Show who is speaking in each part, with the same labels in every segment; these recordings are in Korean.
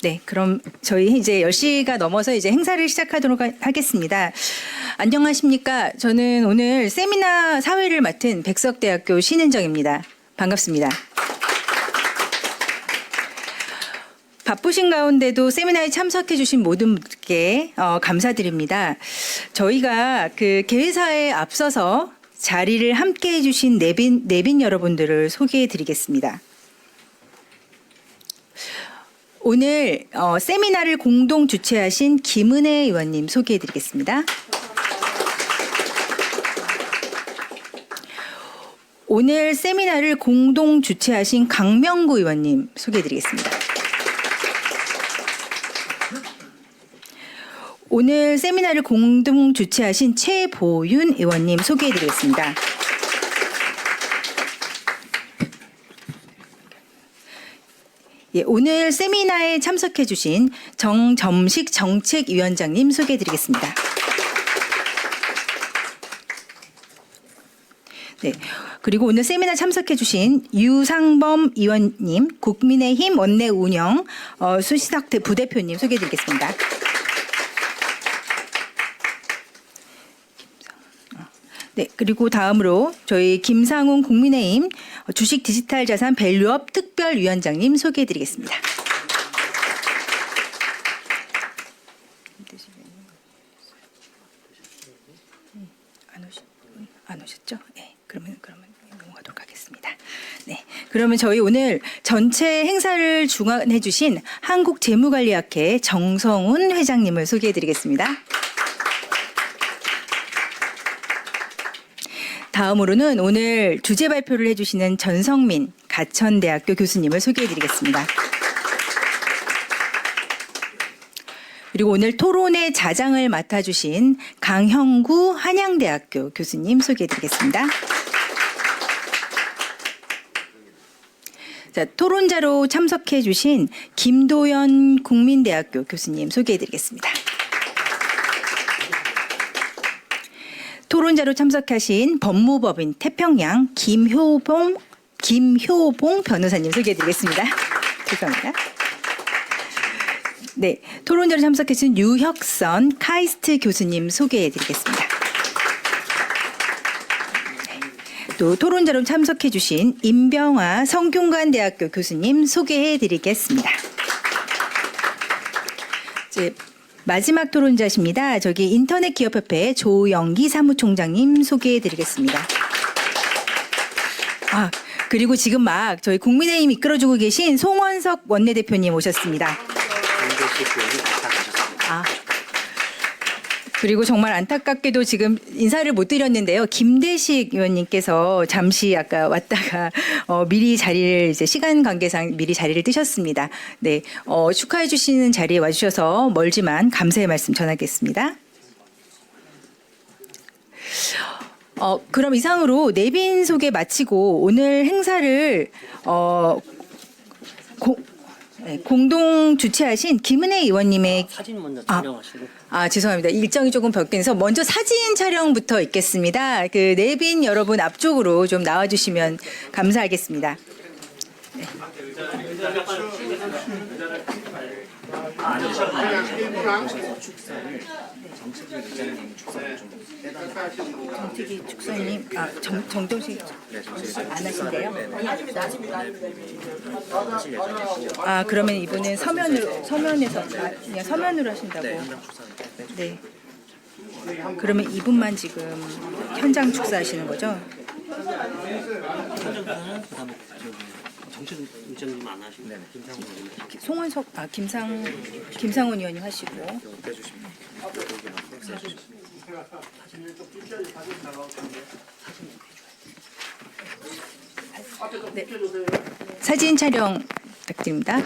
Speaker 1: 네, 그럼 저희 이제 10시가 넘어서 이제 행사를 시작하도록 하겠습니다. 안녕하십니까? 저는 오늘 세미나 사회를 맡은 백석대학교 신은정입니다. 반갑습니다. 바쁘신 가운데도 세미나에 참석해 주신 모든 분께 감사드립니다. 저희가 그 개회사에 앞서서 자리를 함께 해주신 내빈 여러분들을 소개해 드리겠습니다. 오늘 세미나를 공동 주최하신 김은혜 의원님 소개해 드리겠습니다. 오늘 세미나를 공동 주최하신 강명구 의원님 소개해 드리겠습니다. 오늘 세미나를 공동 주최하신 최보윤 의원님 소개해 드리겠습니다. 예, 오늘 세미나에 참석해 주신 정점식 정책위원장님 소개해 드리겠습니다. 네, 그리고 오늘 세미나 참석해 주신 유상범 의원님, 국민의힘 원내 운영 수시석 부대표님 소개해 드리겠습니다. 네, 그리고 다음으로 저희 김상훈 국민의힘 주식 디지털 자산 밸류업 특별위원장님 소개해 드리겠습니다. 안 오셨죠? 네, 그러면 넘어가도록 하겠습니다. 네, 그러면 저희 오늘 전체 행사를 주관해 주신 한국재무관리학회 정성훈 회장님을 소개해 드리겠습니다. 다음으로는 오늘 주제 발표를 해주시는 전성민 가천대학교 교수님을 소개해드리겠습니다. 그리고 오늘 토론의 자장을 맡아주신 강형구 한양대학교 교수님 소개해드리겠습니다. 자, 토론자로 참석해주신 김도연 국민대학교 교수님 소개해드리겠습니다. 토론자로 참석하신 법무법인 태평양 김효봉 변호사님 소개해드리겠습니다. 죄송합니다. 네, 토론자로 참석하신 유혁선 카이스트 교수님 소개해드리겠습니다. 또 토론자로 참석해주신 임병화 성균관대학교 교수님 소개해드리겠습니다. 마지막 토론자십니다. 저기 인터넷기업협회 조영기 사무총장님 소개해드리겠습니다. 그리고 지금 막 저희 국민의힘 이끌어주고 계신 송원석 원내대표님 오셨습니다. 그리고 정말 안타깝게도 지금 인사를 못 드렸는데요. 김대식 의원님께서 잠시 아까 왔다가 미리 자리를 이제 시간 관계상 미리 자리를 뜨셨습니다. 네, 축하해 주시는 자리에 와주셔서 멀지만 감사의 말씀 전하겠습니다. 그럼 이상으로 내빈 소개 마치고 오늘 행사를 공동 주최하신 김은혜 의원님의
Speaker 2: 사진 먼저 촬영하시고.
Speaker 1: 죄송합니다. 일정이 조금 바뀌어서 먼저 사진 촬영부터 있겠습니다. 그 내빈 여러분 앞쪽으로 좀 나와주시면 감사하겠습니다. 네. 정특기 축사님, 정동식 안 하신대요? 그러면 이분은 서면에서 그냥 서면으로 하신다고? 네. 그러면 이분만 지금 현장 축사하시는 거죠?
Speaker 2: 정책 일정님 안 하시고 김상훈 의원님.
Speaker 1: 김상훈 의원님 하시고. 네. 사진 촬영 부탁드립니다.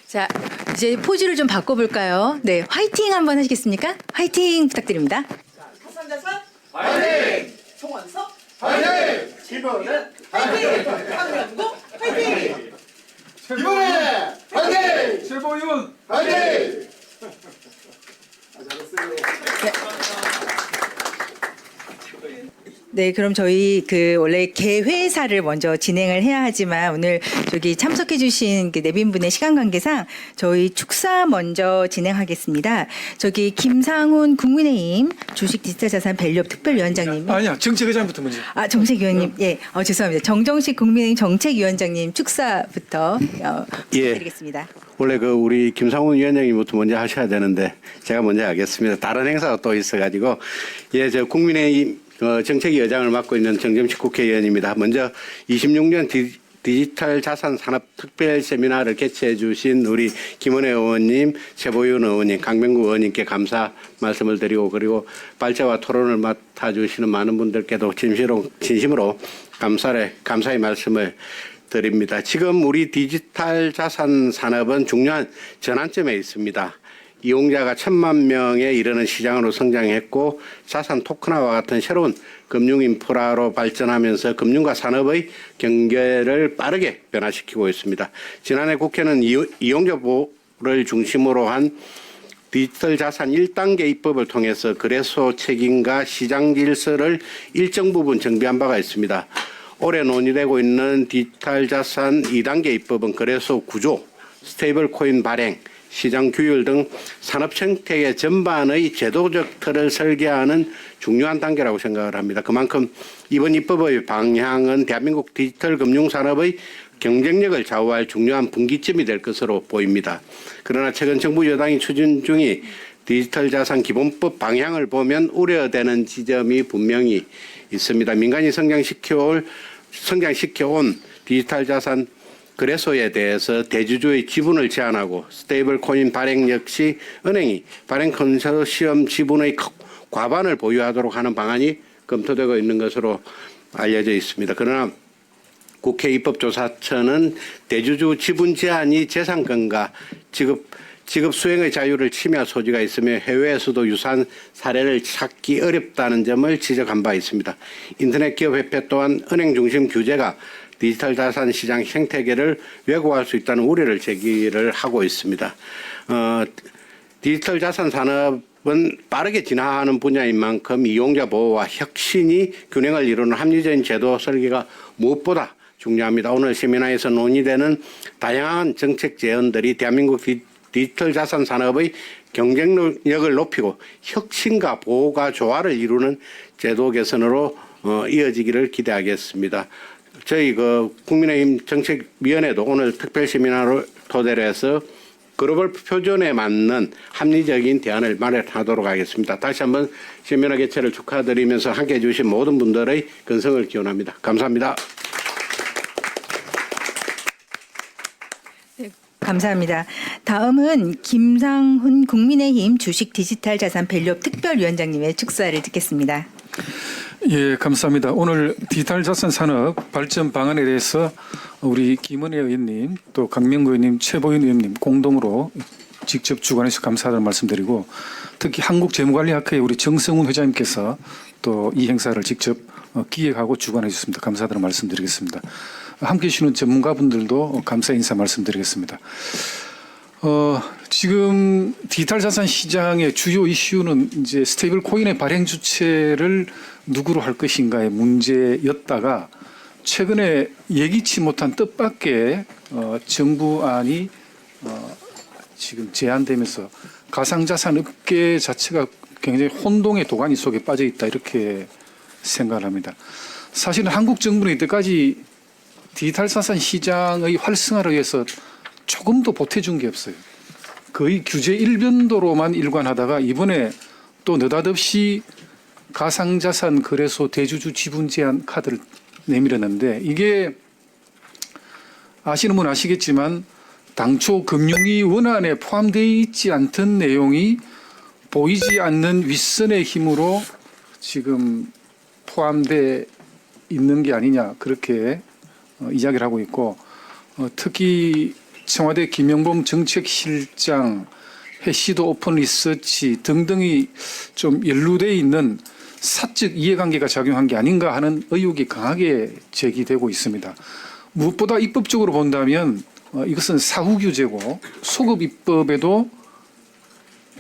Speaker 1: 자, 이제 포즈를 좀 바꿔볼까요? 네, 화이팅 한번 하시겠습니까? 화이팅 부탁드립니다.
Speaker 3: 하산자산
Speaker 4: 화이팅!
Speaker 3: 송원석
Speaker 4: 화이팅!
Speaker 3: 김원은 화이팅! 강명구 화이팅!
Speaker 4: 이번에 화이팅!
Speaker 5: 최보윤
Speaker 4: 화이팅!
Speaker 1: 네. 네, 그럼 저희 원래 개회사를 먼저 진행을 해야 하지만 오늘 저기 참석해주신 내빈분의 시간 관계상 저희 축사 먼저 진행하겠습니다. 저기 김상훈 국민의힘 주식 디지털 자산 밸류업 특별위원장님.
Speaker 5: 아니야, 정책의장부터 먼저.
Speaker 1: 정책위원님. 예, 죄송합니다. 정정식 국민의힘 정책위원장님 축사부터 부탁드리겠습니다.
Speaker 6: 원래 우리 김상훈 위원장님부터 먼저 하셔야 되는데 제가 먼저 하겠습니다. 다른 행사가 또 있어가지고 저 국민의힘 정책위원장을 맡고 있는 정점식 국회의원입니다. 먼저 26년 디지털 자산 산업 특별 세미나를 개최해 주신 우리 김은혜 의원님, 최보윤 의원님, 강명구 의원님께 감사 말씀을 드리고 그리고 발제와 토론을 맡아 주시는 많은 분들께도 진심으로 감사의 말씀을 드립니다. 지금 우리 디지털 자산 산업은 중요한 전환점에 있습니다. 이용자가 1,000만 명에 이르는 시장으로 성장했고 자산 토큰화와 같은 새로운 금융 인프라로 발전하면서 금융과 산업의 경계를 빠르게 변화시키고 있습니다. 지난해 국회는 이용자 보호를 중심으로 한 디지털 자산 1단계 입법을 통해서 거래소 책임과 시장 질서를 일정 부분 정비한 바가 있습니다. 올해 논의되고 있는 디지털 자산 2단계 입법은 거래소 구조, 스테이블 코인 발행, 시장 규율 등 산업 생태계 전반의 제도적 틀을 설계하는 중요한 단계라고 생각을 합니다. 그만큼 이번 입법의 방향은 대한민국 디지털 금융 산업의 경쟁력을 좌우할 중요한 분기점이 될 것으로 보입니다. 그러나 최근 정부 여당이 추진 중인 디지털 자산 기본법 방향을 보면 우려되는 지점이 분명히 있습니다. 민간이 성장시켜온 디지털 자산 거래소에 대해서 대주주의 지분을 제한하고 스테이블 코인 발행 역시 은행이 발행 컨소시엄 지분의 과반을 보유하도록 하는 방안이 검토되고 있는 것으로 알려져 있습니다. 그러나 국회 입법조사처는 대주주 지분 제한이 재산권과 지급 수행의 자유를 침해할 소지가 있으며 해외에서도 유사한 사례를 찾기 어렵다는 점을 지적한 바 있습니다. 인터넷기업협회 또한 은행 중심 규제가 디지털 자산 시장 생태계를 왜곡할 수 있다는 우려를 제기를 하고 있습니다. 디지털 자산 산업은 빠르게 진화하는 분야인 만큼 이용자 보호와 혁신이 균형을 이루는 합리적인 제도 설계가 무엇보다 중요합니다. 오늘 세미나에서 논의되는 다양한 정책 제언들이 대한민국 디지털 자산 산업의 경쟁력을 높이고 혁신과 보호가 조화를 이루는 제도 개선으로 이어지기를 기대하겠습니다. 저희 국민의힘 정책위원회도 오늘 특별 세미나를 토대로 해서 글로벌 표준에 맞는 합리적인 대안을 마련하도록 하겠습니다. 다시 한번 세미나 개최를 축하드리면서 함께해 주신 모든 분들의 건성을 기원합니다. 감사합니다.
Speaker 1: 감사합니다. 다음은 김상훈 국민의힘 주식 디지털 자산 밸류업 특별위원장님의 축사를 듣겠습니다.
Speaker 5: 예, 감사합니다. 오늘 디지털 자산 산업 발전 방안에 대해서 우리 김은혜 의원님, 또 강명구 의원님, 최보윤 의원님 공동으로 직접 주관해서 감사하다는 말씀드리고 특히 한국재무관리학회의 우리 정성훈 회장님께서 또 이 행사를 직접 기획하고 주관해 주셨습니다. 감사하다는 말씀드리겠습니다. 함께해 주시는 전문가분들도 감사 인사 말씀드리겠습니다. 지금 디지털 자산 시장의 주요 이슈는 이제 스테이블 코인의 발행 주체를 누구로 할 것인가의 문제였다가 최근에 예기치 못한 뜻밖의 정부안이 지금 제안되면서 가상자산 업계 자체가 굉장히 혼동의 도가니 속에 빠져 있다 이렇게 생각을 합니다. 사실은 한국 정부는 이때까지 디지털 자산 시장의 활성화를 위해서 조금도 보태준 게 없어요. 거의 규제 일변도로만 일관하다가 이번에 또 느닷없이 가상자산 거래소 대주주 지분 제한 카드를 내밀었는데 이게 아시는 분 아시겠지만 당초 금융위 원안에 포함되어 있지 않던 내용이 보이지 않는 윗선의 힘으로 지금 포함되어 있는 게 아니냐 그렇게 이야기를 하고 있고 특히 청와대 김영범 정책실장, 해시도 오픈 리서치 등등이 좀 연루되어 있는 사적 이해관계가 작용한 게 아닌가 하는 의혹이 강하게 제기되고 있습니다. 무엇보다 입법적으로 본다면 이것은 사후 규제고 소급 입법에도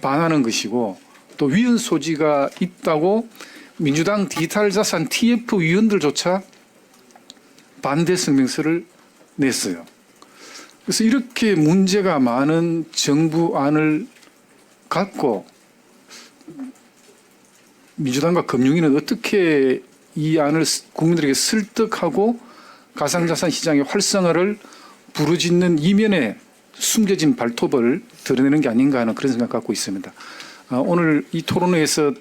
Speaker 5: 반하는 것이고 또 위헌 소지가 있다고 민주당 디지털 자산 TF 위원들조차 반대 성명서를 냈어요. 그래서 이렇게 문제가 많은 정부안을 갖고 민주당과 금융위는 어떻게 이 안을 국민들에게 설득하고 가상자산 시장의 활성화를 부르짖는 이면에 숨겨진 발톱을 드러내는 게 아닌가 하는 그런 생각 갖고 있습니다. 오늘 이 토론회에서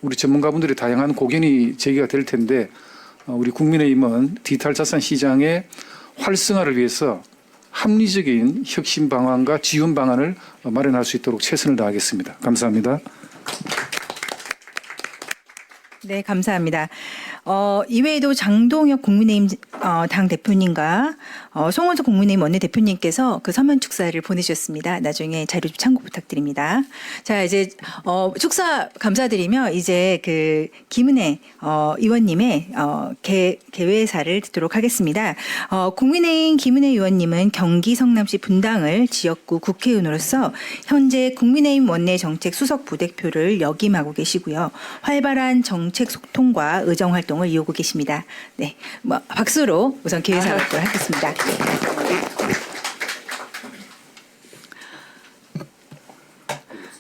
Speaker 5: 우리 전문가분들의 다양한 고견이 제기가 될 텐데 우리 국민의힘은 디지털 자산 시장의 활성화를 위해서 합리적인 혁신 방안과 지원 방안을 마련할 수 있도록 최선을 다하겠습니다. 감사합니다.
Speaker 1: 네, 감사합니다. 이외에도 장동혁 국민의힘 당 대표님과 송원석 국민의힘 원내대표님께서 그 서면 축사를 보내주셨습니다. 나중에 자료 좀 참고 부탁드립니다. 자, 이제 축사 감사드리며 이제 그 김은혜 의원님의 개회사를 듣도록 하겠습니다. 국민의힘 김은혜 의원님은 경기 성남시 분당을 지역구 국회의원으로서 현재 국민의힘 원내 정책 수석 부대표를 역임하고 계시고요. 활발한 정책 소통과 의정 활동을 이어오고 계십니다. 네, 박수로 우선 개회사 발표를 하겠습니다.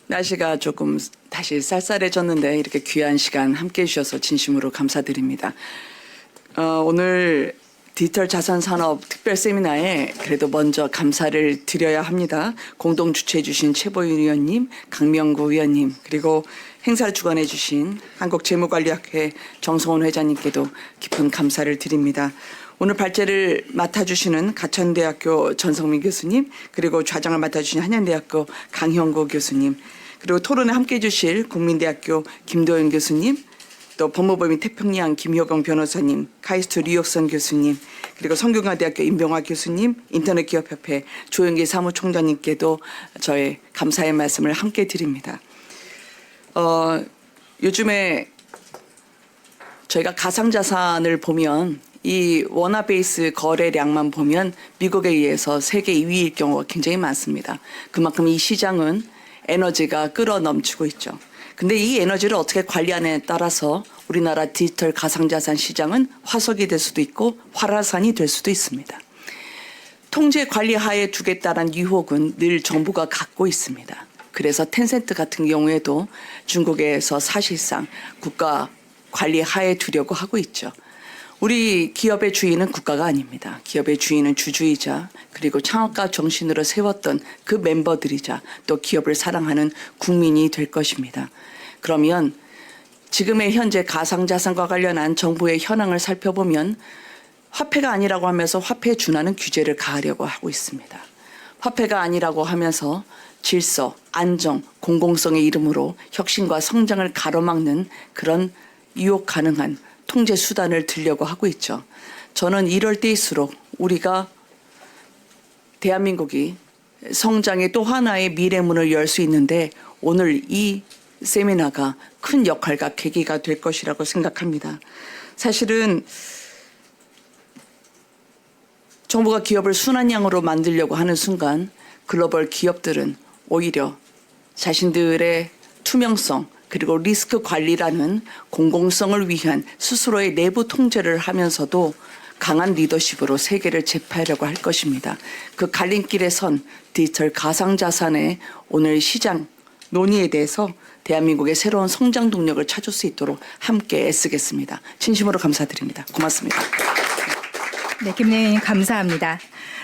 Speaker 7: 날씨가 조금 다시 쌀쌀해졌는데 이렇게 귀한 시간 함께해 주셔서 진심으로 감사드립니다. 오늘 디지털 자산 산업 특별 세미나에 그래도 먼저 감사를 드려야 합니다. 공동 주최해 주신 최보윤 의원님, 강명구 의원님, 그리고 행사를 주관해 주신 한국재무관리학회 정성원 회장님께도 깊은 감사를 드립니다. 오늘 발제를 맡아주시는 가천대학교 전성민 교수님, 그리고 좌장을 맡아주신 한양대학교 강형구 교수님, 그리고 토론에 함께해 주실 국민대학교 김도현 교수님, 또 법무부 및 태평양 김효경 변호사님, 카이스트 류혁선 교수님, 그리고 성균관대학교 임병화 교수님, 인터넷기업협회 조영기 사무총장님께도 저의 감사의 말씀을 함께 드립니다. 요즘에 저희가 가상자산을 보면 이 원화 베이스 거래량만 보면 미국에 의해서 세계 2위일 경우가 굉장히 많습니다. 그만큼 이 시장은 에너지가 끌어 넘치고 있죠. 근데 이 에너지를 어떻게 관리하느냐에 따라서 우리나라 디지털 가상자산 시장은 화석이 될 수도 있고 활화산이 될 수도 있습니다. 통제 관리 하에 두겠다는 유혹은 늘 정부가 갖고 있습니다. 그래서 텐센트 같은 경우에도 중국에서 사실상 국가 관리 하에 두려고 하고 있죠. 우리 기업의 주인은 국가가 아닙니다. 기업의 주인은 주주이자 그리고 창업가 정신으로 세웠던 그 멤버들이자 또 기업을 사랑하는 국민이 될 것입니다. 그러면 지금의 현재 가상자산과 관련한 정부의 현황을 살펴보면 화폐가 아니라고 하면서 화폐에 준하는 규제를 가하려고 하고 있습니다. 화폐가 아니라고 하면서 질서, 안정, 공공성의 이름으로 혁신과 성장을 가로막는 그런 유혹 가능한 통제 수단을 들려고 하고 있죠. 저는 이럴 때일수록 우리가 대한민국이 성장의 또 하나의 미래문을 열 수 있는데 오늘 이 세미나가 큰 역할과 계기가 될 것이라고 생각합니다. 사실은 정부가 기업을 순환형으로 만들려고 하는 순간 글로벌 기업들은 오히려 자신들의 투명성 그리고 리스크 관리라는 공공성을 위한 스스로의 내부 통제를 하면서도 강한 리더십으로 세계를 제패하려고 할 것입니다. 그 갈림길에 선 디지털 가상자산의 오늘 시장 논의에 대해서 대한민국의 새로운 성장 동력을 찾을 수 있도록 함께 애쓰겠습니다. 진심으로 감사드립니다. 고맙습니다.
Speaker 1: 네, 김은혜 의원님 감사합니다.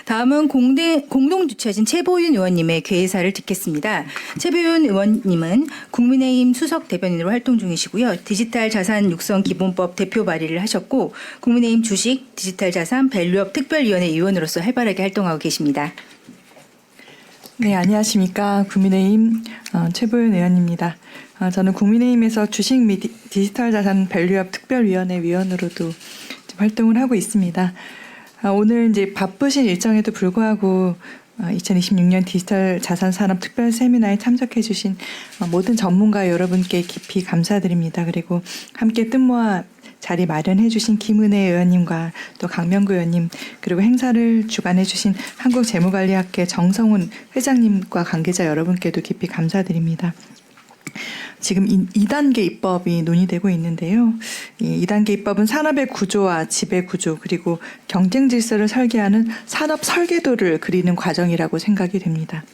Speaker 1: 다음은 공동 주최진 최보윤 의원님의 개회사를 듣겠습니다. 최보윤 의원님은 국민의힘 수석 대변인으로 활동 중이시고요. 디지털 자산 육성 기본법 대표 발의를 하셨고 국민의힘 주식 디지털 자산 밸류업 특별위원회 위원으로서 활발하게 활동하고 계십니다.
Speaker 8: 네, 안녕하십니까. 국민의힘 최보윤 의원입니다. 저는 국민의힘에서 주식 및 디지털 자산 밸류업 특별위원회 위원으로도 활동을 하고 있습니다. 오늘 이제 바쁘신 일정에도 불구하고 2026년 디지털 자산 산업 특별 세미나에 참석해 주신 모든 전문가 여러분께 깊이 감사드립니다. 그리고 함께 뜻모아 자리 마련해 주신 김은혜 의원님과 또 강명구 의원님 그리고 행사를 주관해 주신 한국재무관리학회 정성훈 회장님과 관계자 여러분께도 깊이 감사드립니다. 지금 2단계 입법이 논의되고 있는데요. 이 2단계 입법은 산업의 구조와 지배 구조 그리고 경쟁 질서를 설계하는 산업 설계도를 그리는 과정이라고 생각이 됩니다.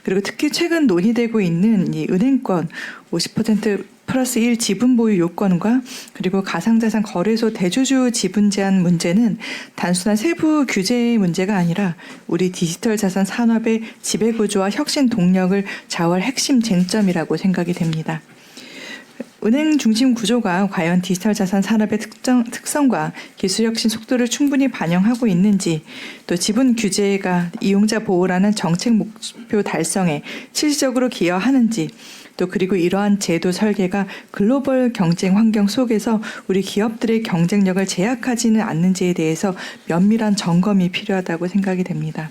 Speaker 8: 그리고 특히 최근 논의되고 있는 이 은행권 50% 플러스 1 지분 보유 요건과 그리고 가상자산 거래소 대주주 지분 제한 문제는 단순한 세부 규제의 문제가 아니라 우리 디지털 자산 산업의 지배 구조와 혁신 동력을 좌우할 핵심 쟁점이라고 생각이 됩니다. 은행 중심 구조가 과연 디지털 자산 산업의 특성과 기술 혁신 속도를 충분히 반영하고 있는지, 또 지분 규제가 이용자 보호라는 정책 목표 달성에 실질적으로 기여하는지, 또 그리고 이러한 제도 설계가 글로벌 경쟁 환경 속에서 우리 기업들의 경쟁력을 제약하지는 않는지에 대해서 면밀한 점검이 필요하다고 생각이 됩니다.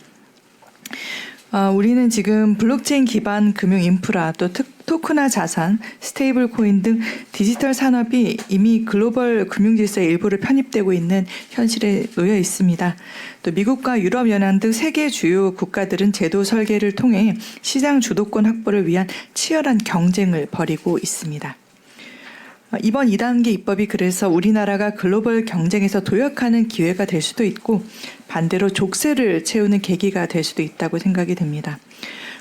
Speaker 8: 우리는 지금 블록체인 기반 금융 인프라, 또 토크나 자산, 스테이블 코인 등 디지털 산업이 이미 글로벌 금융 질서의 일부를 편입되고 있는 현실에 놓여 있습니다. 또 미국과 유럽연합 등 세계 주요 국가들은 제도 설계를 통해 시장 주도권 확보를 위한 치열한 경쟁을 벌이고 있습니다. 이번 2단계 입법이 그래서 우리나라가 글로벌 경쟁에서 도약하는 기회가 될 수도 있고 반대로 족쇄를 채우는 계기가 될 수도 있다고 생각이 됩니다.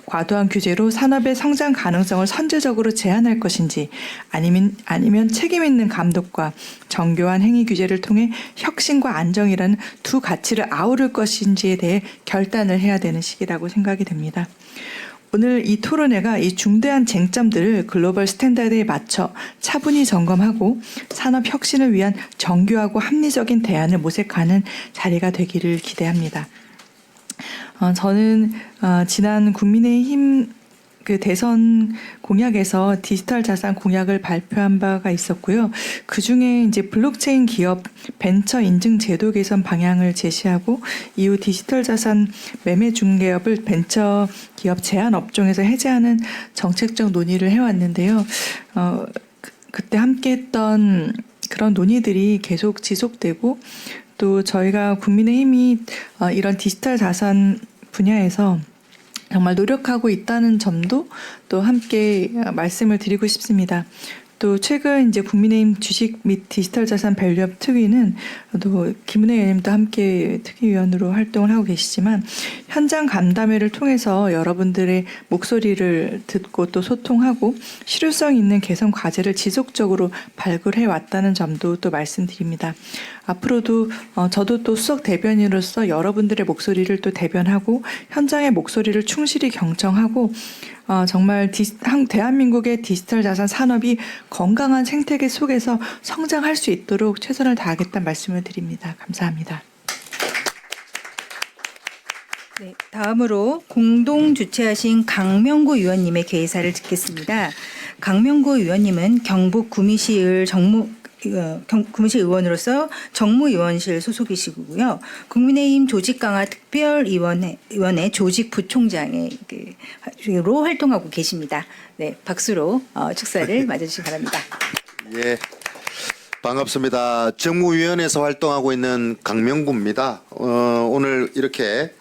Speaker 8: 과도한 규제로 산업의 성장 가능성을 선제적으로 제한할 것인지 아니면 책임 있는 감독과 정교한 행위 규제를 통해 혁신과 안정이라는 두 가치를 아우를 것인지에 대해 결단을 해야 되는 시기라고 생각이 됩니다. 오늘 이 토론회가 이 중대한 쟁점들을 글로벌 스탠다드에 맞춰 차분히 점검하고 산업 혁신을 위한 정교하고 합리적인 대안을 모색하는 자리가 되기를 기대합니다. 저는 지난 국민의힘 그 대선 공약에서 디지털 자산 공약을 발표한 바가 있었고요. 그 중에 이제 블록체인 기업 벤처 인증 제도 개선 방향을 제시하고 이후 디지털 자산 매매 중개업을 벤처 기업 제한 업종에서 해제하는 정책적 논의를 해왔는데요. 그때 함께했던 그런 논의들이 계속 지속되고 또 저희가 국민의힘이 이런 디지털 자산 분야에서 정말 노력하고 있다는 점도 또 함께 말씀을 드리고 싶습니다. 또 최근 이제 국민의힘 주식 및 디지털 자산 밸류업 특위는 또 김은혜 의원님도 함께 특위위원으로 활동을 하고 계시지만 현장 간담회를 통해서 여러분들의 목소리를 듣고 또 소통하고 실효성 있는 개선 과제를 지속적으로 발굴해 왔다는 점도 또 말씀드립니다. 앞으로도 저도 또 수석 대변인으로서 여러분들의 목소리를 또 대변하고 현장의 목소리를 충실히 경청하고 정말 대한민국의 디지털 자산 산업이 건강한 생태계 속에서 성장할 수 있도록 최선을 다하겠다는 말씀을 드립니다. 감사합니다.
Speaker 1: 네, 다음으로 공동 주최하신 강명구 의원님의 개사를 듣겠습니다. 강명구 의원님은 경북 구미시 구미시 의원으로서 정무위원실 소속이시고요. 국민의힘 조직강화 특별위원회 조직 부총장으로 활동하고 계십니다. 네, 박수로 축사를 맞아주시기 바랍니다.
Speaker 9: 예, 반갑습니다. 정무위원회에서 활동하고 있는 강명구입니다. 오늘 이렇게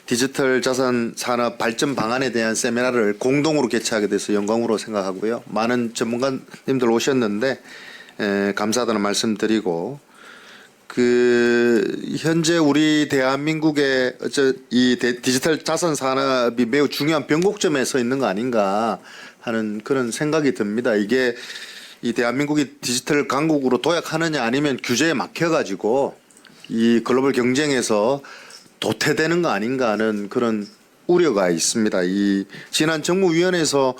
Speaker 9: 디지털 자산 산업 발전 방안에 대한 세미나를 공동으로 개최하게 돼서 영광으로 생각하고요. 많은 전문가님들 오셨는데 감사하다는 말씀드리고 현재 우리 대한민국의 이 디지털 자산 산업이 매우 중요한 변곡점에 서 있는 거 아닌가 하는 그런 생각이 듭니다. 이게 이 대한민국이 디지털 강국으로 도약하느냐 아니면 규제에 막혀가지고 이 글로벌 경쟁에서 도태되는 거 아닌가 하는 그런 우려가 있습니다. 이 지난 정무위원회에서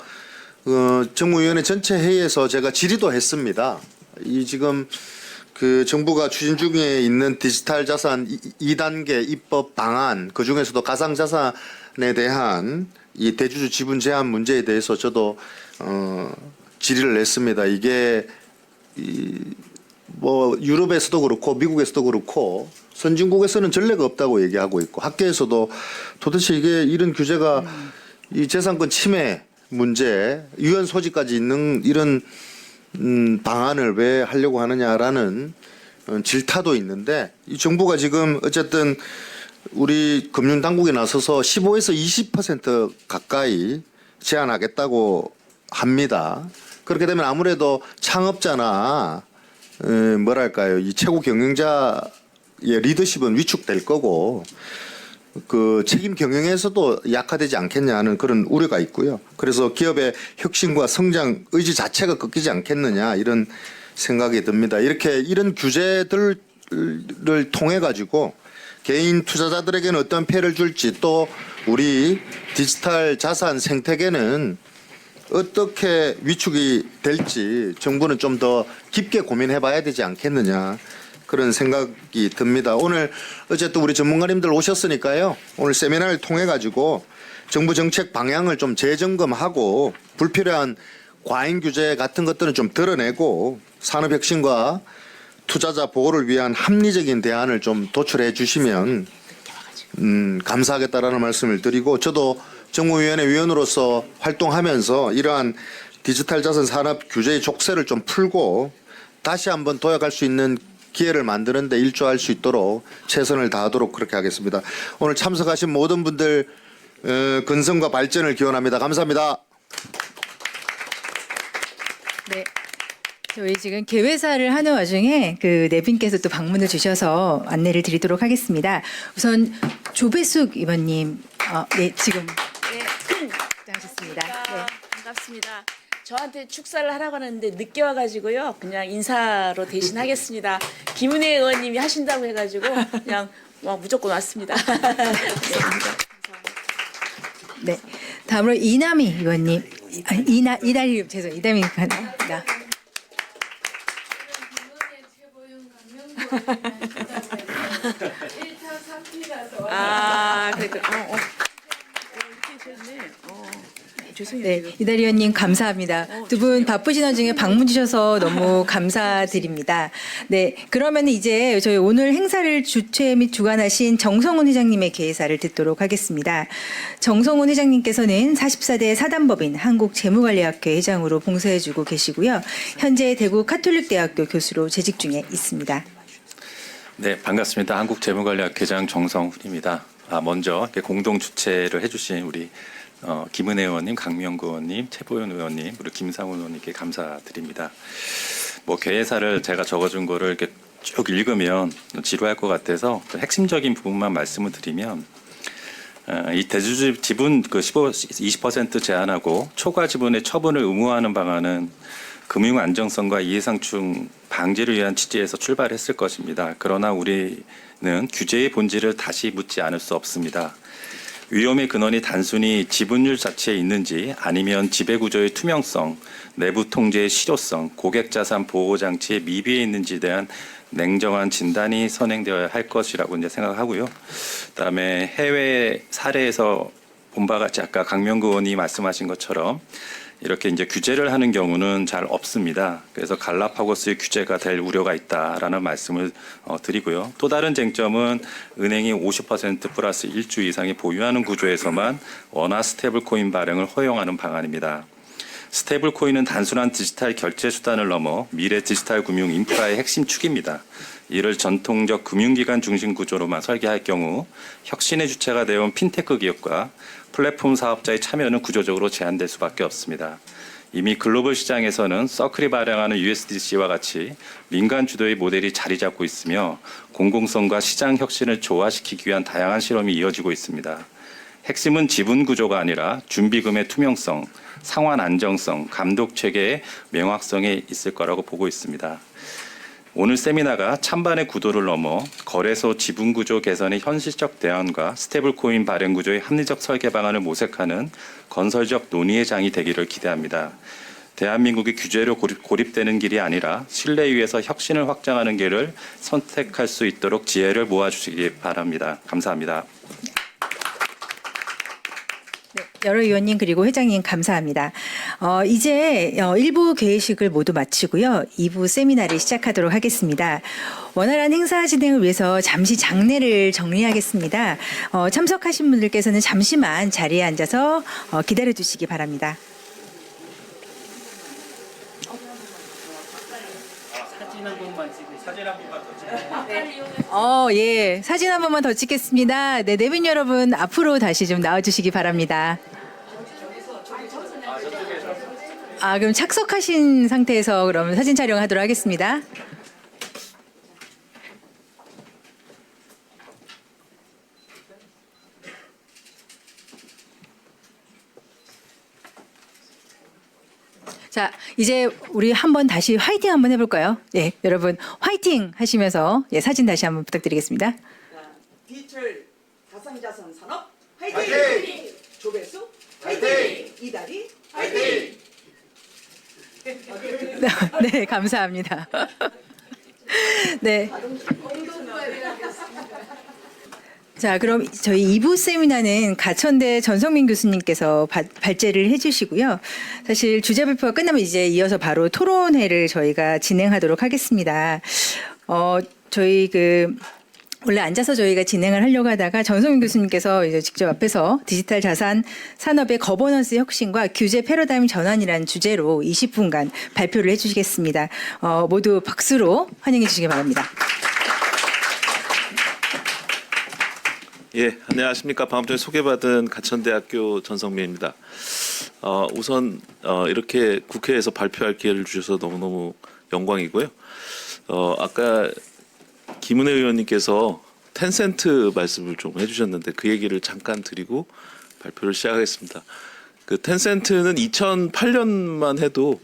Speaker 9: 정무위원회 전체 회의에서 제가 질의도 했습니다. 이 지금 정부가 추진 중에 있는 디지털 자산 2단계 입법 방안, 그 중에서도 가상 자산에 대한 이 대주주 지분 제한 문제에 대해서 저도 질의를 냈습니다. 이게 뭐 유럽에서도 그렇고 미국에서도 그렇고 선진국에서는 전례가 없다고 얘기하고 있고 학계에서도 도대체 이게 이런 규제가 이 재산권 침해 문제, 유연 소지까지 있는 이런 방안을 왜 하려고 하느냐라는 질타도 있는데 이 정부가 지금 어쨌든 우리 금융당국에 나서서 15에서 20% 가까이 제한하겠다고 합니다. 그렇게 되면 아무래도 창업자나 뭐랄까요, 이 최고 경영자의 리더십은 위축될 거고 그 책임 경영에서도 약화되지 않겠냐 하는 그런 우려가 있고요. 그래서 기업의 혁신과 성장 의지 자체가 꺾이지 않겠느냐 이런 생각이 듭니다. 이런 규제들을 통해 가지고 개인 투자자들에게는 어떤 피해를 줄지 또 우리 디지털 자산 생태계는 어떻게 위축이 될지 정부는 좀 더 깊게 고민해 봐야 되지 않겠느냐 그런 생각이 듭니다. 오늘 어쨌든 우리 전문가님들 오셨으니까요. 오늘 세미나를 통해 가지고 정부 정책 방향을 좀 재점검하고 불필요한 과잉 규제 같은 것들은 좀 드러내고 산업혁신과 투자자 보호를 위한 합리적인 대안을 좀 도출해 주시면 감사하겠다라는 말씀을 드리고 저도 정무위원회 위원으로서 활동하면서 이러한 디지털 자산 산업 규제의 족쇄를 좀 풀고 다시 한번 도약할 수 있는 기회를 만드는 데 일조할 수 있도록 최선을 다하도록 그렇게 하겠습니다. 오늘 참석하신 모든 분들 건승과 발전을 기원합니다. 감사합니다.
Speaker 1: 네. 저희 지금 개회사를 하는 와중에 그 네 분께서 또 방문을 주셔서 안내를 드리도록 하겠습니다. 우선 조배숙 의원님, 네 지금 하셨습니다. 네.
Speaker 10: 반갑습니다. 저한테 축사를 하라고 하는데 늦게 와가지고요. 그냥 인사로 대신하겠습니다. 김은혜 의원님이 하신다고 해가지고 그냥 무조건 왔습니다. 감사합니다.
Speaker 1: 네. 다음으로 이남희 의원님, 이다리 죄송 이다미 의원입니다.
Speaker 10: 그랬구나. 이렇게 됐네. 죄송해요.
Speaker 1: 네, 이다리 의원님 감사합니다. 두 분 바쁘신 와중에 방문 주셔서 너무 감사드립니다. 네, 그러면 이제 저희 오늘 행사를 주최 및 주관하신 정성훈 회장님의 개회사를 듣도록 하겠습니다. 정성훈 회장님께서는 44대 사단법인 한국재무관리학회 회장으로 봉사해주고 계시고요. 현재 대구 카톨릭대학교 교수로 재직 중에 있습니다.
Speaker 11: 네, 반갑습니다. 한국재무관리학회장 정성훈입니다. 먼저 이렇게 공동 주최를 해주신 우리 김은혜 의원님, 강명구 의원님, 최보현 의원님, 우리 김상훈 의원님께 감사드립니다. 개회사를 제가 적어준 거를 이렇게 쭉 읽으면 지루할 것 같아서 핵심적인 부분만 말씀을 드리면 이 대주주 지분 20% 제한하고 초과 지분의 처분을 의무화하는 방안은 금융 안정성과 이해상충 방지를 위한 취지에서 출발했을 것입니다. 그러나 우리는 규제의 본질을 다시 묻지 않을 수 없습니다. 위험의 근원이 단순히 지분율 자체에 있는지 아니면 지배구조의 투명성, 내부 통제의 실효성, 고객자산 보호장치의 미비에 있는지에 대한 냉정한 진단이 선행되어야 할 것이라고 이제 생각하고요. 그다음에 해외 사례에서 본 바 같이 아까 강명구 의원이 말씀하신 것처럼 이렇게 이제 규제를 하는 경우는 잘 없습니다. 그래서 갈라파고스의 규제가 될 우려가 있다라는 말씀을 드리고요. 또 다른 쟁점은 은행이 50% 플러스 1주 이상이 보유하는 구조에서만 원화 스테이블 코인 발행을 허용하는 방안입니다. 스테이블 코인은 단순한 디지털 결제 수단을 넘어 미래 디지털 금융 인프라의 핵심 축입니다. 이를 전통적 금융기관 중심 구조로만 설계할 경우 혁신의 주체가 되어온 핀테크 기업과 플랫폼 사업자의 참여는 구조적으로 제한될 수밖에 없습니다. 이미 글로벌 시장에서는 서클이 발행하는 USDC와 같이 민간 주도의 모델이 자리 잡고 있으며 공공성과 시장 혁신을 조화시키기 위한 다양한 실험이 이어지고 있습니다. 핵심은 지분 구조가 아니라 준비금의 투명성, 상환 안정성, 감독 체계의 명확성에 있을 거라고 보고 있습니다. 오늘 세미나가 찬반의 구도를 넘어 거래소 지분 구조 개선의 현실적 대안과 스테이블 코인 발행 구조의 합리적 설계 방안을 모색하는 건설적 논의의 장이 되기를 기대합니다. 대한민국이 규제로 고립되는 길이 아니라 신뢰 위에서 혁신을 확장하는 길을 선택할 수 있도록 지혜를 모아주시기 바랍니다. 감사합니다.
Speaker 1: 네, 여러 의원님 그리고 회장님 감사합니다. 이제 1부 개회식을 모두 마치고요. 2부 세미나를 시작하도록 하겠습니다. 원활한 행사 진행을 위해서 잠시 장례를 정리하겠습니다. 참석하신 분들께서는 잠시만 자리에 앉아서 기다려 주시기 바랍니다.
Speaker 2: 사진 한 번만 찍으세요. 사진 한 번만 더 찍으세요.
Speaker 1: 예. 사진 한 번만 더 찍겠습니다. 네, 내빈 여러분 앞으로 다시 좀 나와 주시기 바랍니다. 그럼 착석하신 상태에서 그럼 사진 촬영하도록 하겠습니다. 자, 이제 우리 한번 다시 화이팅 한번 해볼까요? 네, 여러분 화이팅 하시면서 사진 다시 한번 부탁드리겠습니다.
Speaker 3: 자, 디지털 가상자산 산업 화이팅!
Speaker 4: 화이팅!
Speaker 3: 조배수
Speaker 4: 화이팅!
Speaker 3: 이다리
Speaker 4: 화이팅!
Speaker 1: 네, 감사합니다. 네. 자, 그럼 저희 2부 세미나는 가천대 전성민 교수님께서 발제를 해주시고요. 사실 주제 발표가 끝나면 이제 이어서 바로 토론회를 저희가 진행하도록 하겠습니다. 저희 원래 앉아서 저희가 진행을 하려고 하다가 전성민 교수님께서 이제 직접 앞에서 디지털 자산 산업의 거버넌스 혁신과 규제 패러다임 전환이라는 주제로 20분간 발표를 해주시겠습니다. 모두 박수로 환영해 주시기 바랍니다.
Speaker 12: 예, 안녕하십니까. 방금 전에 소개받은 가천대학교 전성민입니다. 우선 이렇게 국회에서 발표할 기회를 주셔서 너무너무 영광이고요. 아까 김은혜 의원님께서 텐센트 말씀을 좀 해주셨는데 그 얘기를 잠깐 드리고 발표를 시작하겠습니다. 그 텐센트는 2008년만 해도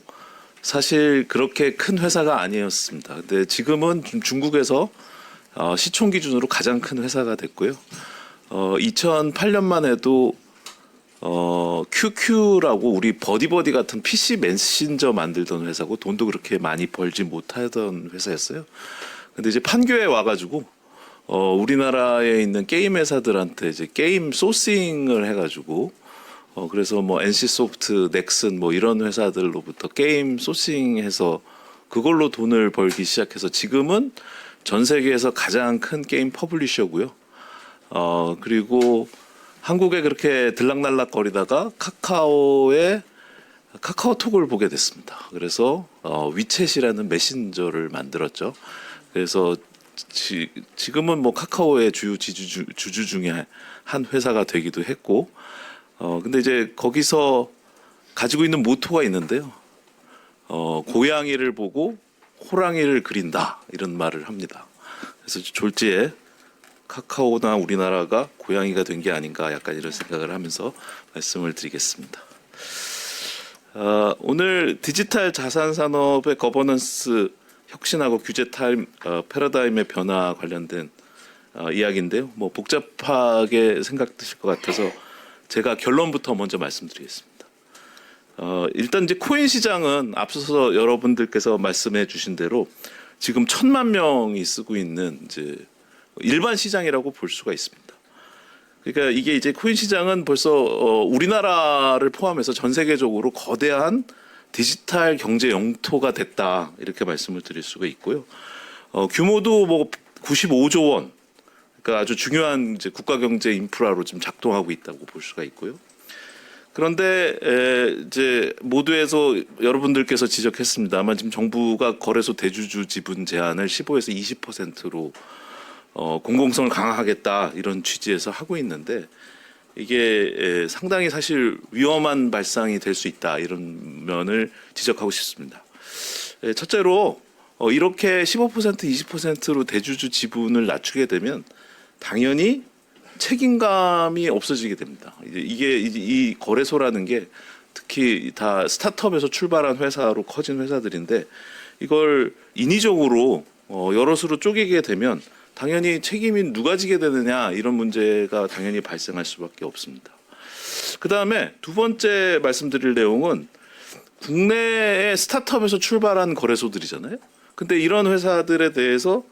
Speaker 12: 사실 그렇게 큰 회사가 아니었습니다. 근데 지금은 중국에서 시총 기준으로 가장 큰 회사가 됐고요. 2008년만 해도 QQ라고 우리 버디버디 같은 PC 메신저 만들던 회사고 돈도 그렇게 많이 벌지 못하던 회사였어요. 근데 이제 판교에 와가지고 우리나라에 있는 게임 회사들한테 이제 게임 소싱을 해가지고 그래서 뭐 NC소프트, 넥슨 뭐 이런 회사들로부터 게임 소싱해서 그걸로 돈을 벌기 시작해서 지금은 전 세계에서 가장 큰 게임 퍼블리셔고요. 그리고 한국에 그렇게 들락날락 거리다가 카카오톡을 보게 됐습니다. 그래서 위챗이라는 메신저를 만들었죠. 그래서 지금은 뭐 카카오의 주요 주주 중에 한 회사가 되기도 했고, 근데 이제 거기서 가지고 있는 모토가 있는데요. 고양이를 보고 호랑이를 그린다 이런 말을 합니다. 그래서 졸지에 카카오나 우리나라가 고양이가 된 게 아닌가 약간 이런 생각을 하면서 말씀을 드리겠습니다. 오늘 디지털 자산 산업의 거버넌스 혁신하고 규제 패러다임의 변화 관련된 이야기인데요. 뭐 복잡하게 생각되실 것 같아서 제가 결론부터 먼저 말씀드리겠습니다. 일단 이제 코인 시장은 앞서서 여러분들께서 말씀해 주신 대로 지금 1,000만 명이 쓰고 있는 이제 일반 시장이라고 볼 수가 있습니다. 그러니까 이게 이제 코인 시장은 벌써 우리나라를 포함해서 전 세계적으로 거대한 디지털 경제 영토가 됐다 이렇게 말씀을 드릴 수가 있고요. 규모도 뭐 95조 원, 그러니까 아주 중요한 이제 국가 경제 인프라로 지금 작동하고 있다고 볼 수가 있고요. 그런데 이제 모두에서 여러분들께서 지적했습니다만 지금 정부가 거래소 대주주 지분 제한을 15에서 20%로 공공성을 강화하겠다 이런 취지에서 하고 있는데 이게 상당히 사실 위험한 발상이 될 수 있다 이런 면을 지적하고 싶습니다. 첫째로 이렇게 15% 20%로 대주주 지분을 낮추게 되면 당연히 책임감이 없어지게 됩니다. 이게 이 거래소라는 게 특히 다 스타트업에서 출발한 회사로 커진 회사들인데 이걸 인위적으로 여럿으로 쪼개게 되면 당연히 책임이 누가 지게 되느냐 이런 문제가 당연히 발생할 수밖에 없습니다. 그다음에 두 번째 말씀드릴 내용은 국내의 스타트업에서 출발한 거래소들이잖아요. 근데 이런 회사들에 대해서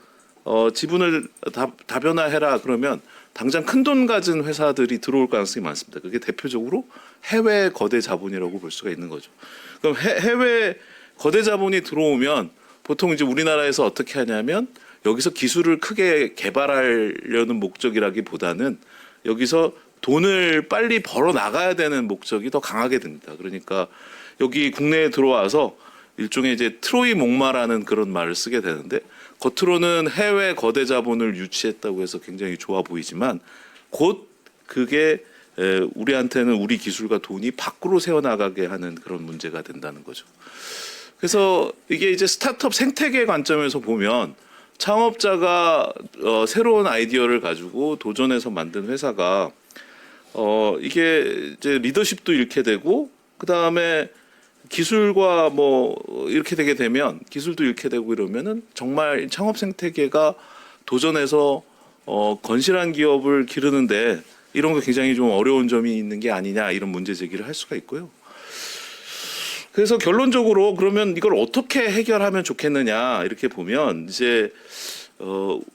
Speaker 12: 지분을 다변화해라 그러면 당장 큰 돈 가진 회사들이 들어올 가능성이 많습니다. 그게 대표적으로 해외 거대 자본이라고 볼 수가 있는 거죠. 그럼 해외 거대 자본이 들어오면 보통 이제 우리나라에서 어떻게 하냐면 여기서 기술을 크게 개발하려는 목적이라기보다는 여기서 돈을 빨리 벌어 나가야 되는 목적이 더 강하게 됩니다. 그러니까 여기 국내에 들어와서 일종의 이제 트로이 목마라는 그런 말을 쓰게 되는데 겉으로는 해외 거대 자본을 유치했다고 해서 굉장히 좋아 보이지만 곧 그게 우리한테는 우리 기술과 돈이 밖으로 새어나가게 하는 그런 문제가 된다는 거죠. 그래서 이게 이제 스타트업 생태계 관점에서 보면 창업자가 새로운 아이디어를 가지고 도전해서 만든 회사가 이게 이제 리더십도 잃게 되고 그 다음에 기술과 뭐 이렇게 되게 되면 기술도 잃게 되고 이러면은 정말 창업 생태계가 도전해서 건실한 기업을 기르는데 이런 거 굉장히 좀 어려운 점이 있는 게 아니냐 이런 문제 제기를 할 수가 있고요. 그래서 결론적으로 그러면 이걸 어떻게 해결하면 좋겠느냐 이렇게 보면 이제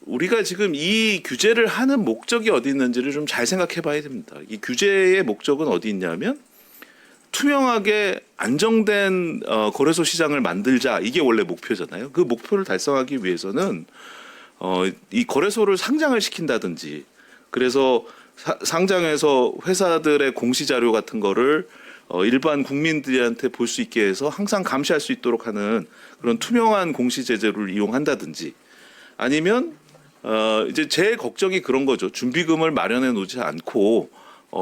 Speaker 12: 우리가 지금 이 규제를 하는 목적이 어디 있는지를 좀 잘 생각해 봐야 됩니다. 이 규제의 목적은 어디 있냐면 투명하게 안정된 거래소 시장을 만들자 이게 원래 목표잖아요. 그 목표를 달성하기 위해서는 이 거래소를 상장을 시킨다든지 그래서 상장해서 회사들의 공시 자료 같은 거를 일반 국민들한테 볼 수 있게 해서 항상 감시할 수 있도록 하는 그런 투명한 공시 제도를 이용한다든지 아니면 이제 제 걱정이 그런 거죠. 준비금을 마련해 놓지 않고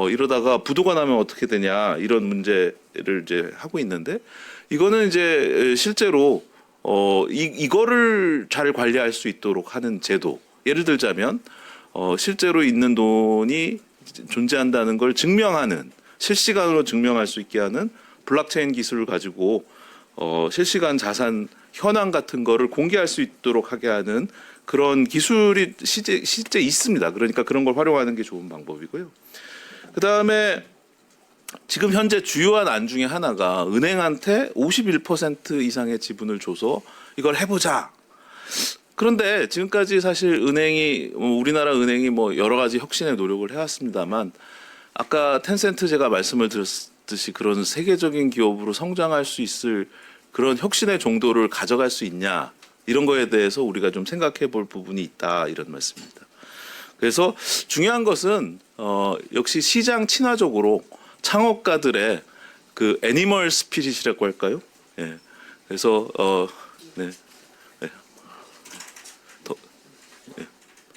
Speaker 12: 이러다가 부도가 나면 어떻게 되냐 이런 문제를 이제 하고 있는데 이거는 이제 실제로 이거를 잘 관리할 수 있도록 하는 제도. 예를 들자면 실제로 있는 돈이 존재한다는 걸 증명하는 실시간으로 증명할 수 있게 하는 블록체인 기술을 가지고 실시간 자산 현황 같은 거를 공개할 수 있도록 하게 하는 그런 기술이 실제 있습니다. 그러니까 그런 걸 활용하는 게 좋은 방법이고요. 그다음에 지금 현재 주요한 안 중에 하나가 은행한테 51% 이상의 지분을 줘서 이걸 해보자. 그런데 지금까지 사실 우리나라 은행이 뭐 여러 가지 혁신의 노력을 해왔습니다만 아까 텐센트 제가 말씀을 드렸듯이 그런 세계적인 기업으로 성장할 수 있을 그런 혁신의 정도를 가져갈 수 있냐 이런 거에 대해서 우리가 좀 생각해 볼 부분이 있다 이런 말씀입니다. 그래서 중요한 것은 역시 시장 친화적으로 창업가들의 그 애니멀 스피릿이라고 할까요? 예. 그래서 네.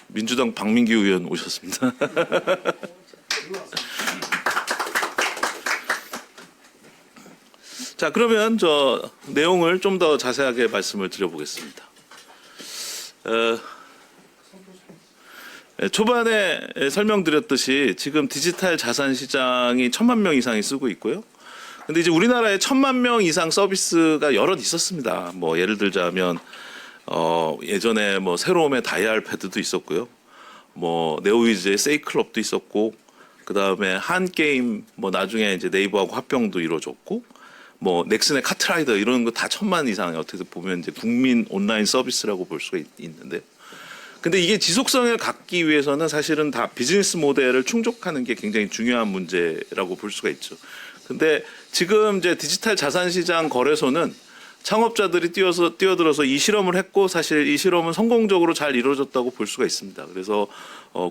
Speaker 12: 민주당 박민규 의원 오셨습니다. 자, 그러면 저 내용을 좀 더 자세하게 말씀을 드려보겠습니다. 초반에 설명드렸듯이 지금 디지털 자산 시장이 1,000만 명 이상이 쓰고 있고요. 근데 이제 우리나라에 1,000만 명 이상 서비스가 여럿 있었습니다. 뭐 예를 들자면 예전에 뭐 새로움의 다이얼 패드도 있었고요. 뭐 네오위즈의 세이클럽도 있었고 그다음에 한 게임 뭐 나중에 이제 네이버하고 합병도 이루어졌고 뭐 넥슨의 카트라이더 이런 거 다 1,000만 이상 어떻게 보면 이제 국민 온라인 서비스라고 볼 수가 있는데 근데 이게 지속성을 갖기 위해서는 사실은 다 비즈니스 모델을 충족하는 게 굉장히 중요한 문제라고 볼 수가 있죠. 근데 지금 이제 디지털 자산 시장 거래소는 창업자들이 뛰어들어서 이 실험을 했고 사실 이 실험은 성공적으로 잘 이루어졌다고 볼 수가 있습니다. 그래서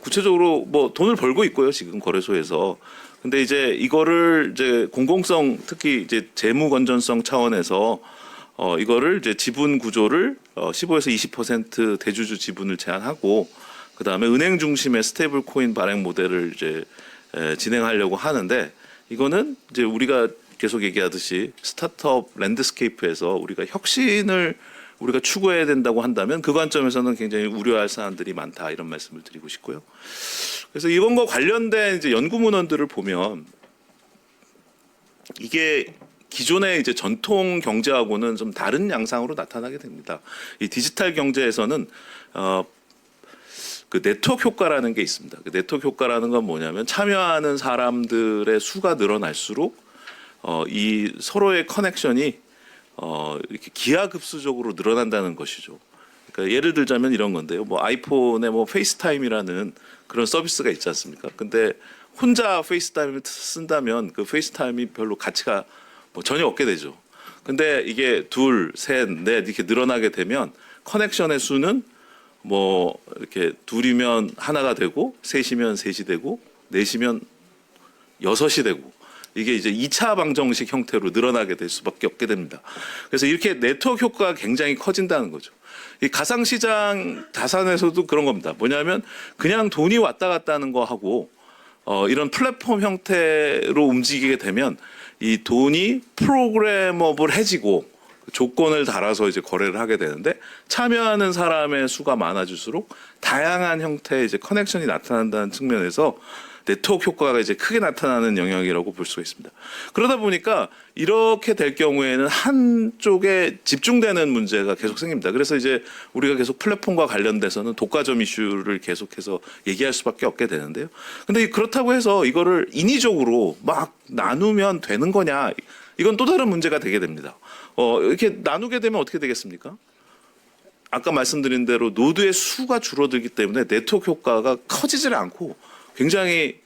Speaker 12: 구체적으로 뭐 돈을 벌고 있고요. 지금 거래소에서. 근데 이제 이거를 이제 공공성 특히 이제 재무 건전성 차원에서 이거를 이제 지분 구조를 15에서 20% 대주주 지분을 제한하고 그다음에 은행 중심의 스테이블 코인 발행 모델을 이제 진행하려고 하는데 이거는 이제 우리가 계속 얘기하듯이 스타트업 랜드스케이프에서 우리가 혁신을 우리가 추구해야 된다고 한다면 그 관점에서는 굉장히 우려할 사안들이 많다 이런 말씀을 드리고 싶고요. 그래서 이건과 관련된 이제 연구 문헌들을 보면 이게 기존의 이제 전통 경제하고는 좀 다른 양상으로 나타나게 됩니다. 이 디지털 경제에서는 그 네트워크 효과라는 게 있습니다. 그 네트워크 효과라는 건 뭐냐면 참여하는 사람들의 수가 늘어날수록 이 서로의 커넥션이 이렇게 기하급수적으로 늘어난다는 것이죠. 그러니까 예를 들자면 이런 건데요. 뭐 아이폰에 뭐 페이스타임이라는 그런 서비스가 있지 않습니까? 근데 혼자 페이스타임을 쓴다면 그 페이스타임이 별로 가치가 뭐 전혀 없게 되죠. 근데 이게 둘, 셋, 넷 이렇게 늘어나게 되면 커넥션의 수는 뭐 이렇게 둘이면 하나가 되고 셋이면 셋이 되고 넷이면 여섯이 되고 이게 이제 2차 방정식 형태로 늘어나게 될 수밖에 없게 됩니다. 그래서 이렇게 네트워크 효과가 굉장히 커진다는 거죠. 이 가상시장 자산에서도 그런 겁니다. 뭐냐면 그냥 돈이 왔다 갔다 하는 거 하고 이런 플랫폼 형태로 움직이게 되면 이 돈이 프로그래머블해지고 조건을 달아서 이제 거래를 하게 되는데 참여하는 사람의 수가 많아질수록 다양한 형태의 이제 커넥션이 나타난다는 측면에서 네트워크 효과가 이제 크게 나타나는 영역이라고 볼 수가 있습니다. 그러다 보니까 이렇게 될 경우에는 한쪽에 집중되는 문제가 계속 생깁니다. 그래서 이제 우리가 계속 플랫폼과 관련돼서는 독과점 이슈를 계속해서 얘기할 수밖에 없게 되는데요. 근데 그렇다고 해서 이거를 인위적으로 막 나누면 되는 거냐? 이건 또 다른 문제가 되게 됩니다. 이렇게 나누게 되면 어떻게 되겠습니까? 아까 말씀드린 대로 노드의 수가 줄어들기 때문에 네트워크 효과가 커지질 않고 굉장히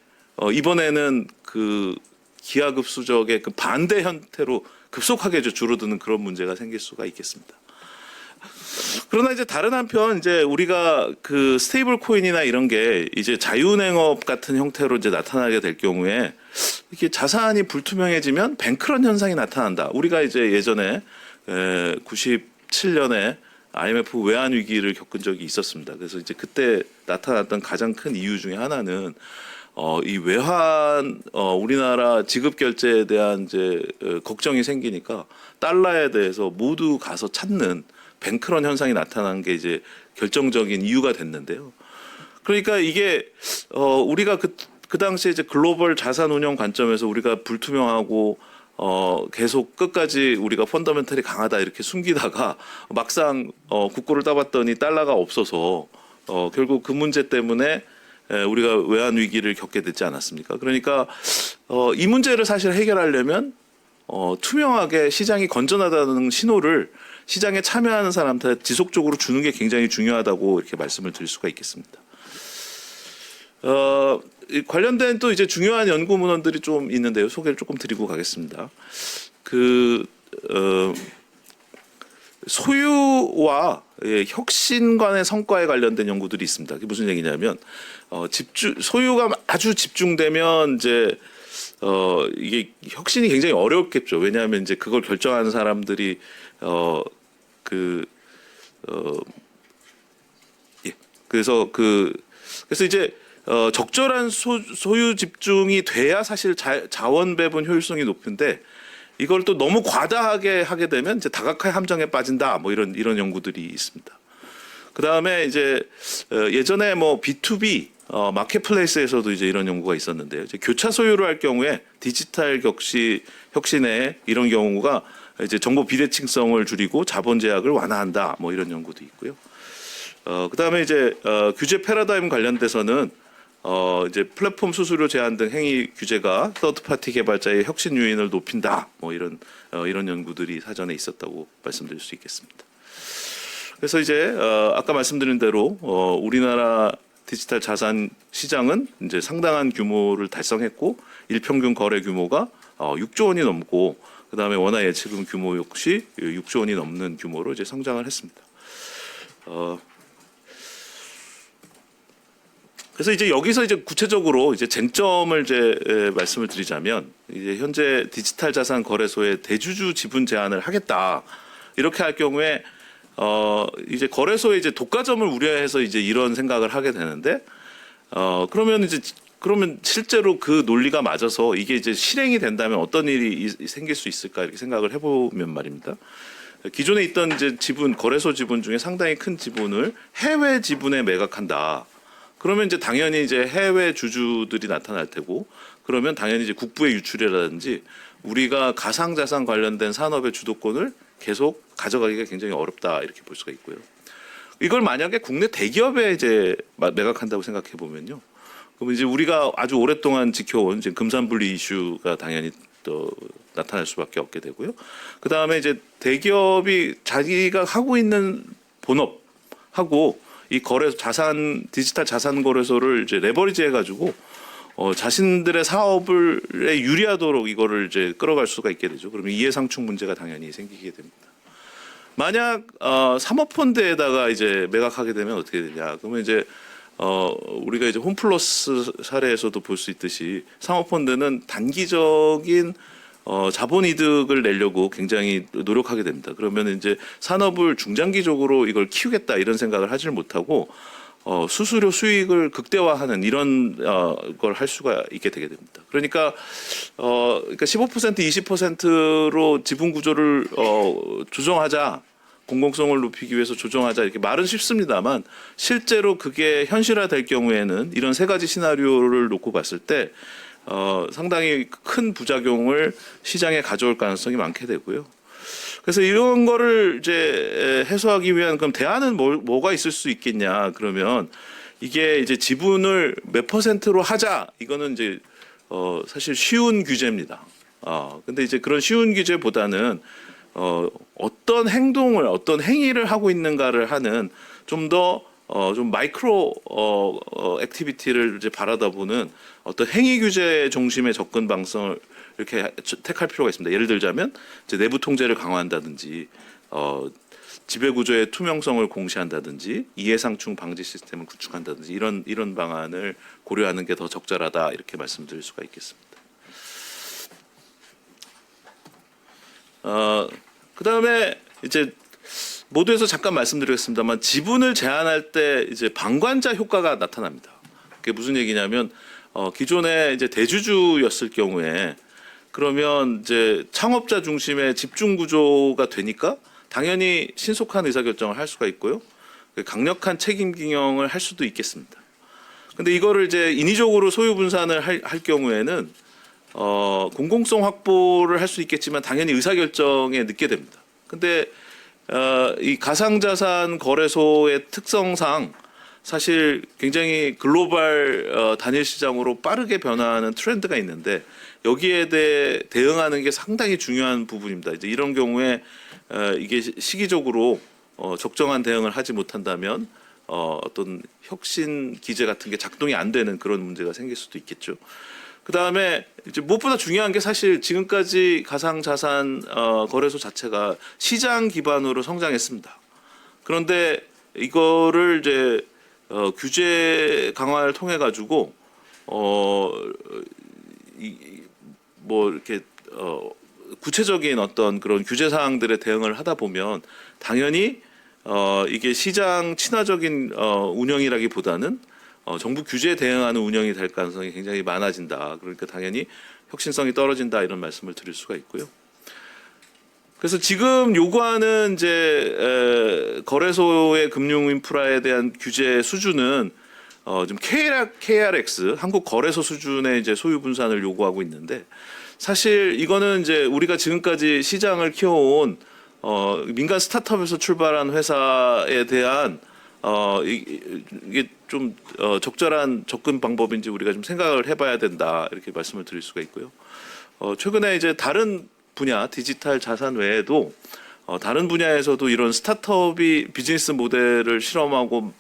Speaker 12: 이번에는 그 기하급수적의 그 반대 형태로 급속하게 줄어드는 그런 문제가 생길 수가 있겠습니다. 그러나 이제 다른 한편 이제 우리가 그 스테이블 코인이나 이런 게 이제 자유은행업 같은 형태로 이제 나타나게 될 경우에 이게 자산이 불투명해지면 뱅크런 현상이 나타난다. 우리가 이제 예전에 97년에 IMF 외환 위기를 겪은 적이 있었습니다. 그래서 이제 그때 나타났던 가장 큰 이유 중에 하나는 이 외환 우리나라 지급 결제에 대한 이제 걱정이 생기니까 달러에 대해서 모두 가서 찾는 뱅크런 현상이 나타난 게 이제 결정적인 이유가 됐는데요. 그러니까 이게 우리가 그 당시에 이제 글로벌 자산 운영 관점에서 우리가 불투명하고 계속 끝까지 우리가 펀더멘털이 강하다 이렇게 숨기다가 막상 국고를 따봤더니 달러가 없어서 결국 그 문제 때문에 우리가 외환 위기를 겪게 됐지 않았습니까? 그러니까 이 문제를 사실 해결하려면 투명하게 시장이 건전하다는 신호를 시장에 참여하는 사람한테 지속적으로 주는 게 굉장히 중요하다고 이렇게 말씀을 드릴 수가 있겠습니다. 관련된 또 이제 중요한 연구 문헌들이 좀 있는데요. 소개를 조금 드리고 가겠습니다. 소유와 혁신 간의 성과에 관련된 연구들이 있습니다. 그게 무슨 얘기냐면 소유가 아주 집중되면 이제 이게 혁신이 굉장히 어렵겠죠. 왜냐하면 이제 그걸 결정하는 사람들이 그래서 이제 적절한 소유 집중이 돼야 사실 자원 배분 효율성이 높은데 이걸 또 너무 과다하게 하게 되면 이제 다각화의 함정에 빠진다. 뭐 이런 연구들이 있습니다. 그 다음에 이제 예전에 뭐 B2B 마켓플레이스에서도 이제 이런 연구가 있었는데요. 이제 교차 소유를 할 경우에 디지털 혁신에 이런 경우가 이제 정보 비대칭성을 줄이고 자본 제약을 완화한다. 뭐 이런 연구도 있고요. 그 다음에 이제 규제 패러다임 관련돼서는 이제 플랫폼 수수료 제한 등 행위 규제가 서드 파티 개발자의 혁신 요인을 높인다. 뭐 이런 연구들이 사전에 있었다고 말씀드릴 수 있겠습니다. 그래서 이제 아까 말씀드린 대로 우리나라 디지털 자산 시장은 이제 상당한 규모를 달성했고 일평균 거래 규모가 6조 원이 넘고 그다음에 원화 예치금 규모 역시 6조 원이 넘는 규모로 이제 성장을 했습니다. 그래서 이제 여기서 이제 구체적으로 이제 쟁점을 이제 말씀을 드리자면 이제 현재 디지털 자산 거래소의 대주주 지분 제한을 하겠다 이렇게 할 경우에 이제 거래소에 이제 독과점을 우려해서 이제 이런 생각을 하게 되는데 그러면 실제로 그 논리가 맞아서 이게 이제 실행이 된다면 어떤 일이 생길 수 있을까 이렇게 생각을 해보면 말입니다. 기존에 있던 이제 거래소 지분 중에 상당히 큰 지분을 해외 지분에 매각한다. 그러면 이제 당연히 이제 해외 주주들이 나타날 테고 그러면 당연히 이제 국부의 유출이라든지 우리가 가상자산 관련된 산업의 주도권을 계속 가져가기가 굉장히 어렵다 이렇게 볼 수가 있고요. 이걸 만약에 국내 대기업에 이제 매각한다고 생각해 보면요. 그럼 이제 우리가 아주 오랫동안 지켜온 이제 금산분리 이슈가 당연히 또 나타날 수밖에 없게 되고요. 그 다음에 이제 대기업이 자기가 하고 있는 본업하고 이 디지털 자산 거래소를 이제 레버리지 해가지고 자신들의 사업을 유리하도록 이거를 이제 끌어갈 수가 있게 되죠. 그러면 이해상충 문제가 당연히 생기게 됩니다. 만약 사모펀드에다가 이제 매각하게 되면 어떻게 되냐? 그러면 이제 우리가 이제 홈플러스 사례에서도 볼 수 있듯이 사모펀드는 단기적인 자본 이득을 내려고 굉장히 노력하게 됩니다. 그러면 이제 산업을 중장기적으로 이걸 키우겠다 이런 생각을 하질 못하고 수수료 수익을 극대화하는 이런 걸 할 수가 있게 되게 됩니다. 그러니까 15% 20%로 지분 구조를 조정하자, 공공성을 높이기 위해서 조정하자 이렇게 말은 쉽습니다만 실제로 그게 현실화될 경우에는 이런 세 가지 시나리오를 놓고 봤을 때 상당히 큰 부작용을 시장에 가져올 가능성이 많게 되고요. 그래서 이런 거를 이제 해소하기 위한 그럼 대안은 뭐가 있을 수 있겠냐? 그러면 이게 이제 지분을 몇 %로 하자. 이거는 이제 사실 쉬운 규제입니다. 근데 이제 그런 쉬운 규제보다는 어떤 행동을 어떤 행위를 하고 있는가를 하는 좀 더 좀 마이크로 액티비티를 이제 바라다 보는 어떤 행위 규제 중심의 접근 방성을 이렇게 택할 필요가 있습니다. 예를 들자면 이제 내부 통제를 강화한다든지 지배 구조의 투명성을 공시한다든지 이해상충 방지 시스템을 구축한다든지 이런 방안을 고려하는 게 더 적절하다 이렇게 말씀드릴 수가 있겠습니다. 그다음에 이제 모두에서 잠깐 말씀드리겠습니다만 지분을 제한할 때 이제 방관자 효과가 나타납니다. 그게 무슨 얘기냐면 기존에 이제 대주주였을 경우에 그러면 이제 창업자 중심의 집중 구조가 되니까 당연히 신속한 의사결정을 할 수가 있고요. 강력한 책임 경영을 할 수도 있겠습니다. 근데 이거를 이제 인위적으로 소유 분산을 할 경우에는 공공성 확보를 할 수 있겠지만 당연히 의사결정에 늦게 됩니다. 근데 이 가상자산 거래소의 특성상 사실 굉장히 글로벌 단일 시장으로 빠르게 변화하는 트렌드가 있는데 여기에 대해 대응하는 게 상당히 중요한 부분입니다. 이제 이런 경우에 이게 시기적으로 적정한 대응을 하지 못한다면 어떤 혁신 기제 같은 게 작동이 안 되는 그런 문제가 생길 수도 있겠죠. 그 다음에 이제 무엇보다 중요한 게 사실 지금까지 가상자산 거래소 자체가 시장 기반으로 성장했습니다. 그런데 이거를 이제 규제 강화를 통해 가지고 뭐 이렇게 구체적인 어떤 그런 규제 사항들에 대응을 하다 보면 당연히 이게 시장 친화적인 운영이라기보다는 정부 규제에 대응하는 운영이 될 가능성이 굉장히 많아진다. 그러니까 당연히 혁신성이 떨어진다 이런 말씀을 드릴 수가 있고요. 그래서 지금 요구하는 이제 거래소의 금융 인프라에 대한 규제 수준은 지금 KRX 한국 거래소 수준의 이제 소유 분산을 요구하고 있는데 사실 이거는 이제 우리가 지금까지 시장을 키워온 민간 스타트업에서 출발한 회사에 대한 이게 좀 적절한 접근 방법인지 우리가 좀 생각을 해봐야 된다 이렇게 말씀을 드릴 수가 있고요. 최근에 이제 다른 분야 디지털 자산 외에도 다른 분야에서도 이런 스타트업이 비즈니스 모델을 실험하고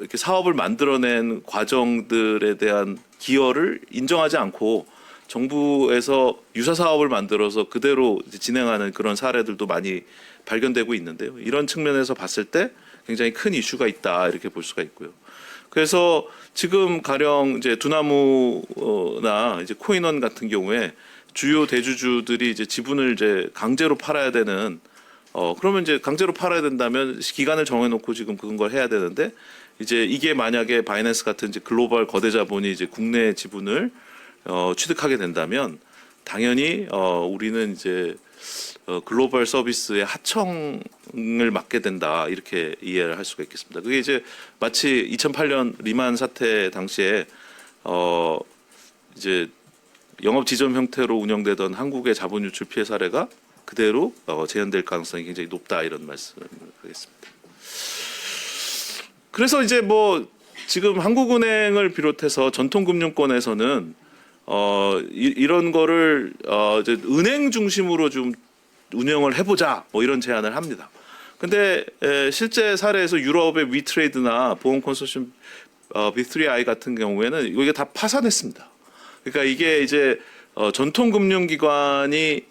Speaker 12: 이렇게 사업을 만들어낸 과정들에 대한 기여를 인정하지 않고 정부에서 유사 사업을 만들어서 그대로 이제 진행하는 그런 사례들도 많이 발견되고 있는데요. 이런 측면에서 봤을 때 굉장히 큰 이슈가 있다 이렇게 볼 수가 있고요. 그래서 지금 가령 이제 두나무나 이제 코인원 같은 경우에 주요 대주주들이 이제 지분을 이제 강제로 팔아야 되는 그러면 이제 강제로 팔아야 된다면 기간을 정해놓고 지금 그런 걸 해야 되는데 이제 이게 만약에 바이낸스 같은 이제 글로벌 거대 자본이 이제 국내 지분을 취득하게 된다면 당연히 우리는 이제 글로벌 서비스의 하청을 맡게 된다 이렇게 이해를 할 수가 있겠습니다. 그게 이제 마치 2008년 리만 사태 당시에 이제 영업 지점 형태로 운영되던 한국의 자본 유출 피해 사례가 그대로 재현될 가능성이 굉장히 높다 이런 말씀을 하겠습니다. 그래서 이제 뭐 지금 한국은행을 비롯해서 전통금융권에서는 이런 거를 이제 은행 중심으로 좀 운영을 해보자 뭐 이런 제안을 합니다. 근데 실제 사례에서 유럽의 위트레이드나 보험 컨소시엄 B3I 같은 경우에는 이게 다 파산했습니다. 그러니까 이게 이제 전통금융기관이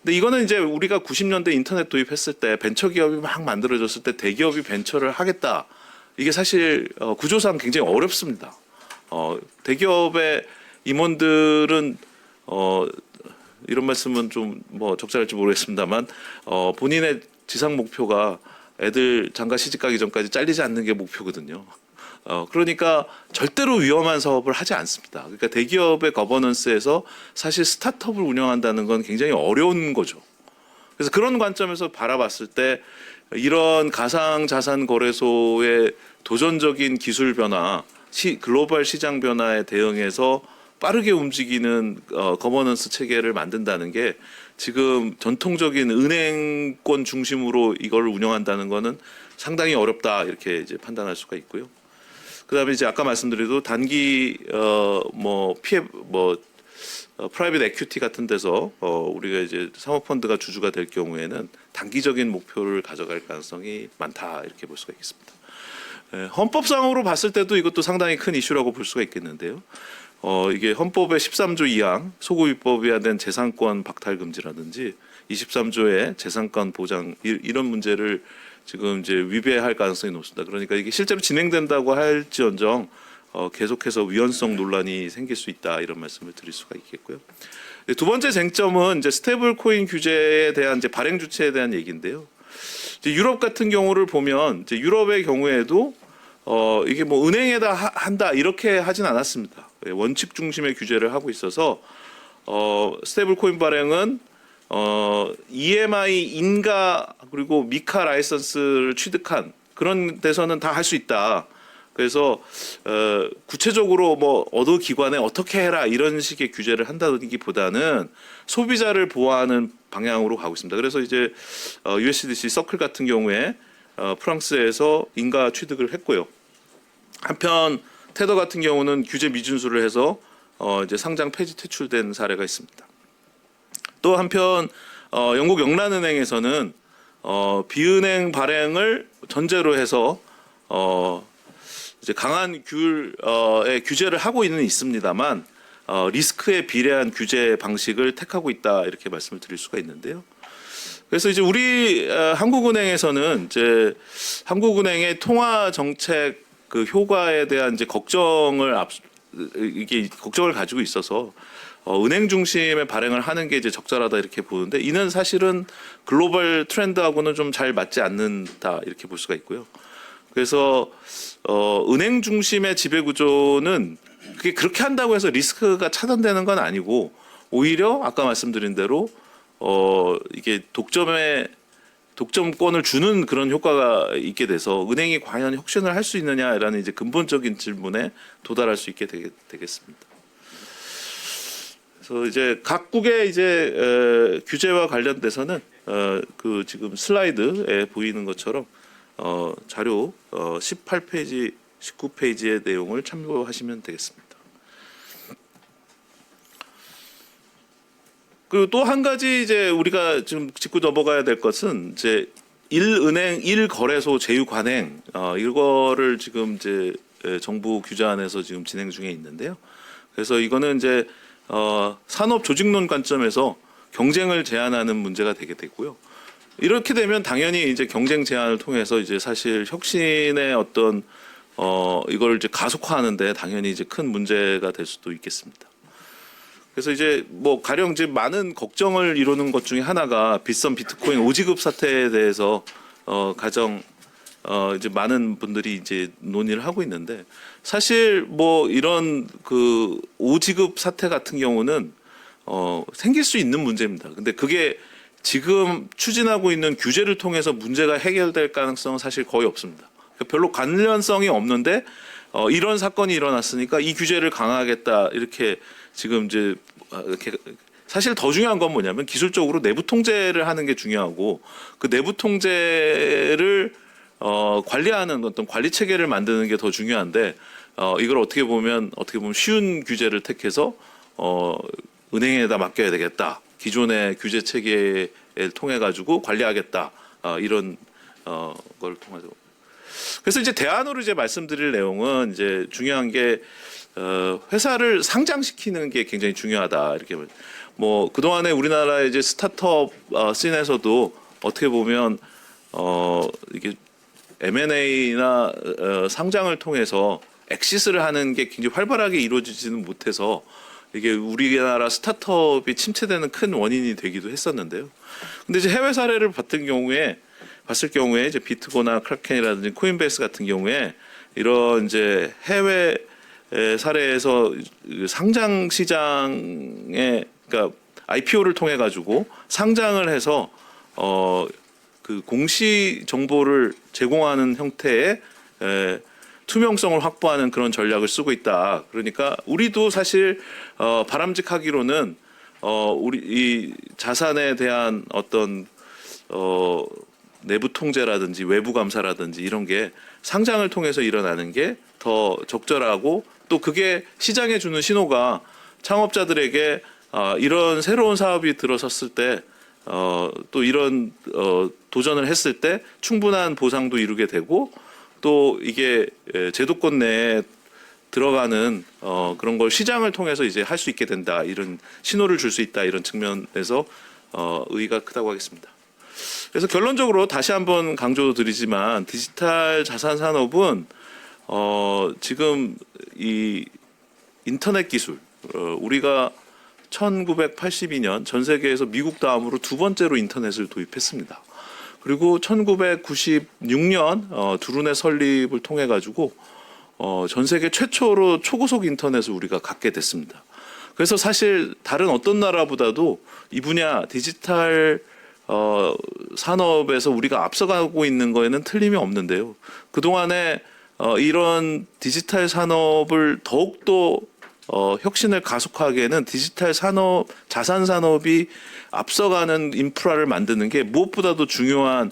Speaker 12: 근데 이거는 이제 우리가 90년대 인터넷 도입했을 때 벤처기업이 막 만들어졌을 때 대기업이 벤처를 하겠다. 이게 사실 구조상 굉장히 어렵습니다. 대기업의 임원들은 이런 말씀은 좀 뭐 적절할지 모르겠습니다만 본인의 지상 목표가 애들 장가 시집 가기 전까지 잘리지 않는 게 목표거든요. 그러니까 절대로 위험한 사업을 하지 않습니다. 그러니까 대기업의 거버넌스에서 사실 스타트업을 운영한다는 건 굉장히 어려운 거죠. 그래서 그런 관점에서 바라봤을 때 이런 가상자산 거래소의 도전적인 기술 변화, 글로벌 시장 변화에 대응해서 빠르게 움직이는 거버넌스 체계를 만든다는 게 지금 전통적인 은행권 중심으로 이걸 운영한다는 거는 상당히 어렵다 이렇게 이제 판단할 수가 있고요. 그다음에 이제 아까 말씀드려도 단기 프라이빗 에큐티 같은 데서 우리가 이제 사모펀드가 주주가 될 경우에는 단기적인 목표를 가져갈 가능성이 많다 이렇게 볼 수가 있겠습니다. 헌법상으로 봤을 때도 이것도 상당히 큰 이슈라고 볼 수가 있겠는데요. 이게 헌법의 13조 2항 소급입법에 대한 재산권 박탈 금지라든지 23조의 재산권 보장 이런 문제를 지금 이제 위배할 가능성이 높습니다. 그러니까 이게 실제로 진행된다고 할지언정 계속해서 위헌성 논란이 생길 수 있다 이런 말씀을 드릴 수가 있겠고요. 두 번째 쟁점은 이제 스테이블 코인 규제에 대한 이제 발행 주체에 대한 얘기인데요. 이제 유럽 같은 경우를 보면 이제 유럽의 경우에도 이게 뭐 은행에다 한다 이렇게 하진 않았습니다. 원칙 중심의 규제를 하고 있어서 스테이블 코인 발행은 EMI 인가 그리고 미카 라이선스를 취득한 그런 데서는 다 할 수 있다. 그래서 구체적으로 뭐 어느 기관에 어떻게 해라 이런 식의 규제를 한다기보다는 소비자를 보호하는 방향으로 가고 있습니다. 그래서 이제 USDC 서클 같은 경우에 프랑스에서 인가 취득을 했고요. 한편 테더 같은 경우는 규제 미준수를 해서 이제 상장 폐지 퇴출된 사례가 있습니다. 또 한편 영국 영란은행에서는 비은행 발행을 전제로 해서 이제 강한 규제를 하고 있습니다만 리스크에 비례한 규제 방식을 택하고 있다 이렇게 말씀을 드릴 수가 있는데요. 그래서 이제 우리 한국은행에서는 이제 한국은행의 통화 정책 그 효과에 대한 이제 걱정을 가지고 있어서 은행 중심의 발행을 하는 게 이제 적절하다 이렇게 보는데 이는 사실은 글로벌 트렌드하고는 좀 잘 맞지 않는다 이렇게 볼 수가 있고요. 그래서 은행 중심의 지배 구조는 그게 그렇게 한다고 해서 리스크가 차단되는 건 아니고 오히려 아까 말씀드린 대로 이게 독점권을 주는 그런 효과가 있게 돼서 은행이 과연 혁신을 할 수 있느냐라는 이제 근본적인 질문에 도달할 수 있게 되겠습니다. 그래서 이제 각국의 이제 규제와 관련돼서는 그 지금 슬라이드에 보이는 것처럼 자료 18페이지, 19페이지의 내용을 참고하시면 되겠습니다. 그리고 또 한 가지 이제 우리가 지금 짚고 넘어가야 될 것은 이제 1은행 1거래소 제휴 관행 이거를 지금 이제 정부 규제안에서 지금 진행 중에 있는데요. 그래서 이거는 이제 산업 조직론 관점에서 경쟁을 제한하는 문제가 되게 되고요. 이렇게 되면 당연히 이제 경쟁 제한을 통해서 이제 사실 혁신의 어떤 이걸 이제 가속화하는데 당연히 이제 큰 문제가 될 수도 있겠습니다. 그래서 이제 뭐 가령 이제 많은 걱정을 이루는 것 중에 하나가 빗썸 비트코인 오지급 사태에 대해서 가장 이제 많은 분들이 이제 논의를 하고 있는데 사실 뭐 이런 그 오지급 사태 같은 경우는 생길 수 있는 문제입니다. 근데 그게 지금 추진하고 있는 규제를 통해서 문제가 해결될 가능성은 사실 거의 없습니다. 별로 관련성이 없는데 이런 사건이 일어났으니까 이 규제를 강화하겠다 이렇게 지금 이제 이렇게 사실 더 중요한 건 뭐냐면 기술적으로 내부 통제를 하는 게 중요하고 그 내부 통제를 관리하는 어떤 관리 체계를 만드는 게 더 중요한데 이걸 어떻게 보면 쉬운 규제를 택해서 은행에다 맡겨야 되겠다. 기존의 규제 체계를 통해 가지고 관리하겠다. 이런 걸 통해서. 그래서 이제 대안으로 이제 말씀드릴 내용은 이제 중요한 게 회사를 상장시키는 게 굉장히 중요하다. 이렇게 뭐 그동안에 우리나라의 이제 스타트업 씬에서도 어떻게 보면 이게 M&A나 상장을 통해서 엑시스를 하는 게 굉장히 활발하게 이루어지지는 못해서 이게 우리나라 스타트업이 침체되는 큰 원인이 되기도 했었는데요. 근데 이제 해외 사례를 봤던 경우에 봤을 경우에 이제 비트고나 크라켄이라든지 코인베이스 같은 경우에 이런 이제 해외 사례에서 상장 시장에 그러니까 IPO를 통해 가지고 상장을 해서 그 공시 정보를 제공하는 형태의 투명성을 확보하는 그런 전략을 쓰고 있다. 그러니까 우리도 사실 바람직하기로는 우리 이 자산에 대한 어떤 내부 통제라든지 외부 감사라든지 이런 게 상장을 통해서 일어나는 게 더 적절하고 또 그게 시장에 주는 신호가 창업자들에게 이런 새로운 사업이 들어섰을 때 또 이런 도전을 했을 때 충분한 보상도 이루게 되고 또 이게 제도권 내에 들어가는 그런 걸 시장을 통해서 이제 할 수 있게 된다 이런 신호를 줄 수 있다 이런 측면에서 의의가 크다고 하겠습니다. 그래서 결론적으로 다시 한번 강조드리지만 디지털 자산 산업은 지금 이 인터넷 기술 우리가 1982년 전 세계에서 미국 다음으로 두 번째로 인터넷을 도입했습니다. 그리고 1996년 두루넷 설립을 통해 가지고 전 세계 최초로 초고속 인터넷을 우리가 갖게 됐습니다. 그래서 사실 다른 어떤 나라보다도 이 분야 디지털 산업에서 우리가 앞서가고 있는 거에는 틀림이 없는데요. 그동안에 이런 디지털 산업을 더욱더 혁신을 가속하기에는 디지털 산업, 자산 산업이 앞서가는 인프라를 만드는 게 무엇보다도 중요한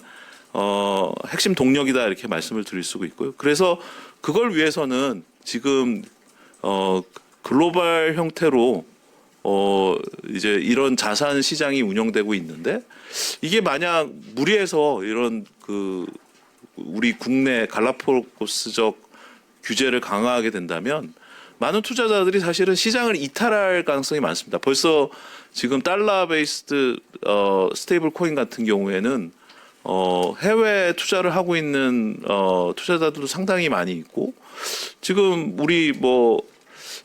Speaker 12: 핵심 동력이다 이렇게 말씀을 드릴 수가 있고요. 그래서 그걸 위해서는 지금 글로벌 형태로 이제 이런 자산 시장이 운영되고 있는데 이게 만약 무리해서 이런 그 우리 국내 갈라파고스적 규제를 강화하게 된다면 많은 투자자들이 사실은 시장을 이탈할 가능성이 많습니다. 벌써 지금 달러 베이스드 스테이블 코인 같은 경우에는 해외 투자를 하고 있는 투자자들도 상당히 많이 있고 지금 우리 뭐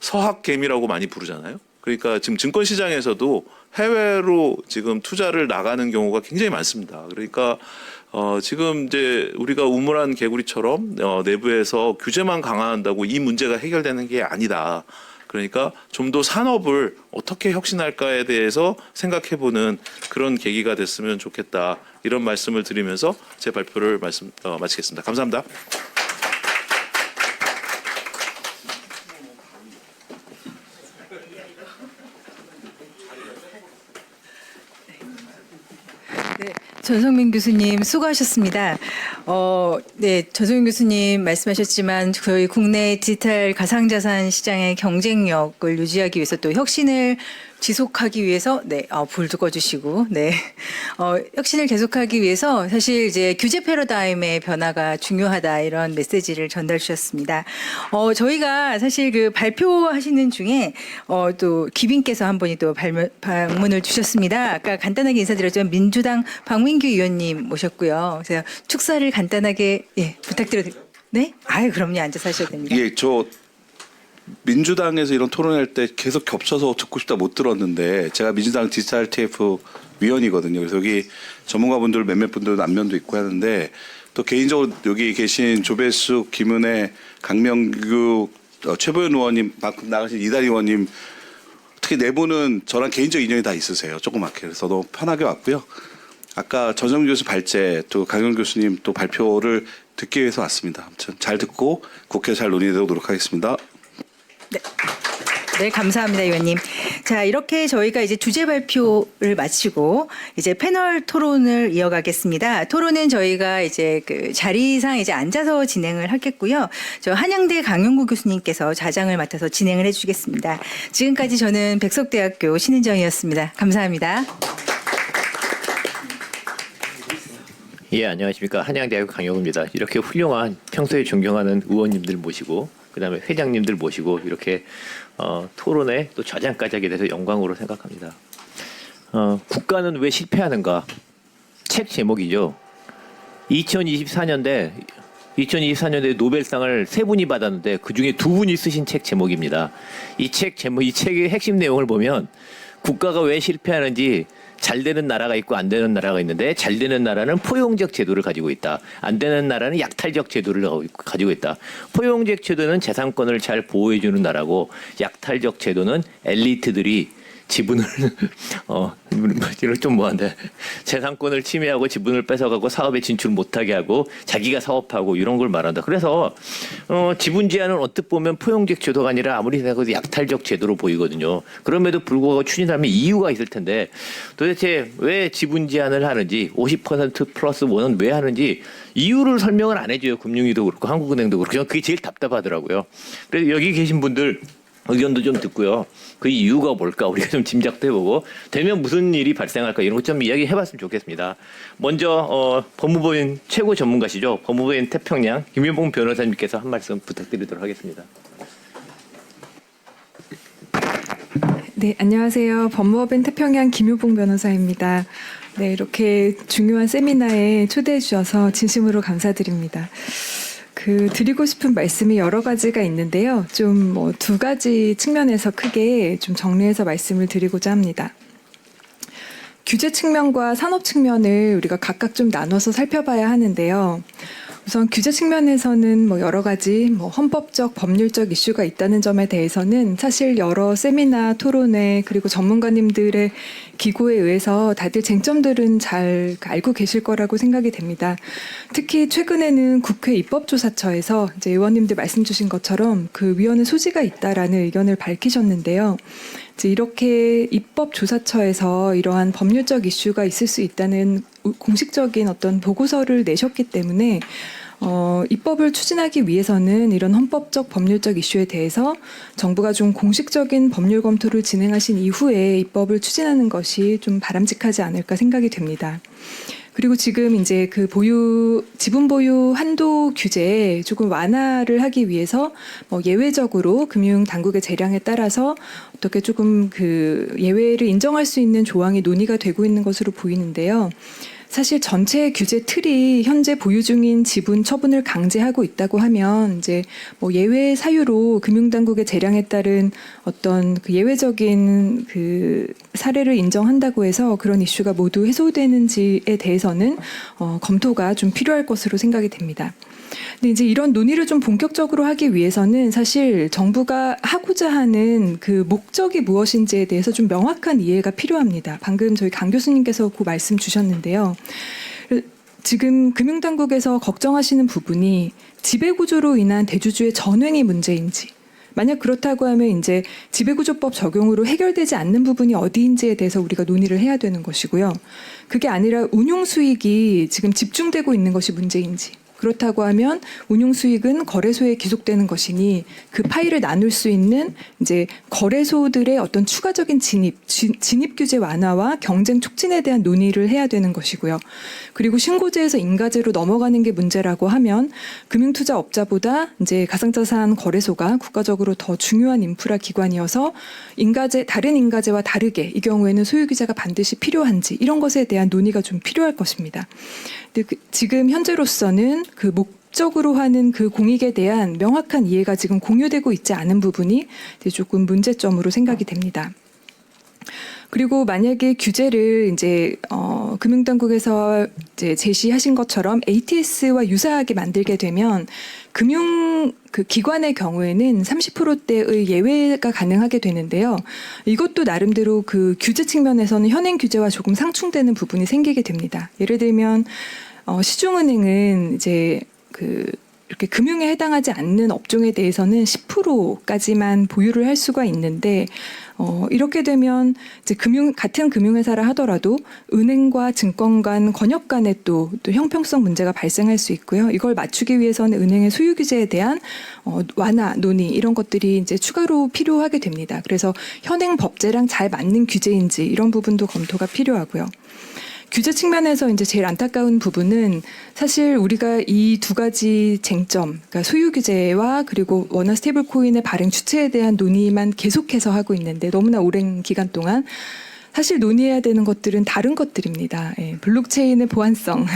Speaker 12: 서학개미라고 많이 부르잖아요. 그러니까 지금 증권 시장에서도 해외로 지금 투자를 나가는 경우가 굉장히 많습니다. 그러니까 지금 이제 우리가 우물안 개구리처럼 내부에서 규제만 강화한다고 이 문제가 해결되는 게 아니다. 그러니까 좀 더 산업을 어떻게 혁신할까에 대해서 생각해보는 그런 계기가 됐으면 좋겠다. 이런 말씀을 드리면서 제 발표를 마치겠습니다. 감사합니다.
Speaker 1: 네, 전성민 교수님 수고하셨습니다. 네, 전성민 교수님 말씀하셨지만 저희 국내 디지털 가상자산 시장의 경쟁력을 유지하기 위해서 또 혁신을 지속하기 위해서 불도 꺼주시고 혁신을 계속하기 위해서 사실 이제 규제 패러다임의 변화가 중요하다 이런 메시지를 전달 주셨습니다. 저희가 사실 그 발표하시는 중에 또 귀빈께서 한 분이 또 방문을 주셨습니다. 아까 간단하게 인사드렸지만 민주당 박민규 의원님 모셨고요. 그래서 축사를 간단하게 부탁드려도 네? 그럼요. 앉아서 하셔도 됩니다.
Speaker 13: 예, 저 민주당에서 이런 토론할 때 계속 겹쳐서 듣고 싶다 못 들었는데 제가 민주당 디지털 TF 위원이거든요. 그래서 여기 전문가분들 몇몇 분들 안면도 있고 하는데 또 개인적으로 여기 계신 조배숙, 김은혜, 강명규, 최보현 의원님, 방금 나가신 이다리 의원님 특히 네 분은 저랑 개인적 인연이 다 있으세요. 조그맣게. 그래서 너무 편하게 왔고요. 아까 전성 교수 발제 또 강영 교수님 또 발표를 듣기 위해서 왔습니다. 아무튼 잘 듣고 국회 잘 논의되도록 노력하겠습니다.
Speaker 1: 네, 감사합니다, 의원님. 자, 이렇게 저희가 이제 주제 발표를 마치고 이제 패널 토론을 이어가겠습니다. 토론은 저희가 이제 그 자리상 이제 앉아서 진행을 하겠고요. 저 한양대 강용구 교수님께서 자장을 맡아서 진행을 해주시겠습니다. 지금까지 저는 백석대학교 신은정이었습니다. 감사합니다.
Speaker 14: 예, 안녕하십니까. 한양대학교 강용구입니다. 이렇게 훌륭한 평소에 존경하는 의원님들 모시고 그다음에 회장님들 모시고 이렇게 토론에 또 좌장까지 하게 돼서 영광으로 생각합니다. 국가는 왜 실패하는가? 책 제목이죠. 2024년대 노벨상을 3분이 받았는데 그중에 2분이 쓰신 책 제목입니다. 이 책의 핵심 내용을 보면 국가가 왜 실패하는지 잘 되는 나라가 있고 안 되는 나라가 있는데 잘 되는 나라는 포용적 제도를 가지고 있다. 안 되는 나라는 약탈적 제도를 가지고 있다. 포용적 제도는 재산권을 잘 보호해주는 나라고 약탈적 제도는 엘리트들이 지분을 이걸 좀 뭐한데 재산권을 침해하고 지분을 뺏어가고 사업에 진출 못하게 하고 자기가 사업하고 이런 걸 말한다. 그래서 지분 제한은 어떻게 보면 포용적 제도가 아니라 아무리 생각해도 약탈적 제도로 보이거든요. 그럼에도 불구하고 추진하면 이유가 있을 텐데 도대체 왜 지분 제한을 하는지 50% 플러스 1은 왜 하는지 이유를 설명을 안 해줘요. 금융위도 그렇고 한국은행도 그렇고 저는 그게 제일 답답하더라고요. 그래서 여기 계신 분들 의견도 좀 듣고요. 그 이유가 뭘까 우리가 좀 짐작도 해보고 되면 무슨 일이 발생할까 이런 것 좀 이야기해봤으면 좋겠습니다. 먼저 법무부인 최고 전문가시죠. 법무부인 태평양 김윤봉 변호사님께서 한 말씀 부탁드리도록 하겠습니다.
Speaker 8: 네, 안녕하세요. 법무법인 태평양 김유봉 변호사입니다. 네, 이렇게 중요한 세미나에 초대해 주셔서 진심으로 감사드립니다. 드리고 싶은 말씀이 여러 가지가 있는데요. 좀 두 가지 측면에서 크게 좀 정리해서 말씀을 드리고자 합니다. 규제 측면과 산업 측면을 우리가 각각 좀 나눠서 살펴봐야 하는데요. 우선 규제 측면에서는 여러 가지 헌법적, 법률적 이슈가 있다는 점에 대해서는 사실 여러 세미나, 토론회 그리고 전문가님들의 기고에 의해서 다들 쟁점들은 잘 알고 계실 거라고 생각이 됩니다. 특히 최근에는 국회 입법조사처에서 이제 의원님들 말씀 주신 것처럼 그 위원회 소지가 있다라는 의견을 밝히셨는데요. 이제 이렇게 입법조사처에서 이러한 법률적 이슈가 있을 수 있다는 공식적인 어떤 보고서를 내셨기 때문에 입법을 추진하기 위해서는 이런 헌법적 법률적 이슈에 대해서 정부가 좀 공식적인 법률 검토를 진행하신 이후에 입법을 추진하는 것이 좀 바람직하지 않을까 생각이 됩니다. 그리고 지금 이제 지분 보유 한도 규제에 조금 완화를 하기 위해서 예외적으로 금융 당국의 재량에 따라서 어떻게 조금 예외를 인정할 수 있는 조항이 논의가 되고 있는 것으로 보이는데요. 사실 전체 규제 틀이 현재 보유 중인 지분 처분을 강제하고 있다고 하면 이제 예외 사유로 금융당국의 재량에 따른 어떤 예외적인 사례를 인정한다고 해서 그런 이슈가 모두 해소되는지에 대해서는 검토가 좀 필요할 것으로 생각이 됩니다. 근데 이제 이런 논의를 좀 본격적으로 하기 위해서는 사실 정부가 하고자 하는 목적이 무엇인지에 대해서 좀 명확한 이해가 필요합니다. 방금 저희 강 교수님께서 그 말씀 주셨는데요. 지금 금융당국에서 걱정하시는 부분이 지배구조로 인한 대주주의 전횡이 문제인지, 만약 그렇다고 하면 이제 지배구조법 적용으로 해결되지 않는 부분이 어디인지에 대해서 우리가 논의를 해야 되는 것이고요. 그게 아니라 운용수익이 지금 집중되고 있는 것이 문제인지, 그렇다고 하면 운용수익은 거래소에 기속되는 것이니 그 파이를 나눌 수 있는 이제 거래소들의 어떤 추가적인 진입 규제 완화와 경쟁 촉진에 대한 논의를 해야 되는 것이고요. 그리고 신고제에서 인가제로 넘어가는 게 문제라고 하면 금융투자업자보다 이제 가상자산 거래소가 국가적으로 더 중요한 인프라 기관이어서 다른 인가제와 다르게 이 경우에는 소유 규제가 반드시 필요한지 이런 것에 대한 논의가 좀 필요할 것입니다. 근데 지금 현재로서는 목적으로 하는 공익에 대한 명확한 이해가 지금 공유되고 있지 않은 부분이 조금 문제점으로 생각이 됩니다. 그리고 만약에 규제를 이제 금융당국에서 이제 제시하신 것처럼 ATS와 유사하게 만들게 되면 금융 기관의 경우에는 30%대의 예외가 가능하게 되는데요. 이것도 나름대로 규제 측면에서는 현행 규제와 조금 상충되는 부분이 생기게 됩니다. 예를 들면 시중은행은 이제 이렇게 금융에 해당하지 않는 업종에 대해서는 10%까지만 보유를 할 수가 있는데 이렇게 되면 이제 같은 금융회사라 하더라도 은행과 증권 간 권역 간에 또 형평성 문제가 발생할 수 있고요. 이걸 맞추기 위해서는 은행의 소유 규제에 대한 완화 논의 이런 것들이 이제 추가로 필요하게 됩니다. 그래서 현행 법제랑 잘 맞는 규제인지 이런 부분도 검토가 필요하고요. 규제 측면에서 이제 제일 안타까운 부분은 사실 우리가 이 두 가지 쟁점, 그러니까 소유 규제와 그리고 원화 스테이블 코인의 발행 주체에 대한 논의만 계속해서 하고 있는데 너무나 오랜 기간 동안 사실 논의해야 되는 것들은 다른 것들입니다. 블록체인의 보안성,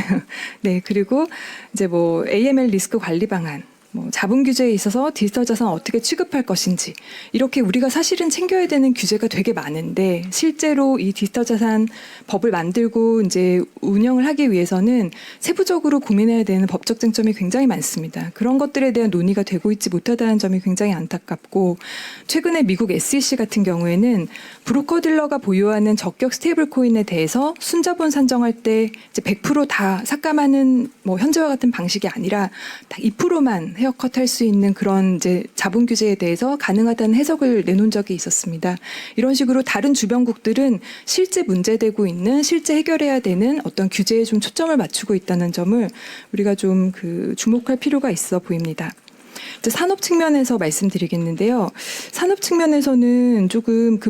Speaker 8: 네, 그리고 이제 AML 리스크 관리 방안, 뭐 자본 규제에 있어서 디지털 자산을 어떻게 취급할 것인지 이렇게 우리가 사실은 챙겨야 되는 규제가 되게 많은데 실제로 이 디지털 자산 법을 만들고 이제 운영을 하기 위해서는 세부적으로 고민해야 되는 법적 쟁점이 굉장히 많습니다. 그런 것들에 대한 논의가 되고 있지 못하다는 점이 굉장히 안타깝고 최근에 미국 SEC 같은 경우에는 브로커 딜러가 보유하는 적격 스테이블 코인에 대해서 순자본 산정할 때 이제 100% 다 삭감하는 뭐 현재와 같은 방식이 아니라 딱 2%만 헤어컷할 수 있는 그런 이제 자본 규제에 대해서 가능하다는 해석을 내놓은 적이 있었습니다. 이런 식으로 다른 주변국들은 실제 문제되고 있는 실제 해결해야 되는 어떤 규제에 좀 초점을 맞추고 있다는 점을 우리가 좀 주목할 필요가 있어 보입니다. 이제 산업 측면에서 말씀드리겠는데요. 산업 측면에서는 조금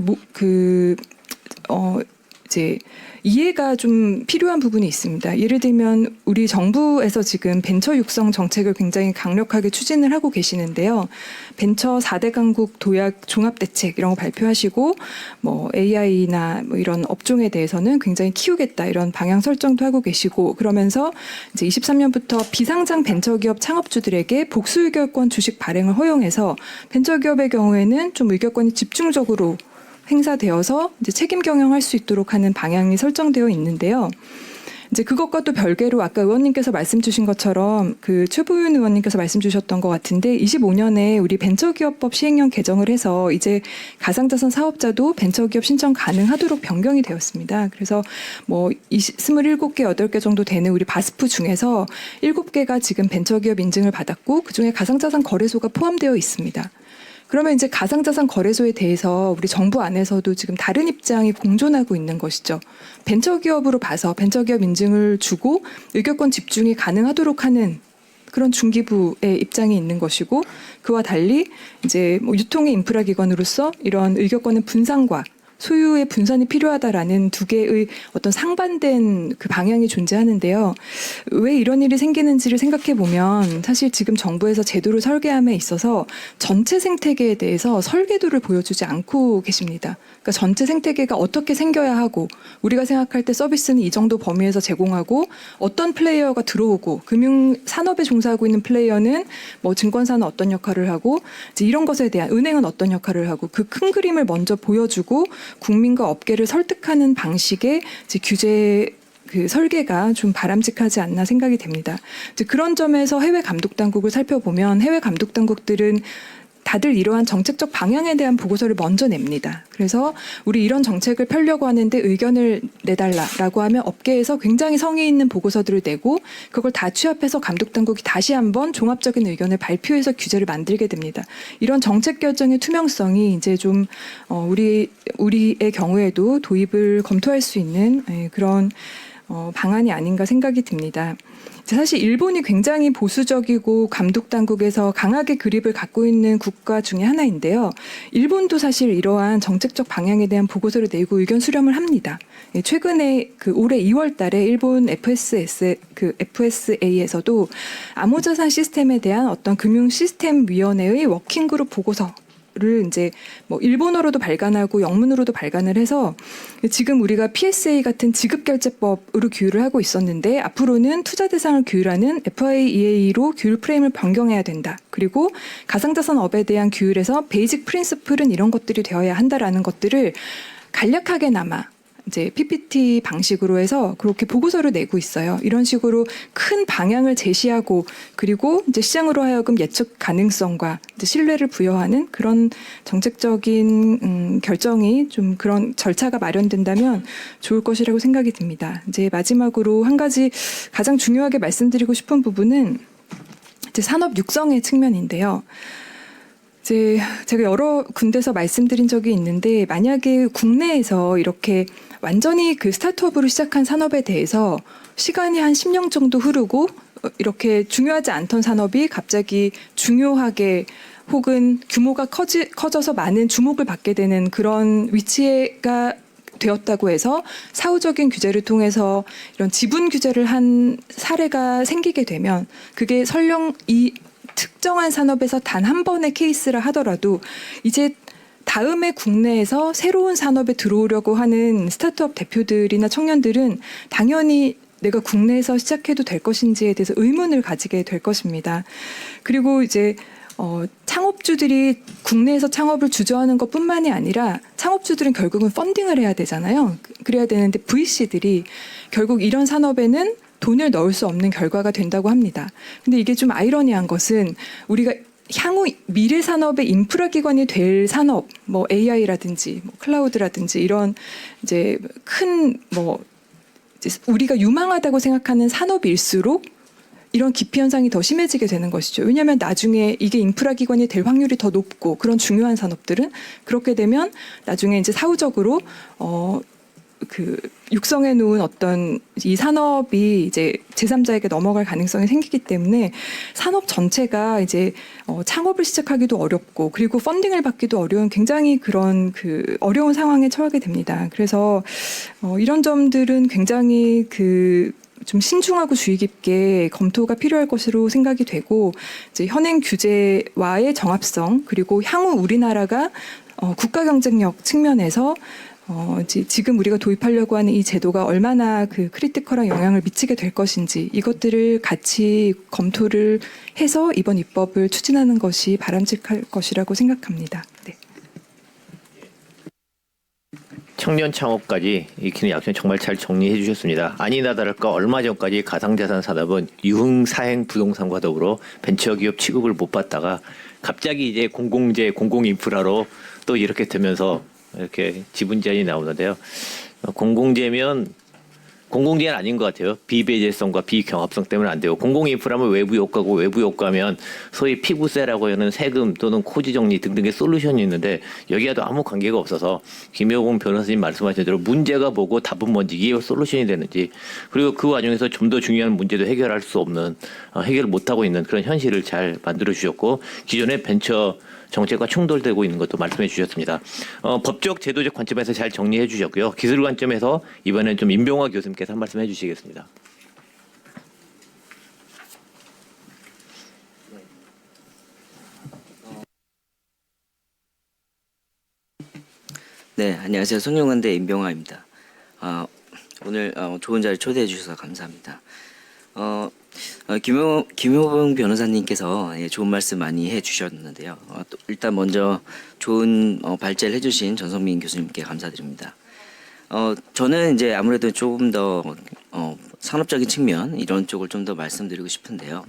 Speaker 8: 이제 이해가 좀 필요한 부분이 있습니다. 예를 들면 우리 정부에서 지금 벤처 육성 정책을 굉장히 강력하게 추진을 하고 계시는데요. 벤처 4대 강국 도약 종합대책 이런 거 발표하시고 뭐 AI나 뭐 이런 업종에 대해서는 굉장히 키우겠다 이런 방향 설정도 하고 계시고 그러면서 이제 23년부터 비상장 벤처기업 창업주들에게 복수 의결권 주식 발행을 허용해서 벤처기업의 경우에는 좀 의결권이 집중적으로 행사되어서 이제 책임 경영할 수 있도록 하는 방향이 설정되어 있는데요. 이제 그것과 또 별개로 아까 의원님께서 말씀 주신 것처럼 최보윤 의원님께서 말씀 주셨던 것 같은데 25년에 우리 벤처기업법 시행령 개정을 해서 이제 가상자산 사업자도 벤처기업 신청 가능하도록 변경이 되었습니다. 그래서 뭐 27개, 8개 정도 되는 우리 바스프 중에서 7개가 지금 벤처기업 인증을 받았고 그중에 가상자산 거래소가 포함되어 있습니다. 그러면 이제 가상자산 거래소에 대해서 우리 정부 안에서도 지금 다른 입장이 공존하고 있는 것이죠. 벤처기업으로 봐서 벤처기업 인증을 주고 의결권 집중이 가능하도록 하는 그런 중기부의 입장이 있는 것이고 그와 달리 이제 뭐 유통의 인프라 기관으로서 이런 의결권의 분산과 소유의 분산이 필요하다라는 두 개의 어떤 상반된 그 방향이 존재하는데요. 왜 이런 일이 생기는지를 생각해 보면 사실 지금 정부에서 제도를 설계함에 있어서 전체 생태계에 대해서 설계도를 보여주지 않고 계십니다. 그러니까 전체 생태계가 어떻게 생겨야 하고 우리가 생각할 때 서비스는 이 정도 범위에서 제공하고 어떤 플레이어가 들어오고 금융 산업에 종사하고 있는 플레이어는 뭐 증권사는 어떤 역할을 하고 이제 이런 것에 대한 은행은 어떤 역할을 하고 그 큰 그림을 먼저 보여주고 국민과 업계를 설득하는 방식의 이제 규제 설계가 좀 바람직하지 않나 생각이 됩니다. 이제 그런 점에서 해외 감독 당국을 살펴보면 해외 감독 당국들은 다들 이러한 정책적 방향에 대한 보고서를 먼저 냅니다. 그래서 우리 이런 정책을 펴려고 하는데 의견을 내달라라고 하면 업계에서 굉장히 성의 있는 보고서들을 내고 그걸 다 취합해서 감독당국이 다시 한번 종합적인 의견을 발표해서 규제를 만들게 됩니다. 이런 정책 결정의 투명성이 이제 좀 우리의 경우에도 도입을 검토할 수 있는 그런 방안이 아닌가 생각이 듭니다. 사실 일본이 굉장히 보수적이고 감독 당국에서 강하게 그립을 갖고 있는 국가 중에 하나인데요. 일본도 사실 이러한 정책적 방향에 대한 보고서를 내고 의견 수렴을 합니다. 최근에 올해 2월 달에 일본 FSA에서도 암호자산 시스템에 대한 어떤 금융 시스템 위원회의 워킹그룹 보고서 를 이제 뭐 일본어로도 발간하고 영문으로도 발간을 해서 지금 우리가 PSA 같은 지급결제법으로 규율을 하고 있었는데 앞으로는 투자 대상을 규율하는 FIEA로 규율 프레임을 변경해야 된다. 그리고 가상자산업에 대한 규율에서 베이직 프린시플은 이런 것들이 되어야 한다라는 것들을 간략하게나마 이제 PPT 방식으로 해서 그렇게 보고서를 내고 있어요. 이런 식으로 큰 방향을 제시하고 그리고 이제 시장으로 하여금 예측 가능성과 이제 신뢰를 부여하는 그런 정책적인 결정이 좀 그런 절차가 마련된다면 좋을 것이라고 생각이 듭니다. 이제 마지막으로 한 가지 가장 중요하게 말씀드리고 싶은 부분은 이제 산업 육성의 측면인데요. 이제 제가 여러 군데서 말씀드린 적이 있는데 만약에 국내에서 이렇게 완전히 스타트업으로 시작한 산업에 대해서 시간이 한 10년 정도 흐르고 이렇게 중요하지 않던 산업이 갑자기 중요하게 혹은 규모가 커져서 많은 주목을 받게 되는 그런 위치가 되었다고 해서 사후적인 규제를 통해서 이런 지분 규제를 한 사례가 생기게 되면 그게 설령 이 특정한 산업에서 단 한 번의 케이스라 하더라도 이제 다음에 국내에서 새로운 산업에 들어오려고 하는 스타트업 대표들이나 청년들은 당연히 내가 국내에서 시작해도 될 것인지에 대해서 의문을 가지게 될 것입니다. 그리고 이제 창업주들이 국내에서 창업을 주저하는 것뿐만이 아니라 창업주들은 결국은 펀딩을 해야 되잖아요. 그래야 되는데 VC들이 결국 이런 산업에는 돈을 넣을 수 없는 결과가 된다고 합니다. 근데 이게 좀 아이러니한 것은 우리가 향후 미래 산업의 인프라 기관이 될 산업, 뭐 AI라든지 뭐 클라우드라든지 이런 이제 큰 뭐 우리가 유망하다고 생각하는 산업일수록 이런 기피 현상이 더 심해지게 되는 것이죠. 왜냐하면 나중에 이게 인프라 기관이 될 확률이 더 높고 그런 중요한 산업들은 그렇게 되면 나중에 이제 사후적으로 육성해 놓은 어떤 이 산업이 이제 제3자에게 넘어갈 가능성이 생기기 때문에 산업 전체가 이제 창업을 시작하기도 어렵고 그리고 펀딩을 받기도 어려운 굉장히 그런 어려운 상황에 처하게 됩니다. 그래서 이런 점들은 굉장히 좀 신중하고 주의 깊게 검토가 필요할 것으로 생각이 되고 이제 현행 규제와의 정합성 그리고 향후 우리나라가 국가 경쟁력 측면에서 지금 우리가 도입하려고 하는 이 제도가 얼마나 크리티컬한 영향을 미치게 될 것인지 이것들을 같이 검토를 해서 이번 입법을 추진하는 것이 바람직할 것이라고 생각합니다. 네.
Speaker 14: 청년 창업까지 익히는 약속 정말 잘 정리해 주셨습니다. 아니나 다를까 얼마 전까지 가상자산 산업은 유흥사행 부동산과 더불어 벤처기업 취급을 못 받다가 갑자기 이제 공공재, 공공인프라로 또 이렇게 되면서 이렇게 지분 제한이 나오는데요. 공공재는 아닌 것 같아요. 비배제성과 비경합성 때문에 안 되고 공공인프라면 외부 효과고 외부 효과면 소위 피부세라고 하는 세금 또는 코지 정리 등등의 솔루션이 있는데 여기와도 아무 관계가 없어서 김효봉 변호사님 말씀하신 대로 문제가 뭐고 답은 뭔지 이게 솔루션이 되는지 그리고 그 와중에서 좀 더 중요한 문제도 해결할 수 없는 해결을 못하고 있는 그런 현실을 잘 만들어 주셨고 기존의 벤처 정책과 충돌되고 있는 것도 말씀해 주셨습니다. 법적 제도적 관점에서 잘 정리해 주셨고요. 기술 관점에서 이번엔 좀 임병화 교수님께서 한 말씀 해주시겠습니다.
Speaker 15: 네, 안녕하세요. 성균관대 임병화입니다. 오늘 좋은 자리 초대해 주셔서 감사합니다. 김효봉 변호사님께서 좋은 말씀 많이 해주셨는데요. 일단 먼저 좋은 발제를 해주신 전성민 교수님께 감사드립니다. 저는 이제 아무래도 조금 더 산업적인 측면 이런 쪽을 좀 더 말씀드리고 싶은데요.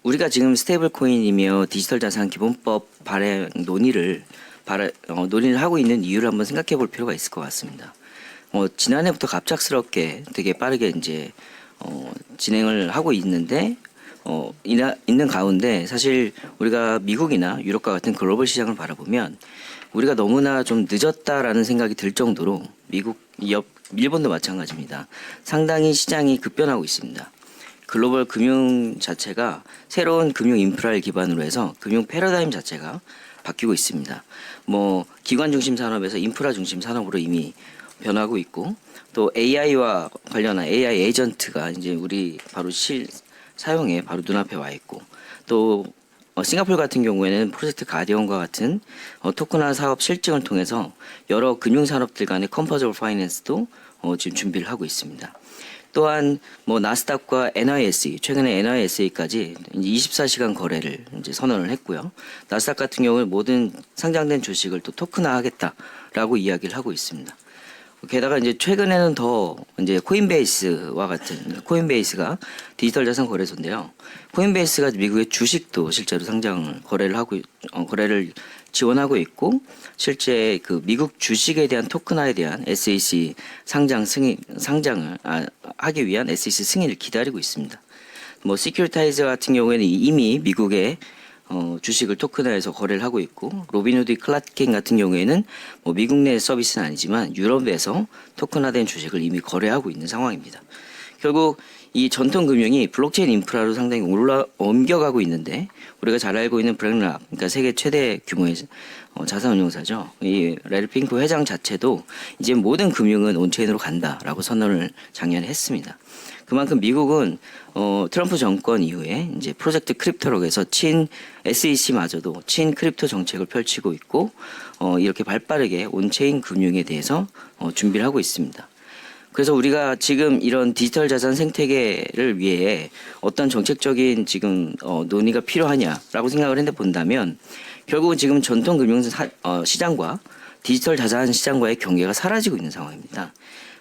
Speaker 15: 우리가 지금 스테이블 코인이며 디지털 자산 기본법 발행 논의를 하고 있는 이유를 한번 생각해 볼 필요가 있을 것 같습니다. 지난해부터 갑작스럽게 되게 빠르게 이제 진행을 하고 있는데 있는 가운데 사실 우리가 미국이나 유럽과 같은 글로벌 시장을 바라보면 우리가 너무나 좀 늦었다라는 생각이 들 정도로 미국, 일본도 마찬가지입니다. 상당히 시장이 급변하고 있습니다. 글로벌 금융 자체가 새로운 금융 인프라를 기반으로 해서 금융 패러다임 자체가 바뀌고 있습니다. 뭐 기관 중심 산업에서 인프라 중심 산업으로 이미 변하고 있고 또 AI와 관련한 AI 에이전트가 이제 우리 바로 사용에 바로 눈앞에 와 있고 또 싱가포르 같은 경우에는 프로젝트 가디언과 같은 토큰화 사업 실증을 통해서 여러 금융 산업들 간의 컴퍼저블 파이낸스도 지금 준비를 하고 있습니다. 또한 뭐 나스닥과 NYSE 최근에 NYSE까지 24시간 거래를 이제 선언을 했고요. 나스닥 같은 경우는 모든 상장된 주식을 또 토큰화하겠다라고 이야기를 하고 있습니다. 게다가 이제 최근에는 더 이제 코인베이스와 같은 코인베이스가 디지털 자산 거래소인데요. 코인베이스가 미국의 주식도 실제로 거래를 지원하고 있고 실제 그 미국 주식에 대한 토큰화에 대한 SEC 상장을 하기 위한 SEC 승인을 기다리고 있습니다. 뭐 시큐리타이즈 같은 경우에는 이미 미국의 주식을 토큰화해서 거래를 하고 있고 로빈후드 클라켄 같은 경우에는 뭐 미국 내 서비스는 아니지만 유럽에서 토큰화된 주식을 이미 거래하고 있는 상황입니다. 결국 이 전통 금융이 블록체인 인프라로 상당히 옮겨가고 있는데 우리가 잘 알고 있는 블랙락, 그러니까 세계 최대 규모의 자산운용사죠. 이 레리 핑크 회장 자체도 이제 모든 금융은 온체인으로 간다라고 선언을 작년에 했습니다. 그만큼 미국은 트럼프 정권 이후에 이제 프로젝트 크립토록에서 SEC마저도 친 크립토 정책을 펼치고 있고 이렇게 발빠르게 온체인 금융에 대해서 준비를 하고 있습니다. 그래서 우리가 지금 이런 디지털 자산 생태계를 위해 어떤 정책적인 지금 논의가 필요하냐라고 생각을 했는데 본다면 결국은 지금 전통 금융 시장과 디지털 자산 시장과의 경계가 사라지고 있는 상황입니다.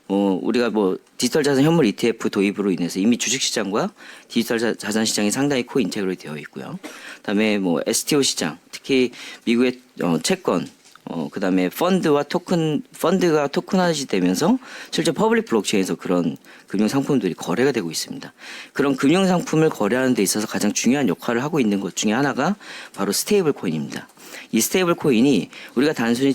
Speaker 15: 우리가 디지털 자산 현물 ETF 도입으로 인해서 이미 주식 시장과 디지털 자산 시장이 상당히 코인테그레이트 되어 있고요. 그다음에 STO 시장, 특히 미국의 채권, 그다음에 펀드가 토큰화지 되면서 실제 퍼블릭 블록체인에서 그런 금융 상품들이 거래가 되고 있습니다. 그런 금융 상품을 거래하는 데 있어서 가장 중요한 역할을 하고 있는 것 중에 하나가 바로 스테이블 코인입니다. 이 스테이블 코인이 우리가 단순히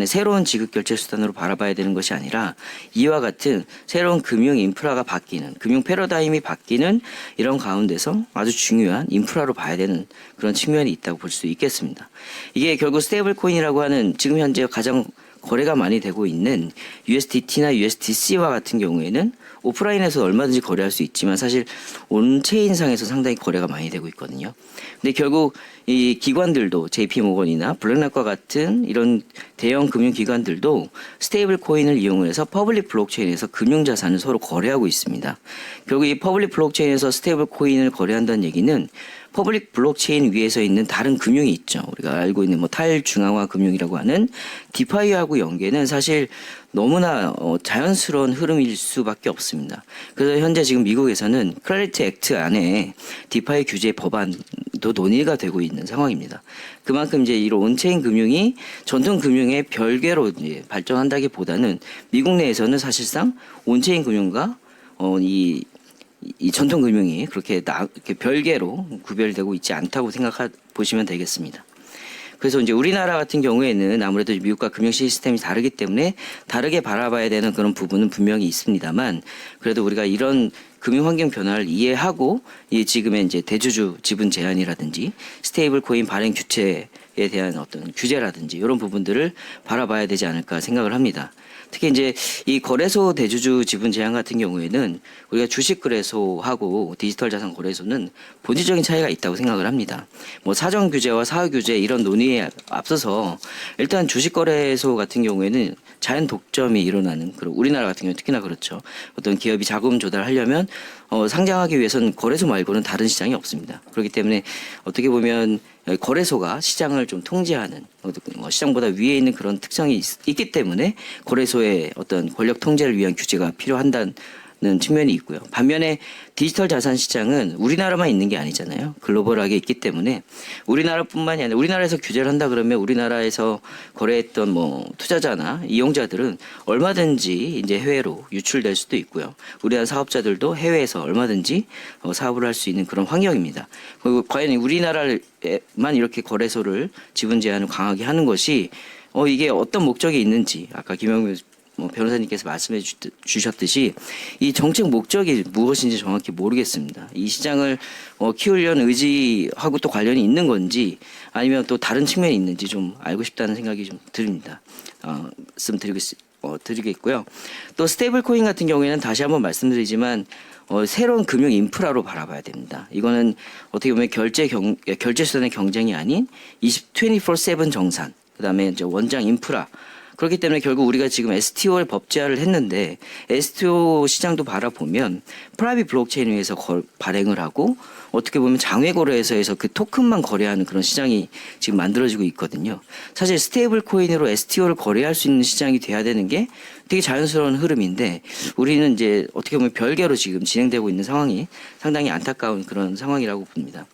Speaker 15: 새로운 지급 결제 수단으로 바라봐야 되는 것이 아니라 이와 같은 새로운 금융 인프라가 바뀌는, 금융 패러다임이 바뀌는 이런 가운데서 아주 중요한 인프라로 봐야 되는 그런 측면이 있다고 볼 수 있겠습니다. 이게 결국 스테이블 코인이라고 하는 지금 현재 가장 거래가 많이 되고 있는 USDT나 USDC와 같은 경우에는 오프라인에서 얼마든지 거래할 수 있지만 사실 온체인상에서 상당히 거래가 많이 되고 있거든요. 근데 결국 이 기관들도 JP모건이나 블랙락과 같은 이런 대형 금융 기관들도 스테이블 코인을 이용해서 퍼블릭 블록체인에서 금융 자산을 서로 거래하고 있습니다. 결국 이 퍼블릭 블록체인에서 스테이블 코인을 거래한다는 얘기는 퍼블릭 블록체인 위에서 있는 다른 금융이 있죠. 우리가 알고 있는 탈중앙화 금융이라고 하는 디파이하고 연계는 사실 너무나 자연스러운 흐름일 수밖에 없습니다. 그래서 현재 지금 미국에서는 클래리티 액트 안에 디파이 규제 법안도 논의가 되고 있는 상황입니다. 그만큼 이제 이런 온체인 금융이 전통 금융의 별개로 이제 발전한다기보다는 미국 내에서는 사실상 온체인 금융과 이 전통 금융이 그렇게 별개로 구별되고 있지 않다고 보시면 되겠습니다. 그래서 이제 우리나라 같은 경우에는 아무래도 미국과 금융 시스템이 다르기 때문에 다르게 바라봐야 되는 그런 부분은 분명히 있습니다만 그래도 우리가 이런 금융 환경 변화를 이해하고 이 지금의 이제 대주주 지분 제한이라든지 스테이블 코인 발행 규칙에 대한 어떤 규제라든지 이런 부분들을 바라봐야 되지 않을까 생각을 합니다. 특히 이제 이 거래소 대주주 지분 제한 같은 경우에는 우리가 주식 거래소하고 디지털 자산 거래소는 본질적인 차이가 있다고 생각을 합니다. 사전 규제와 사후 규제 이런 논의에 앞서서 일단 주식 거래소 같은 경우에는 자연 독점이 일어나는 그리고 우리나라 같은 경우 특히나 그렇죠. 어떤 기업이 자금 조달하려면 상장하기 위해서는 거래소 말고는 다른 시장이 없습니다. 그렇기 때문에 어떻게 보면 거래소가 시장을 좀 통제하는 시장보다 위에 있는 그런 특성이 있기 때문에 거래소의 어떤 권력 통제를 위한 규제가 필요한다는 측면이 있고요. 반면에 디지털 자산 시장은 우리나라만 있는 게 아니잖아요. 글로벌하게 있기 때문에 우리나라뿐만이 아니라 우리나라에서 규제를 한다 그러면 우리나라에서 거래했던 투자자나 이용자들은 얼마든지 이제 해외로 유출될 수도 있고요. 우리나라 사업자들도 해외에서 얼마든지 사업을 할 수 있는 그런 환경입니다. 그리고 과연 우리나라만 이렇게 거래소를 지분 제한을 강하게 하는 것이 이게 어떤 목적이 있는지 아까 김영민 변호사님께서 말씀해 주셨듯이 이 정책 목적이 무엇인지 정확히 모르겠습니다. 이 시장을 키우려는 의지하고 또 관련이 있는 건지 아니면 또 다른 측면이 있는지 좀 알고 싶다는 생각이 좀 듭니다. 드리겠고요. 또 스테이블 코인 같은 경우에는 다시 한번 말씀드리지만 새로운 금융 인프라로 바라봐야 됩니다. 이거는 어떻게 보면 결제 수단의 경쟁이 아닌 24/7 정산, 그다음에 이제 원장 인프라. 그렇기 때문에 결국 우리가 지금 STO를 법제화를 했는데 STO 시장도 바라보면 프라이빗 블록체인 위에서 발행을 하고 어떻게 보면 장외 거래소에서 그 토큰만 거래하는 그런 시장이 지금 만들어지고 있거든요. 사실 스테이블 코인으로 STO를 거래할 수 있는 시장이 돼야 되는 게 되게 자연스러운 흐름인데 우리는 이제 어떻게 보면 별개로 지금 진행되고 있는 상황이 상당히 안타까운 그런 상황이라고 봅니다.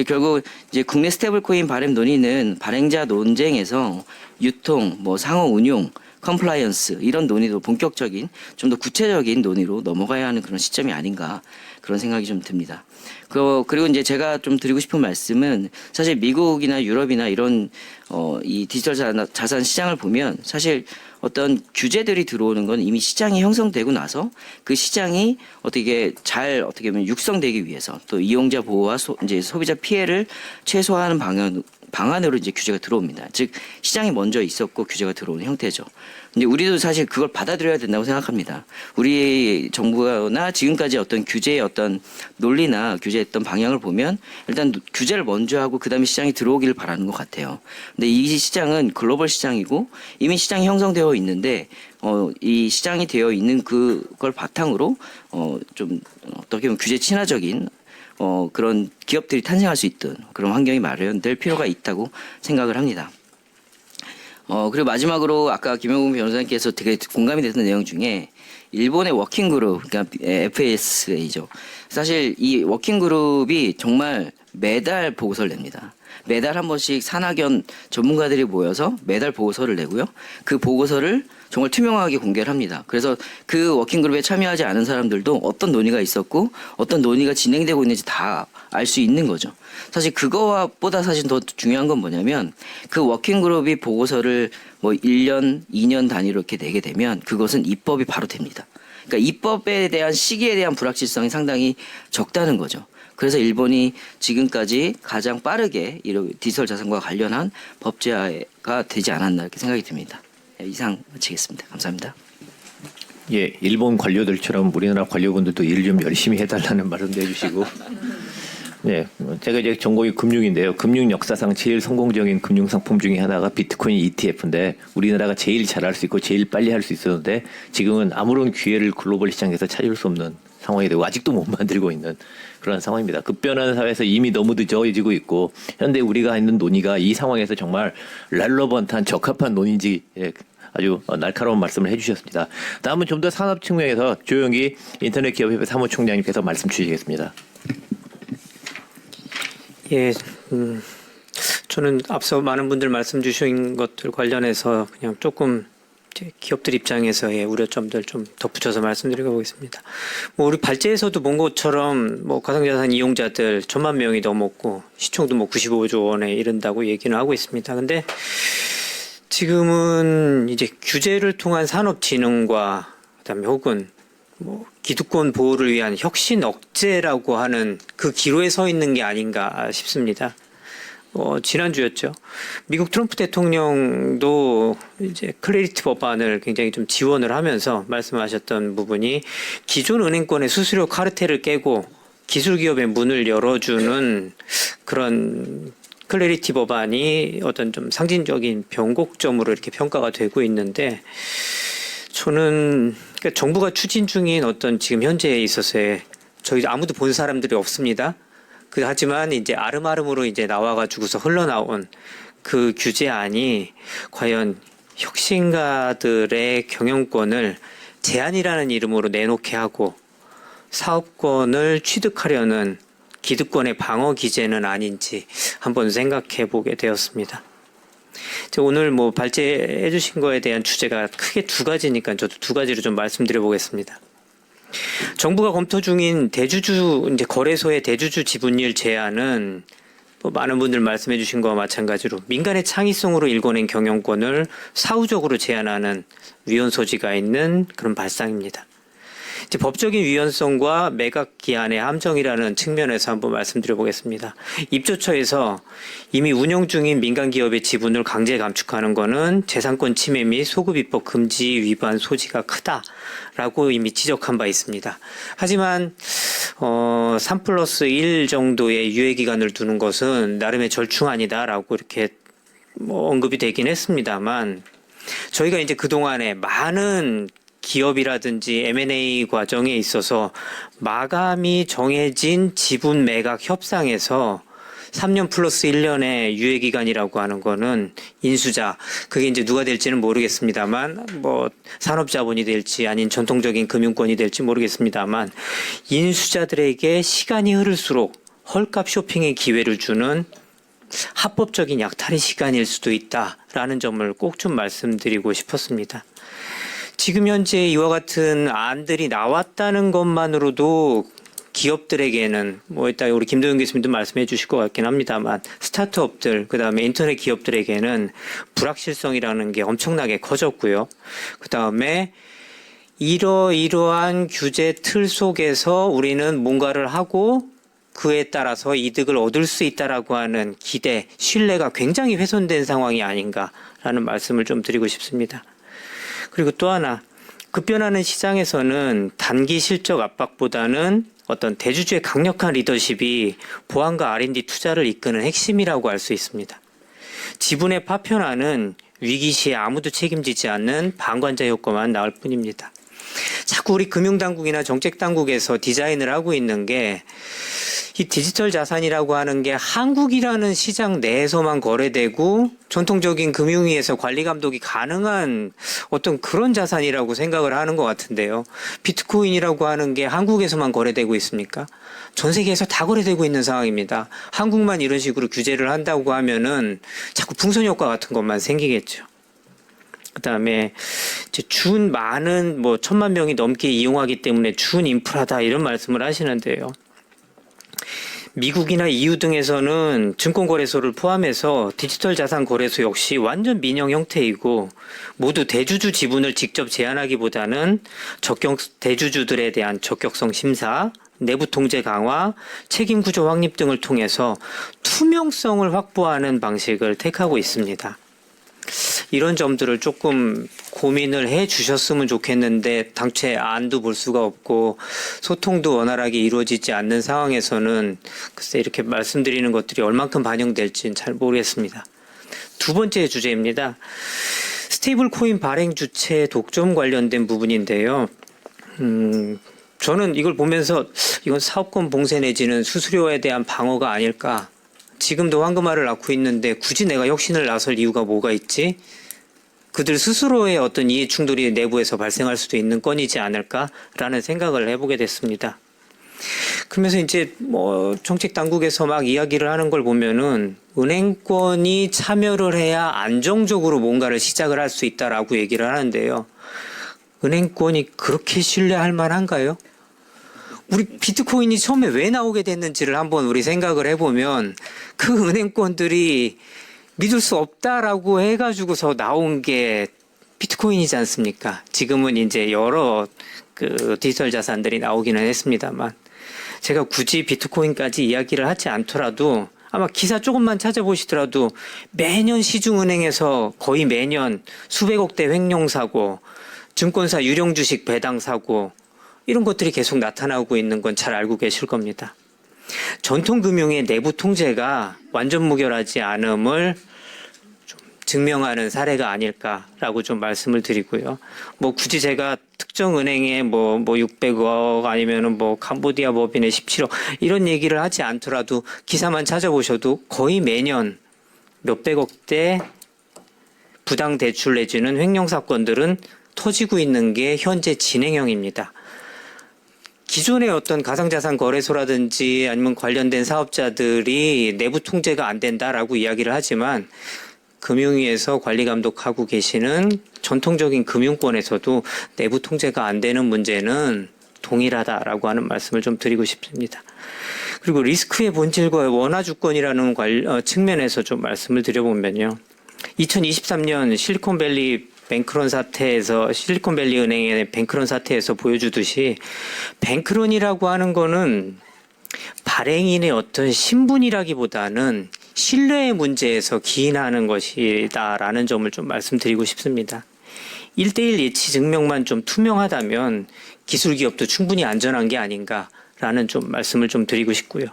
Speaker 15: 결국 이제 국내 스테이블 코인 발행 논의는 발행자 논쟁에서 유통, 상호 운용, 컴플라이언스 이런 논의도 본격적인 좀 더 구체적인 논의로 넘어가야 하는 그런 시점이 아닌가 그런 생각이 좀 듭니다. 그리고 이제 제가 좀 드리고 싶은 말씀은 사실 미국이나 유럽이나 이런 이 디지털 자산 시장을 보면 사실 어떤 규제들이 들어오는 건 이미 시장이 형성되고 나서 그 시장이 어떻게 보면 육성되기 위해서 또 이용자 보호와 이제 소비자 피해를 최소화하는 방안으로 이제 규제가 들어옵니다. 즉 시장이 먼저 있었고 규제가 들어오는 형태죠. 이제 우리도 사실 그걸 받아들여야 된다고 생각합니다. 우리 정부나 지금까지 어떤 규제의 어떤 논리나 규제했던 방향을 보면 일단 규제를 먼저 하고 그다음에 시장이 들어오기를 바라는 것 같아요. 근데 이 시장은 글로벌 시장이고 이미 시장이 형성되어 있는데 이 시장이 되어 있는 그걸 바탕으로 좀 어떻게 보면 규제 친화적인 그런 기업들이 탄생할 수 있던 그런 환경이 마련될 필요가 있다고 생각을 합니다. 그리고 마지막으로 아까 김영훈 변호사님께서 되게 공감이 됐던 내용 중에 일본의 워킹그룹, 그러니까 FASA죠. 사실 이 워킹그룹이 정말 매달 보고서를 냅니다. 매달 한 번씩 산학연 전문가들이 모여서 매달 보고서를 내고요. 그 보고서를 정말 투명하게 공개를 합니다. 그래서 그 워킹그룹에 참여하지 않은 사람들도 어떤 논의가 있었고 어떤 논의가 진행되고 있는지 다 알 수 있는 거죠. 사실 그거보다 사실 더 중요한 건 뭐냐면 그 워킹그룹이 보고서를 뭐 1년, 2년 단위로 이렇게 내게 되면 그것은 입법이 바로 됩니다. 그러니까 입법에 대한 시기에 대한 불확실성이 상당히 적다는 거죠. 그래서 일본이 지금까지 가장 빠르게 이런 디지털 자산과 관련한 법제화가 되지 않았나 이렇게 생각이 듭니다. 이상 마치겠습니다. 감사합니다.
Speaker 14: 예, 일본 관료들처럼 우리나라 관료분들도 일 좀 열심히 해달라는 말씀도 해주시고. 네, 제가 이제 전공이 금융인데요. 금융 역사상 제일 성공적인 금융 상품 중에 하나가 비트코인 ETF인데 우리나라가 제일 잘할 수 있고 제일 빨리 할 수 있었는데 지금은 아무런 기회를 글로벌 시장에서 찾을 수 없는 상황이 되고 아직도 못 만들고 있는 그런 상황입니다. 급변하는 사회에서 이미 너무 늦어지고 있고 현재 우리가 있는 논의가 이 상황에서 정말 렐러번트한 적합한 논의인지 아주 날카로운 말씀을 해주셨습니다. 다음은 좀 더 산업 측면에서 조영기 인터넷기업협회 사무총장님께서 말씀 주시겠습니다.
Speaker 2: 예, 저는 앞서 많은 분들 말씀 주신 것들 관련해서 그냥 조금 기업들 입장에서의 우려점들 좀 덧붙여서 말씀드려 보겠습니다. 뭐 우리 발제에서도 본 것처럼 뭐 가상자산 이용자들 1,000만 명이 넘었고 시총도 뭐 95조 원에 이른다고 얘기는 하고 있습니다. 근데 지금은 이제 규제를 통한 산업 진흥과 그다음에 혹은 뭐 기득권 보호를 위한 혁신 억제라고 하는 그 기로에 서 있는 게 아닌가 싶습니다. 지난주였죠. 미국 트럼프 대통령도 이제 클래리티 법안을 굉장히 좀 지원을 하면서 말씀하셨던 부분이 기존 은행권의 수수료 카르텔을 깨고 기술 기업의 문을 열어주는 그런 클래리티 법안이 어떤 좀 상징적인 변곡점으로 이렇게 평가가 되고 있는데 저는 그러니까 정부가 추진 중인 어떤 지금 현재에 있어서의 저희 아무도 본 사람들이 없습니다. 하지만 이제 아름아름으로 이제 나와가지고서 흘러나온 그 규제안이 과연 혁신가들의 경영권을 제한이라는 이름으로 내놓게 하고 사업권을 취득하려는 기득권의 방어 기제는 아닌지 한번 생각해 보게 되었습니다. 오늘 뭐 발제해 주신 거에 대한 주제가 크게 두 가지니까 저도 두 가지로 좀 말씀드려 보겠습니다. 정부가 검토 중인 대주주 이제 거래소의 대주주 지분율 제한은 뭐 많은 분들 말씀해 주신 거와 마찬가지로 민간의 창의성으로 일궈낸 경영권을 사후적으로 제한하는 위헌 소지가 있는 그런 발상입니다. 이제 법적인 위헌성과 매각 기한의 함정이라는 측면에서 한번 말씀드려 보겠습니다. 입조처에서 이미 운영 중인 민간 기업의 지분을 강제 감축하는 것은 재산권 침해 및 소급 입법 금지 위반 소지가 크다라고 이미 지적한 바 있습니다. 하지만 3+1 정도의 유예 기간을 두는 것은 나름의 절충안이다라고 이렇게 뭐 언급이 되긴 했습니다만 저희가 이제 그동안에 많은 기업이라든지 M&A 과정에 있어서 마감이 정해진 지분 매각 협상에서 3년 플러스 1년의 유예 기간이라고 하는 거는 인수자, 그게 이제 누가 될지는 모르겠습니다만 뭐 산업자본이 될지 아닌 전통적인 금융권이 될지 모르겠습니다만 인수자들에게 시간이 흐를수록 헐값 쇼핑의 기회를 주는 합법적인 약탈의 시간일 수도 있다라는 점을 꼭 좀 말씀드리고 싶었습니다. 지금 현재 이와 같은 안들이 나왔다는 것만으로도 기업들에게는 뭐 이따 우리 김도영 교수님도 말씀해 주실 것 같긴 합니다만 스타트업들 그다음에 인터넷 기업들에게는 불확실성이라는 게 엄청나게 커졌고요. 그다음에 이러한 규제 틀 속에서 우리는 뭔가를 하고 그에 따라서 이득을 얻을 수 있다라고 하는 기대, 신뢰가 굉장히 훼손된 상황이 아닌가라는 말씀을 좀 드리고 싶습니다. 그리고 또 하나, 급변하는 시장에서는 단기 실적 압박보다는 어떤 대주주의 강력한 리더십이 보안과 R&D 투자를 이끄는 핵심이라고 할 수 있습니다. 지분의 파편화는 위기 시에 아무도 책임지지 않는 방관자 효과만 나올 뿐입니다. 자꾸 우리 금융당국이나 정책당국에서 디자인을 하고 있는 게 이 디지털 자산이라고 하는 게 한국이라는 시장 내에서만 거래되고 전통적인 금융위에서 관리 감독이 가능한 어떤 그런 자산이라고 생각을 하는 것 같은데요. 비트코인이라고 하는 게 한국에서만 거래되고 있습니까? 전 세계에서 다 거래되고 있는 상황입니다. 한국만 이런 식으로 규제를 한다고 하면은 자꾸 풍선 효과 같은 것만 생기겠죠. 그다음에 이제 준 많은 1,000만 명이 넘게 이용하기 때문에 준 인프라다 이런 말씀을 하시는데요. 미국이나 EU 등에서는 증권거래소를 포함해서 디지털 자산 거래소 역시 완전 민영 형태이고 모두 대주주 지분을 직접 제한하기보다는 대주주들에 대한 적격성 심사, 내부 통제 강화, 책임 구조 확립 등을 통해서 투명성을 확보하는 방식을 택하고 있습니다. 이런 점들을 조금 고민을 해 주셨으면 좋겠는데 당최 안도 볼 수가 없고 소통도 원활하게 이루어지지 않는 상황에서는 글쎄 이렇게 말씀드리는 것들이 얼만큼 반영될지는 잘 모르겠습니다. 두 번째 주제입니다. 스테이블 코인 발행 주체 독점 관련된 부분인데요. 저는 이걸 보면서 이건 사업권 봉쇄 내지는 수수료에 대한 방어가 아닐까. 지금도 황금알을 낳고 있는데 굳이 내가 혁신을 나설 이유가 뭐가 있지? 그들 스스로의 어떤 이해 충돌이 내부에서 발생할 수도 있는 건이지 않을까라는 생각을 해보게 됐습니다. 그러면서 이제 정책 당국에서 막 이야기를 하는 걸 보면은 은행권이 참여를 해야 안정적으로 뭔가를 시작을 할 수 있다라고 얘기를 하는데요. 은행권이 그렇게 신뢰할 만한가요? 우리 비트코인이 처음에 왜 나오게 됐는지를 한번 우리 생각을 해보면 그 은행권들이 믿을 수 없다라고 해가지고서 나온 게 비트코인이지 않습니까? 지금은 이제 여러 그 디지털 자산들이 나오기는 했습니다만 제가 굳이 비트코인까지 이야기를 하지 않더라도 아마 기사 조금만 찾아보시더라도 매년 시중은행에서 거의 매년 수백억 대 횡령 사고, 증권사 유령 주식 배당 사고 이런 것들이 계속 나타나고 있는 건 잘 알고 계실 겁니다. 전통금융의 내부 통제가 완전 무결하지 않음을 좀 증명하는 사례가 아닐까라고 좀 말씀을 드리고요. 굳이 제가 특정 은행에 600억 아니면은 캄보디아 법인의 17억 이런 얘기를 하지 않더라도 기사만 찾아보셔도 거의 매년 몇백억대 부당 대출 내지는 횡령 사건들은 터지고 있는 게 현재 진행형입니다. 기존의 어떤 가상자산 거래소라든지 아니면 관련된 사업자들이 내부 통제가 안 된다라고 이야기를 하지만 금융위에서 관리 감독하고 계시는 전통적인 금융권에서도 내부 통제가 안 되는 문제는 동일하다라고 하는 말씀을 좀 드리고 싶습니다. 그리고 리스크의 본질과 원화 주권이라는 측면에서 좀 말씀을 드려보면요. 2023년 실리콘밸리 은행의 뱅크런 사태에서 보여주듯이 뱅크런이라고 하는 거는 발행인의 어떤 신분이라기보다는 신뢰의 문제에서 기인하는 것이다라는 점을 좀 말씀드리고 싶습니다. 1대1 예치 증명만 좀 투명하다면 기술 기업도 충분히 안전한 게 아닌가라는 좀 말씀을 좀 드리고 싶고요.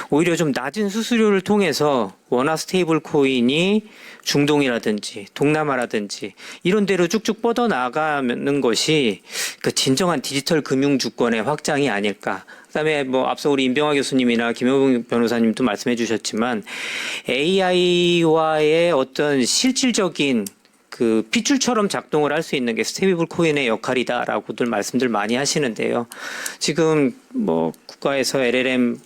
Speaker 2: 오히려 좀 낮은 수수료를 통해서 원화 스테이블 코인이 중동이라든지 동남아라든지 이런 데로 쭉쭉 뻗어나가는 것이 그 진정한 디지털 금융 주권의 확장이 아닐까. 그다음에 앞서 우리 임병화 교수님이나 김효봉 변호사님도 말씀해 주셨지만 AI와의 어떤 실질적인 그 핏줄처럼 작동을 할 수 있는 게 스테이블 코인의 역할이다라고들 말씀들 많이 하시는데요. 지금 국가에서 LLM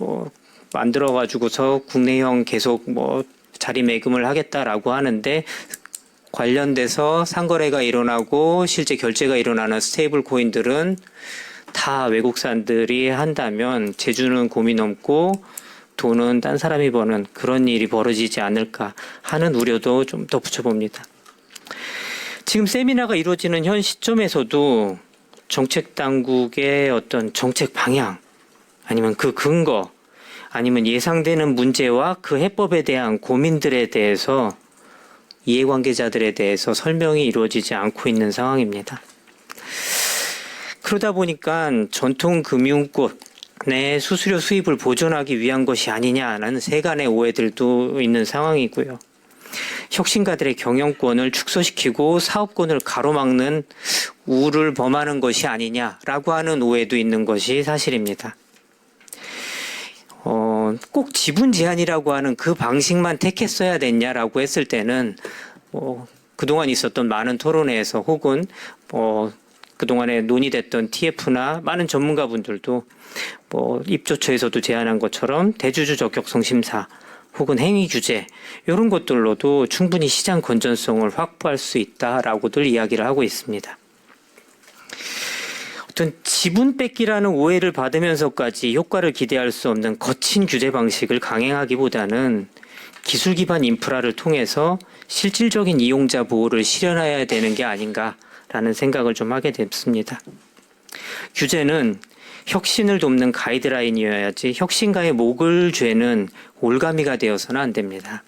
Speaker 2: 만들어 가지고서 국내형 계속 자리매김을 하겠다라고 하는데 관련돼서 상거래가 일어나고 실제 결제가 일어나는 스테이블 코인들은 다 외국산들이 한다면 재주는 곰이 넘고 돈은 딴 사람이 버는 그런 일이 벌어지지 않을까 하는 우려도 좀 덧붙여봅니다. 지금 세미나가 이루어지는 현 시점에서도 정책 당국의 어떤 정책 방향 아니면 그 근거 아니면 예상되는 문제와 그 해법에 대한 고민들에 대해서 이해관계자들에 대해서 설명이 이루어지지 않고 있는 상황입니다. 그러다 보니까 전통금융권의 수수료 수입을 보존하기 위한 것이 아니냐라는 세간의 오해들도 있는 상황이고요. 혁신가들의 경영권을 축소시키고 사업권을 가로막는 우를 범하는 것이 아니냐라고 하는 오해도 있는 것이 사실입니다. 꼭 지분 제한이라고 하는 그 방식만 택했어야 됐냐라고 했을 때는 그동안 있었던 많은 토론회에서 혹은 그동안에 논의됐던 TF나 많은 전문가분들도 입조처에서도 제안한 것처럼 대주주 적격성 심사 혹은 행위 규제 이런 것들로도 충분히 시장 건전성을 확보할 수 있다라고들 이야기를 하고 있습니다. 어떤 지분 뺏기라는 오해를 받으면서까지 효과를 기대할 수 없는 거친 규제 방식을 강행하기보다는 기술 기반 인프라를 통해서 실질적인 이용자 보호를 실현해야 되는 게 아닌가라는 생각을 좀 하게 됐습니다. 규제는 혁신을 돕는 가이드라인이어야지 혁신가의 목을 죄는 올가미가 되어서는 안 됩니다.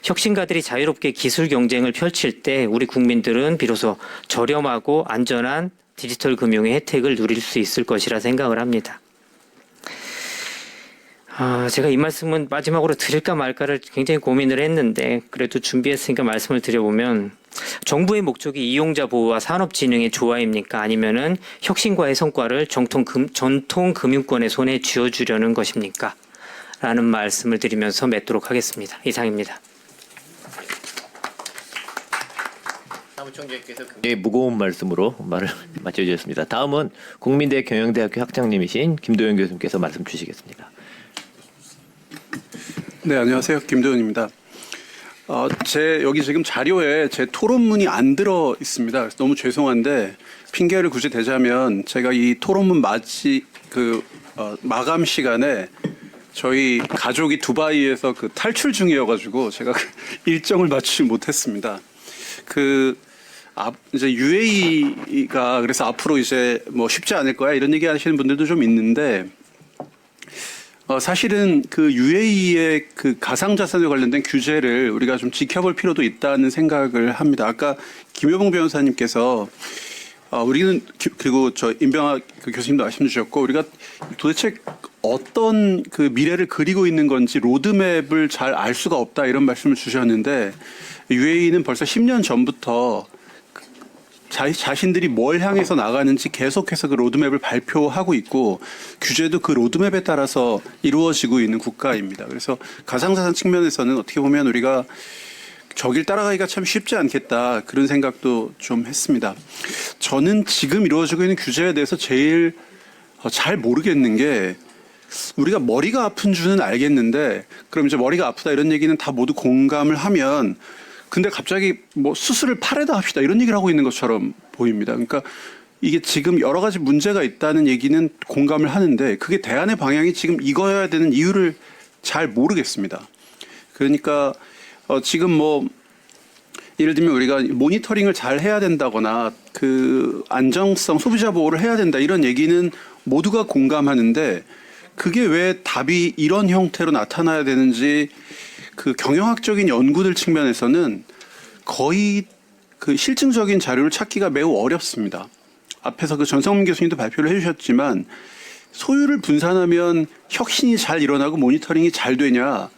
Speaker 2: 혁신가들이 자유롭게 기술 경쟁을 펼칠 때 우리 국민들은 비로소 저렴하고 안전한 디지털 금융의 혜택을 누릴 수 있을 것이라 생각을 합니다. 제가 이 말씀은 마지막으로 드릴까 말까를 굉장히 고민을 했는데 그래도 준비했으니까 말씀을 드려보면 정부의 목적이 이용자 보호와 산업진흥의 조화입니까? 아니면은 혁신과의 성과를 전통 금융권의 손에 쥐어주려는 것입니까? 라는 말씀을 드리면서 맺도록 하겠습니다. 이상입니다.
Speaker 14: 사무총장께서 굉장히 무거운 말씀으로 말을 마쳐주셨습니다. 다음은 국민대 경영대학교 학장님이신 김도현 교수님께서 말씀 주시겠습니다.
Speaker 16: 네, 안녕하세요. 김도현입니다. 여기 지금 자료에 제 토론문이 안 들어 있습니다. 그래서 너무 죄송한데 핑계를 굳이 대자면 제가 이 토론문 마감 시간에 저희 가족이 두바이에서 탈출 중이어가지고 제가 일정을 맞추지 못했습니다. 이제 UAE가 그래서 앞으로 이제 쉽지 않을 거야 이런 얘기 하시는 분들도 좀 있는데 사실은 UAE의 가상자산에 관련된 규제를 우리가 좀 지켜볼 필요도 있다는 생각을 합니다. 아까 김효봉 변호사님께서 우리는 그리고 임병학 교수님도 말씀 주셨고 우리가 도대체 어떤 미래를 그리고 있는 건지 로드맵을 잘 알 수가 없다 이런 말씀을 주셨는데 UAE는 벌써 10년 전부터 자신들이 뭘 향해서 나가는지 계속해서 로드맵을 발표하고 있고 규제도 로드맵에 따라서 이루어지고 있는 국가입니다. 그래서 가상자산 측면에서는 어떻게 보면 우리가 저길 따라가기가 참 쉽지 않겠다 그런 생각도 좀 했습니다. 저는 지금 이루어지고 있는 규제에 대해서 제일 잘 모르겠는 게 우리가 머리가 아픈 줄은 알겠는데 그럼 이제 머리가 아프다 이런 얘기는 다 모두 공감을 하면 근데 갑자기 수술을 팔에다 합시다 이런 얘기를 하고 있는 것처럼 보입니다. 그러니까 이게 지금 여러 가지 문제가 있다는 얘기는 공감을 하는데 그게 대안의 방향이 지금 이거여야 되는 이유를 잘 모르겠습니다. 그러니까 지금 예를 들면 우리가 모니터링을 잘 해야 된다거나 안정성 소비자 보호를 해야 된다 이런 얘기는 모두가 공감하는데 그게 왜 답이 이런 형태로 나타나야 되는지 경영학적인 연구들 측면에서는 거의 실증적인 자료를 찾기가 매우 어렵습니다. 앞에서 전성민 교수님도 발표를 해주셨지만 소유를 분산하면 혁신이 잘 일어나고 모니터링이 잘 되냐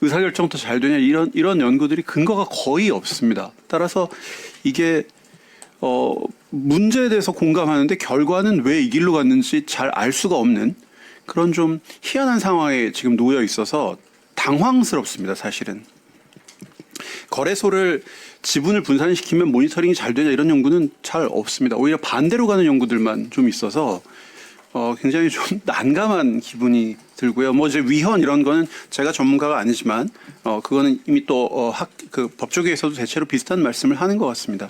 Speaker 16: 의사결정도 잘 되냐 이런 연구들이 근거가 거의 없습니다. 따라서 이게 문제에 대해서 공감하는데 결과는 왜 이 길로 갔는지 잘 알 수가 없는 그런 좀 희한한 상황에 지금 놓여 있어서 당황스럽습니다. 사실은. 거래소를 지분을 분산시키면 모니터링이 잘 되냐 이런 연구는 잘 없습니다. 오히려 반대로 가는 연구들만 좀 있어서 굉장히 좀 난감한 기분이 들고요. 이제 위헌 이런 거는 제가 전문가가 아니지만 그거는 이미 또 법조계에서도 대체로 비슷한 말씀을 하는 것 같습니다.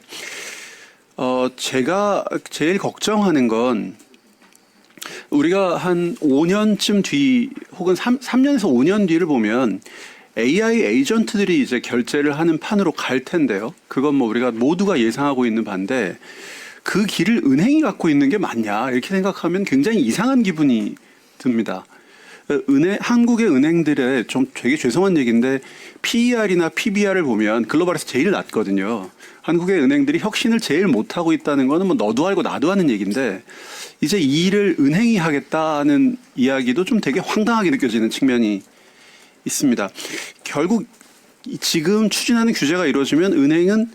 Speaker 16: 제가 제일 걱정하는 건 우리가 한 5년쯤 뒤 혹은 3년에서 5년 뒤를 보면 AI 에이전트들이 이제 결제를 하는 판으로 갈 텐데요. 그건 우리가 모두가 예상하고 있는 바인데 그 길을 은행이 갖고 있는 게 맞냐 이렇게 생각하면 굉장히 이상한 기분이 듭니다. 한국의 은행들의 좀 되게 죄송한 얘기인데 PER이나 PBR을 보면 글로벌에서 제일 낮거든요. 한국의 은행들이 혁신을 제일 못하고 있다는 거는 뭐 너도 알고 나도 아는 얘기인데 이제 이 일을 은행이 하겠다는 이야기도 좀 되게 황당하게 느껴지는 측면이 있습니다. 결국 지금 추진하는 규제가 이루어지면 은행은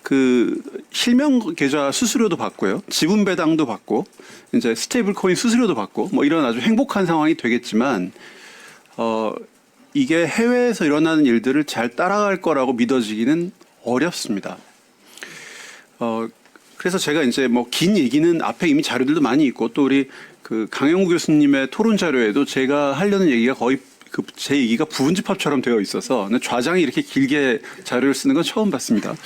Speaker 16: 그 실명 계좌 수수료도 받고요. 지분 배당도 받고 이제 스테이블 코인 수수료도 받고 뭐 이런 아주 행복한 상황이 되겠지만 이게 해외에서 일어나는 일들을 잘 따라갈 거라고 믿어지기는 어렵습니다. 그래서 제가 이제 뭐 긴 얘기는 앞에 이미 자료들도 많이 있고 또 우리 그 강영우 교수님의 토론 자료에도 제가 하려는 얘기가 거의 제 얘기가 부분집합처럼 되어 있어서 좌장이 이렇게 길게 자료를 쓰는 건 처음 봤습니다.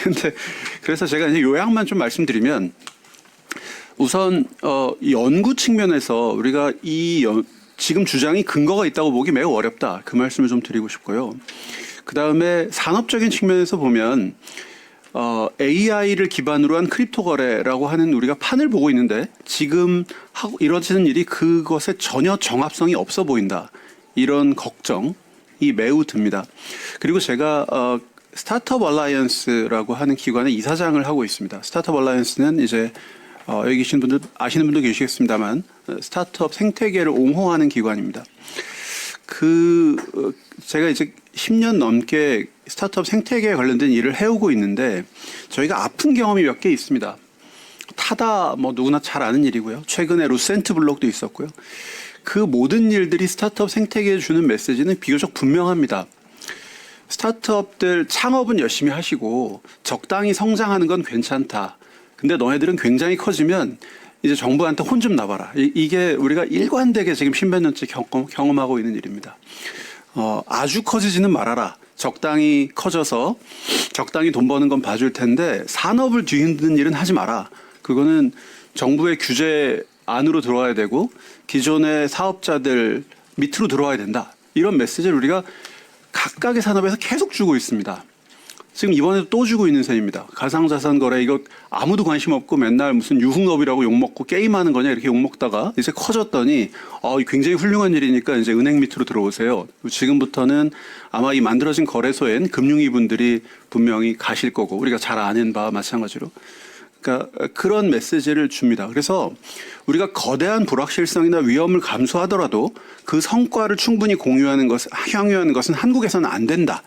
Speaker 16: 근데 그래서 제가 이제 요약만 좀 말씀드리면 우선 연구 측면에서 우리가 지금 주장이 근거가 있다고 보기 매우 어렵다. 그 말씀을 좀 드리고 싶고요. 그 다음에 산업적인 측면에서 보면 AI를 기반으로 한 크립토 거래라고 하는 우리가 판을 보고 있는데 지금 이루어지는 일이 그것에 전혀 정합성이 없어 보인다. 이런 걱정이 매우 듭니다. 그리고 제가 스타트업 얼라이언스라고 하는 기관의 이사장을 하고 있습니다. 스타트업 얼라이언스는 이제 여기 계신 분들 아시는 분도 계시겠습니다만 스타트업 생태계를 옹호하는 기관입니다. 제가 이제 10년 넘게 스타트업 생태계에 관련된 일을 해오고 있는데 저희가 아픈 경험이 몇 개 있습니다. 타다 뭐 누구나 잘 아는 일이고요. 최근에 루센트 블록도 있었고요. 그 모든 일들이 스타트업 생태계에 주는 메시지는 비교적 분명합니다. 스타트업들 창업은 열심히 하시고 적당히 성장하는 건 괜찮다. 근데 너네들은 굉장히 커지면 이제 정부한테 혼 좀 나봐라. 이게 우리가 일관되게 지금 10몇 년째 경험하고 있는 일입니다. 아주 커지지는 말아라. 적당히 커져서 적당히 돈 버는 건 봐줄 텐데 산업을 뒤흔드는 일은 하지 마라. 그거는 정부의 규제 안으로 들어와야 되고 기존의 사업자들 밑으로 들어와야 된다. 이런 메시지를 우리가 각각의 산업에서 계속 주고 있습니다. 지금 이번에도 또 주고 있는 셈입니다. 가상자산 거래 이거 아무도 관심 없고 맨날 무슨 유흥업이라고 욕먹고 게임하는 거냐 이렇게 욕먹다가 이제 커졌더니 굉장히 훌륭한 일이니까 이제 은행 밑으로 들어오세요. 지금부터는 아마 이 만들어진 거래소엔 금융위분들이 분명히 가실 거고 우리가 잘 아는 바와 마찬가지로 그러니까 그런 메시지를 줍니다. 그래서 우리가 거대한 불확실성이나 위험을 감수하더라도 그 성과를 충분히 공유하는 것은 향유하는 것은 한국에서는 안 된다.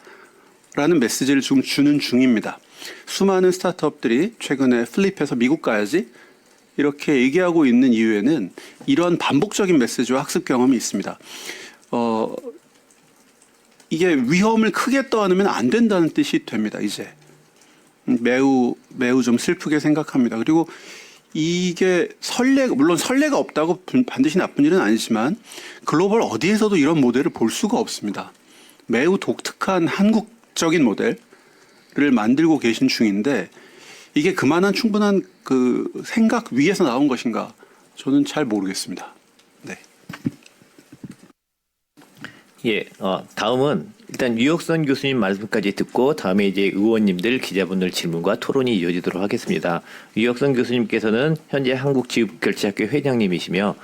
Speaker 16: 라는 메시지를 지금 주는 중입니다. 수많은 스타트업들이 최근에 플립해서 미국 가야지 이렇게 얘기하고 있는 이유에는 이런 반복적인 메시지와 학습 경험이 있습니다. 이게 위험을 크게 떠안으면 안 된다는 뜻이 됩니다. 이제 매우 좀 슬프게 생각합니다. 그리고 이게 물론 선례가 없다고 반드시 나쁜 일은 아니지만 글로벌 어디에서도 이런 모델을 볼 수가 없습니다. 매우 독특한 한국적인 모델을 만들고 계신 중인데 이게 그만한 충분한 그 생각 위에서 나온 것인가 저는 잘 모르겠습니다. 네.
Speaker 14: 예, 다음은 일단 유혁선 교수님 말씀까지 듣고 다음에 이제 의원님들 기자분들 질문과 토론이 이어지도록 하겠습니다. 유혁선 교수님께서는 현재 한국지급결제학회 회장님이시며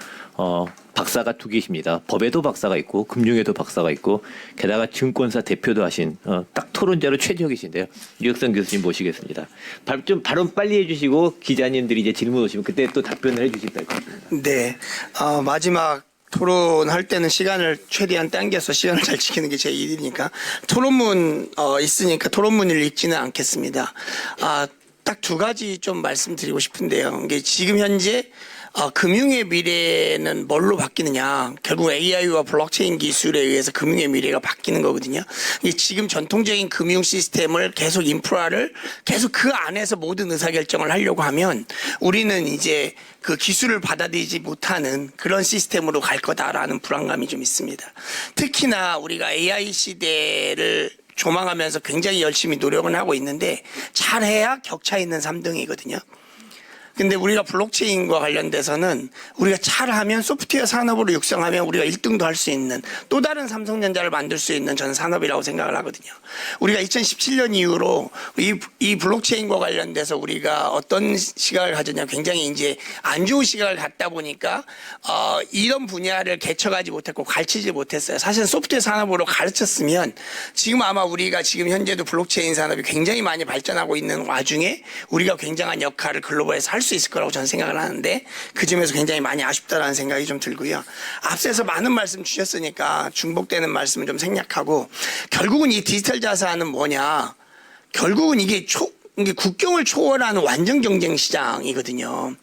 Speaker 14: 박사가 2개십니다. 법에도 박사가 있고 금융에도 박사가 있고 게다가 증권사 대표도 하신 딱 토론자로 최적이신데요. 유혁선 교수님 모시겠습니다. 좀 발언 빨리 해주시고 기자님들이 이제 질문 오시면 그때 또 답변을 해주시면 될 것 같습니다.
Speaker 17: 네, 마지막 토론할 때는 시간을 최대한 당겨서 시간을 잘 지키는 게 제 일이니까 토론문 있으니까 토론문을 읽지는 않겠습니다. 딱 2가지 좀 말씀드리고 싶은데요. 이게 지금 현재 금융의 미래는 뭘로 바뀌느냐. 결국 AI와 블록체인 기술에 의해서 금융의 미래가 바뀌는 거거든요. 지금 전통적인 금융 시스템을 계속 인프라를 계속 그 안에서 모든 의사결정을 하려고 하면 우리는 이제 그 기술을 받아들이지 못하는 그런 시스템으로 갈 거다라는 불안감이 좀 있습니다. 특히나 우리가 AI 시대를 조망하면서 굉장히 열심히 노력을 하고 있는데 잘해야 격차 있는 3등이거든요. 근데 우리가 블록체인과 관련돼서는 우리가 잘하면 소프트웨어 산업으로 육성하면 우리가 1등도 할 수 있는 또 다른 삼성전자를 만들 수 있는 저는 산업이라고 생각을 하거든요. 우리가 2017년 이후로 이 블록체인과 관련돼서 우리가 어떤 시각을 가졌냐 굉장히 이제 안 좋은 시각을 갖다 보니까 이런 분야를 개척하지 못했고 가르치지 못했어요. 사실 소프트웨어 산업으로 가르쳤으면 지금 아마 우리가 지금 현재도 블록체인 산업이 굉장히 많이 발전하고 있는 와중에 우리가 굉장한 역할을 글로벌에서 할 수 있을 거라고 저는 생각을 하는데 그 점에서 굉장히 많이 아쉽다라는 생각이 좀 들고요. 앞서서 많은 말씀 주셨으니까 중복되는 말씀은 좀 생략하고 결국은 이 디지털 자산은 뭐냐? 결국은 이게 국경을 초월하는 완전 경쟁 시장이거든요.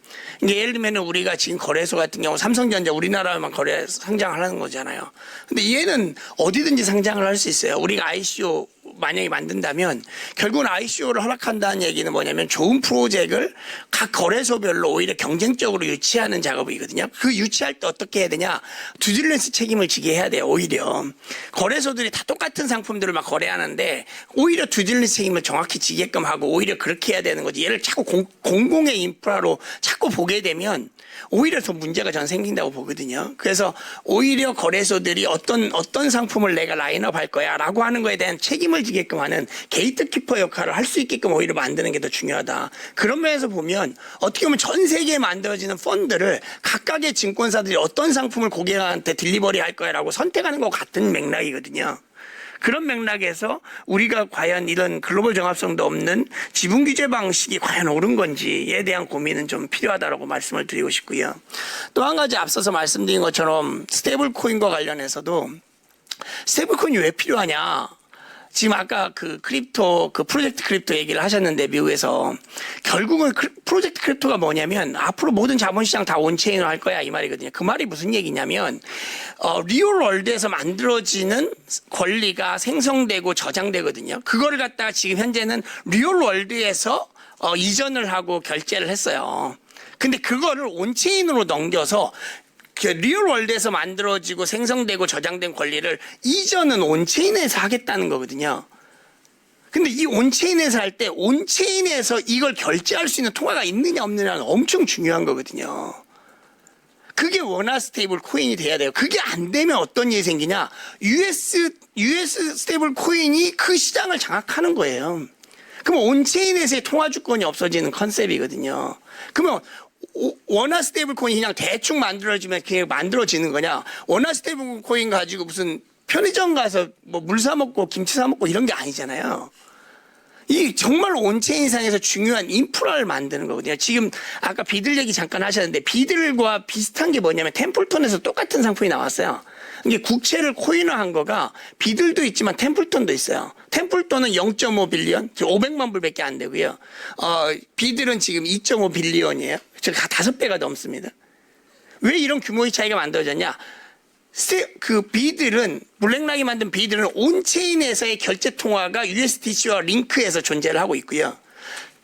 Speaker 17: 이게 예를 들면 우리가 지금 거래소 같은 경우 삼성전자 우리나라만 거래 상장을 하는 거잖아요. 근데 얘는 어디든지 상장을 할 수 있어요. 우리가 ICO 만약에 만든다면 결국은 ICO를 허락한다는 얘기는 뭐냐면 좋은 프로젝트를 각 거래소별로 오히려 경쟁적으로 유치하는 작업이거든요. 그 유치할 때 어떻게 해야 되냐? 듀딜런스 책임을 지게 해야 돼요. 오히려 거래소들이 다 똑같은 상품들을 막 거래하는데 오히려 듀딜런스 책임을 정확히 지게끔 하고 오히려 그렇게 해야 되는 거지. 얘를 자꾸 공공의 인프라로 자꾸 보게 되면 오히려 더 문제가 전 생긴다고 보거든요. 그래서 오히려 거래소들이 어떤 상품을 내가 라인업 할 거야라고 하는 거에 대한 책임을 지게끔 하는 게이트키퍼 역할을 할 수 있게끔 오히려 만드는 게 더 중요하다. 그런 면에서 보면 어떻게 보면 전 세계에 만들어지는 펀드를 각각의 증권사들이 어떤 상품을 고객한테 딜리버리 할 거야라고 선택하는 것 같은 맥락이거든요. 그런 맥락에서 우리가 과연 이런 글로벌 정합성도 없는 지분 규제 방식이 과연 옳은 건지에 대한 고민은 좀 필요하다고 말씀을 드리고 싶고요. 또 한 가지 앞서서 말씀드린 것처럼 스테이블 코인과 관련해서도 스테이블 코인이 왜 필요하냐? 지금 아까 그 프로젝트 크립토 얘기를 하셨는데 미국에서 결국은 프로젝트 크립토가 뭐냐면 앞으로 모든 자본시장 다 온체인으로 할 거야 이 말이거든요. 그 말이 무슨 얘기냐면 리얼 월드에서 만들어지는 권리가 생성되고 저장되거든요. 그거를 갖다가 지금 현재는 리얼 월드에서 이전을 하고 결제를 했어요. 근데 그거를 온체인으로 넘겨서 리얼 월드에서 만들어지고 생성되고 저장된 권리를 이전은 온체인에서 하겠다는 거거든요. 근데 이 온체인에서 할 때 온체인에서 이걸 결제할 수 있는 통화가 있느냐 없느냐는 엄청 중요한 거거든요. 그게 원화 스테이블 코인이 돼야 돼요. 그게 안 되면 어떤 일이 생기냐? US 스테이블 코인이 그 시장을 장악하는 거예요. 그럼 온체인에서의 통화 주권이 없어지는 컨셉이거든요. 그러면 원화 스테이블 코인이 그냥 대충 만들어지면 그게 만들어지는 거냐? 원화 스테이블 코인 가지고 무슨 편의점 가서 뭐 물 사 먹고 김치 사 먹고 이런 게 아니잖아요. 이 정말 온체인상에서 중요한 인프라를 만드는 거거든요. 지금 아까 비들 얘기 잠깐 하셨는데 비들과 비슷한 게 뭐냐면 템플턴에서 똑같은 상품이 나왔어요. 이게 국채를 코인화한 거가 비들도 있지만 템플턴도 있어요. 템플턴은 0.5 빌리언, 500만 불밖에 안 되고요. 비들은 지금 2.5 빌리언이에요. 즉 5배가 넘습니다. 왜 이런 규모의 차이가 만들어졌냐? 그 비들은 블랙락이 만든 비들은 온체인에서의 결제 통화가 USDC와 링크해서 존재를 하고 있고요.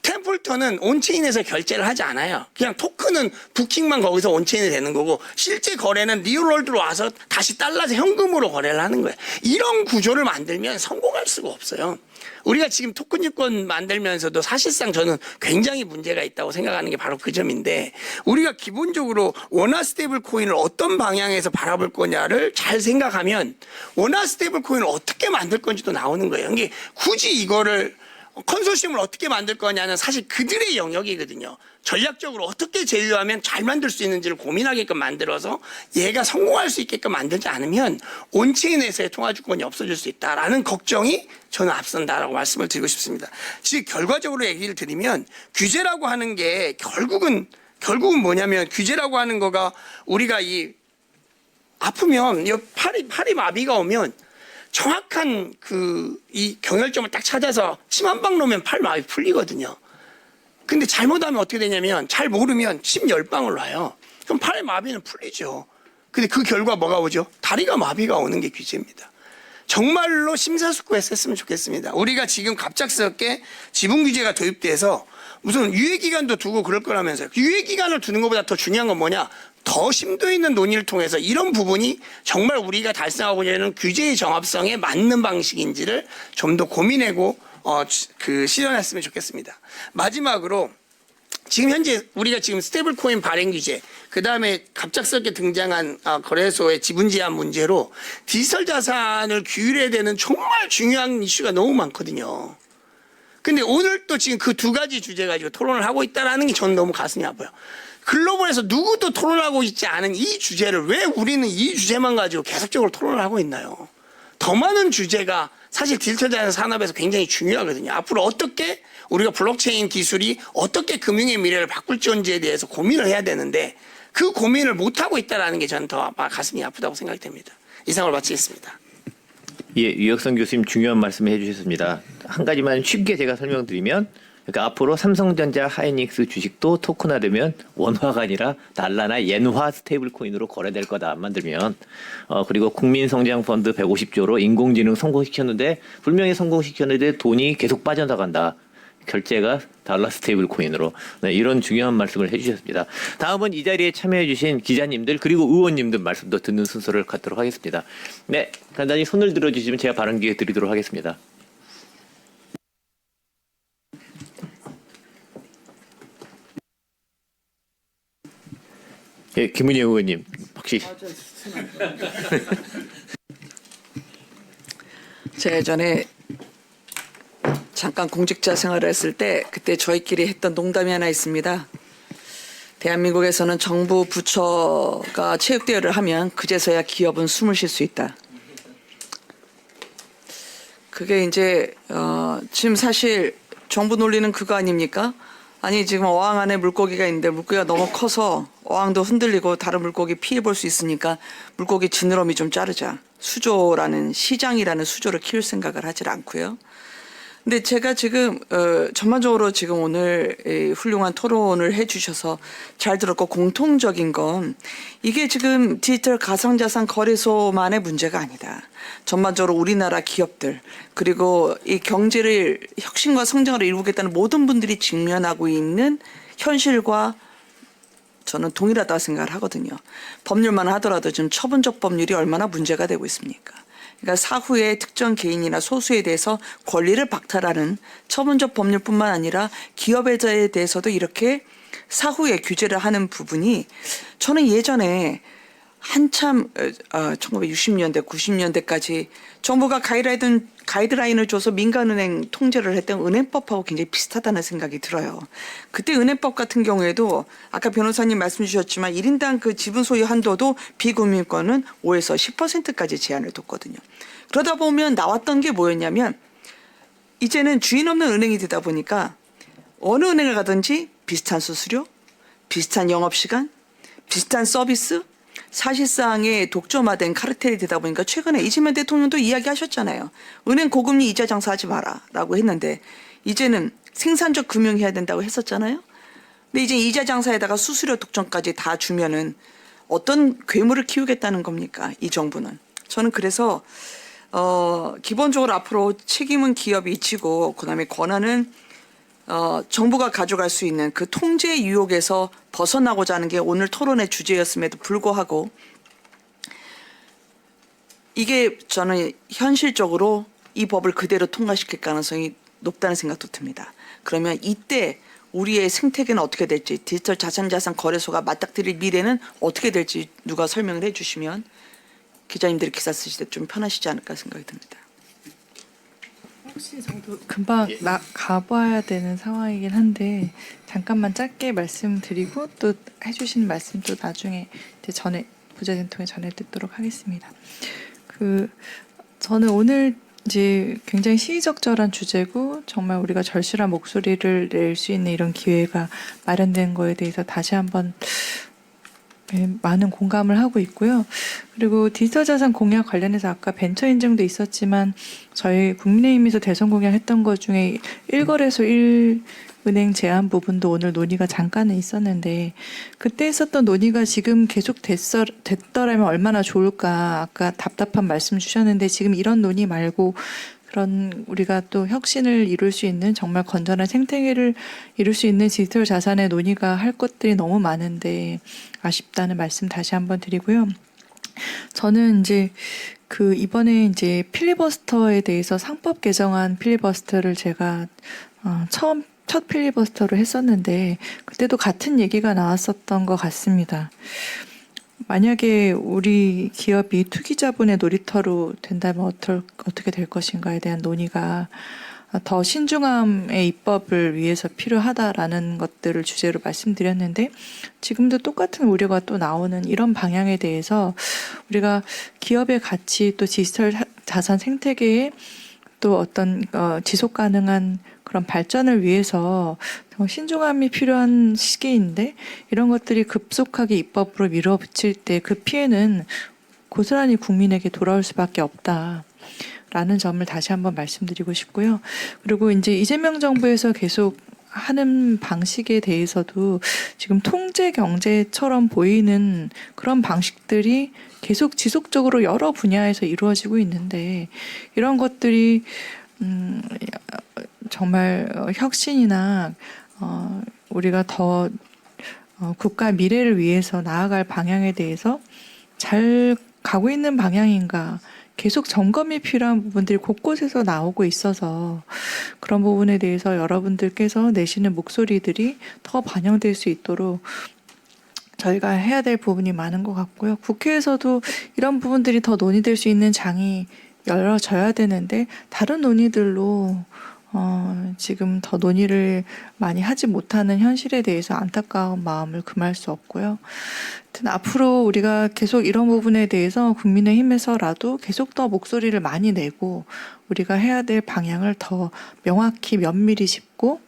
Speaker 17: 템플턴은 온체인에서 결제를 하지 않아요. 그냥 토큰은 부킹만 거기서 온체인이 되는 거고 실제 거래는 리얼월드로 와서 다시 달러에서 현금으로 거래를 하는 거예요. 이런 구조를 만들면 성공할 수가 없어요. 우리가 지금 토큰 유권 만들면서도 사실상 저는 굉장히 문제가 있다고 생각하는 게 바로 그 점인데 우리가 기본적으로 원화 스테이블 코인을 어떤 방향에서 바라볼 거냐를 잘 생각하면 원화 스테이블 코인을 어떻게 만들 건지도 나오는 거예요. 이게 굳이 이거를 컨소시엄을 어떻게 만들 거냐는 사실 그들의 영역이거든요. 전략적으로 어떻게 제휴하면 잘 만들 수 있는지를 고민하게끔 만들어서 얘가 성공할 수 있게끔 만들지 않으면 온체인에서의 통화 주권이 없어질 수 있다라는 걱정이 저는 앞선다라고 말씀을 드리고 싶습니다. 즉 결과적으로 얘기를 드리면 규제라고 하는 게 결국은 뭐냐면 규제라고 하는 거가 우리가 아프면 팔이 마비가 오면 정확한 이 경혈점을 딱 찾아서 침 한 방 놓으면 팔 마비 풀리거든요. 근데 잘못하면 어떻게 되냐면 잘 모르면 침 10방울 놔요. 그럼 팔 마비는 풀리죠. 근데 그 결과 뭐가 오죠? 다리가 마비가 오는 게 규제입니다. 정말로 심사숙고해서 했으면 좋겠습니다. 우리가 지금 갑작스럽게 지분 규제가 도입돼서 무슨 유예기간도 두고 그럴 거라면서요. 유예기간을 두는 것보다 더 중요한 건 뭐냐? 더 심도 있는 논의를 통해서 이런 부분이 정말 우리가 달성하고자 하는 규제의 정합성에 맞는 방식인지를 좀 더 고민하고 실현했으면 좋겠습니다. 마지막으로 지금 현재 우리가 지금 스테이블 코인 발행 규제, 그 다음에 갑작스럽게 등장한 거래소의 지분 제한 문제로 디지털 자산을 규율해야 되는 정말 중요한 이슈가 너무 많거든요. 근데 오늘 또 지금 그 두 가지 주제 가지고 토론을 하고 있다는 게 저는 너무 가슴이 아파요. 글로벌에서 누구도 토론하고 있지 않은 이 주제를 왜 우리는 이 주제만 가지고 계속적으로 토론을 하고 있나요? 더 많은 주제가 사실 디지털 자산 산업에서 굉장히 중요하거든요. 앞으로 어떻게 우리가 블록체인 기술이 어떻게 금융의 미래를 바꿀지에 대해서 고민을 해야 되는데 그 고민을 못하고 있다는 게 저는 더 가슴이 아프다고 생각이 됩니다. 이상으로 마치겠습니다.
Speaker 14: 예, 유혁선 교수님 중요한 말씀을 해주셨습니다. 한 가지만 쉽게 제가 설명드리면, 그러니까 앞으로 삼성전자 하이닉스 주식도 토큰화되면 원화가 아니라 달러나 옌화 스테이블 코인으로 거래될 거다 안 만들면. 그리고 국민성장펀드 150조로 인공지능 성공시켰는데 분명히 성공시켰는데 돈이 계속 빠져나간다. 결제가 달러 스테이블 코인으로. 네, 이런 중요한 말씀을 해주셨습니다. 다음은 이 자리에 참여해주신 기자님들 그리고 의원님들 말씀도 듣는 순서를 갖도록 하겠습니다. 네, 간단히 손을 들어주시면 제가 발언 기회 드리도록 하겠습니다. 예, 김은혜 의원님 혹시
Speaker 7: 제가 예전에 잠깐 공직자 생활을 했을 때 그때 저희끼리 했던 농담이 하나 있습니다. 대한민국에서는 정부 부처가 체육대회를 하면 그제서야 기업은 숨을 쉴 수 있다. 그게 이제 지금 사실 정부 논리는 그거 아닙니까? 아니 지금 어항 안에 물고기가 있는데 물고기가 너무 커서 어항도 흔들리고 다른 물고기 피해 볼 수 있으니까 물고기 지느러미 좀 자르자. 수조라는 시장이라는 수조를 키울 생각을 하질 않고요. 근데 제가 지금 전반적으로 지금 오늘 이 훌륭한 토론을 해주셔서 잘 들었고 공통적인 건 이게 지금 디지털 가상자산 거래소만의 문제가 아니다. 전반적으로 우리나라 기업들 그리고 이 경제를 혁신과 성장을 이루겠다는 모든 분들이 직면하고 있는 현실과 저는 동일하다고 생각을 하거든요. 법률만 하더라도 지금 처분적 법률이 얼마나 문제가 되고 있습니까? 그러니까 사후에 특정 개인이나 소수에 대해서 권리를 박탈하는 처분적 법률뿐만 아니라 기업에 대해서도 이렇게 사후에 규제를 하는 부분이 저는 예전에 한참 1960년대, 90년대까지 정부가 가이드라인을 줘서 민간은행 통제를 했던 은행법하고 굉장히 비슷하다는 생각이 들어요. 그때 은행법 같은 경우에도 아까 변호사님 말씀 주셨지만 1인당 그 지분 소유 한도도 비금융권은 5에서 10%까지 제한을 뒀거든요. 그러다 보면 나왔던 게 뭐였냐면 이제는 주인 없는 은행이 되다 보니까 어느 은행을 가든지 비슷한 수수료, 비슷한 영업시간, 비슷한 서비스, 사실상의 독점화된 카르텔이 되다 보니까 최근에 이재명 대통령도 이야기하셨잖아요. 은행 고금리 이자 장사하지 마라라고 했는데 이제는 생산적 금융해야 된다고 했었잖아요. 근데 이제 이자 장사에다가 수수료 독점까지 다 주면은 어떤 괴물을 키우겠다는 겁니까? 이 정부는. 저는 그래서 기본적으로 앞으로 책임은 기업이 지고 그다음에 권한은 정부가 가져갈 수 있는 그 통제 유혹에서 벗어나고자 하는 게 오늘 토론의 주제였음에도 불구하고 이게 저는 현실적으로 이 법을 그대로 통과시킬 가능성이 높다는 생각도 듭니다. 그러면 이때 우리의 생태계는 어떻게 될지 디지털 자산 거래소가 맞닥뜨릴 미래는 어떻게 될지 누가 설명을 해 주시면 기자님들이 기사 쓰실 때 좀 편하시지 않을까 생각이 듭니다.
Speaker 8: 혹시 저도 금방 가봐야 되는 상황이긴 한데 잠깐만 짧게 말씀드리고 또 해주신 말씀도 나중에 이제 부재진 통해 전해 듣도록 하겠습니다. 저는 오늘 이제 굉장히 시의적절한 주제고 정말 우리가 절실한 목소리를 낼 수 있는 이런 기회가 마련된 거에 대해서 다시 한번 많은 공감을 하고 있고요. 그리고 디지털 자산 공약 관련해서 아까 벤처 인증도 있었지만 저희 국민의힘에서 대선 공약했던 것 중에 1거래소 1은행 제한 부분도 오늘 논의가 잠깐은 있었는데 그때 있었던 논의가 지금 계속 됐더라면 얼마나 좋을까. 아까 답답한 말씀 주셨는데 지금 이런 논의 말고 그런 우리가 또 혁신을 이룰 수 있는 정말 건전한 생태계를 이룰 수 있는 디지털 자산의 논의가 할 것들이 너무 많은데 아쉽다는 말씀 다시 한번 드리고요. 저는 이제 이번에 이제 필리버스터에 대해서 상법 개정안 필리버스터를 제가 처음 첫 필리버스터를 했었는데 그때도 같은 얘기가 나왔었던 것 같습니다. 만약에 우리 기업이 투기자본의 놀이터로 된다면 어떻게 될 것인가에 대한 논의가 더 신중함의 입법을 위해서 필요하다라는 것들을 주제로 말씀드렸는데 지금도 똑같은 우려가 또 나오는 이런 방향에 대해서 우리가 기업의 가치 또 디지털 자산 생태계의 또 어떤 지속 가능한 그런 발전을 위해서 신중함이 필요한 시기인데 이런 것들이 급속하게 입법으로 밀어붙일 때 그 피해는 고스란히 국민에게 돌아올 수밖에 없다. 라는 점을 다시 한번 말씀드리고 싶고요. 그리고 이제 이재명 정부에서 계속 하는 방식에 대해서도 지금 통제 경제처럼 보이는 그런 방식들이 계속 지속적으로 여러 분야에서 이루어지고 있는데 이런 것들이 정말 혁신이나 우리가 더 국가 미래를 위해서 나아갈 방향에 대해서 잘 가고 있는 방향인가 계속 점검이 필요한 부분들이 곳곳에서 나오고 있어서 그런 부분에 대해서 여러분들께서 내시는 목소리들이 더 반영될 수 있도록 저희가 해야 될 부분이 많은 것 같고요. 국회에서도 이런 부분들이 더 논의될 수 있는 장이 열어져야 되는데 다른 논의들로 지금 더 논의를 많이 하지 못하는 현실에 대해서 안타까운 마음을 금할 수 없고요. 하여튼 앞으로 우리가 계속 이런 부분에 대해서 국민의힘에서라도 계속 더 목소리를 많이 내고 우리가 해야 될 방향을 더 명확히 면밀히 짚고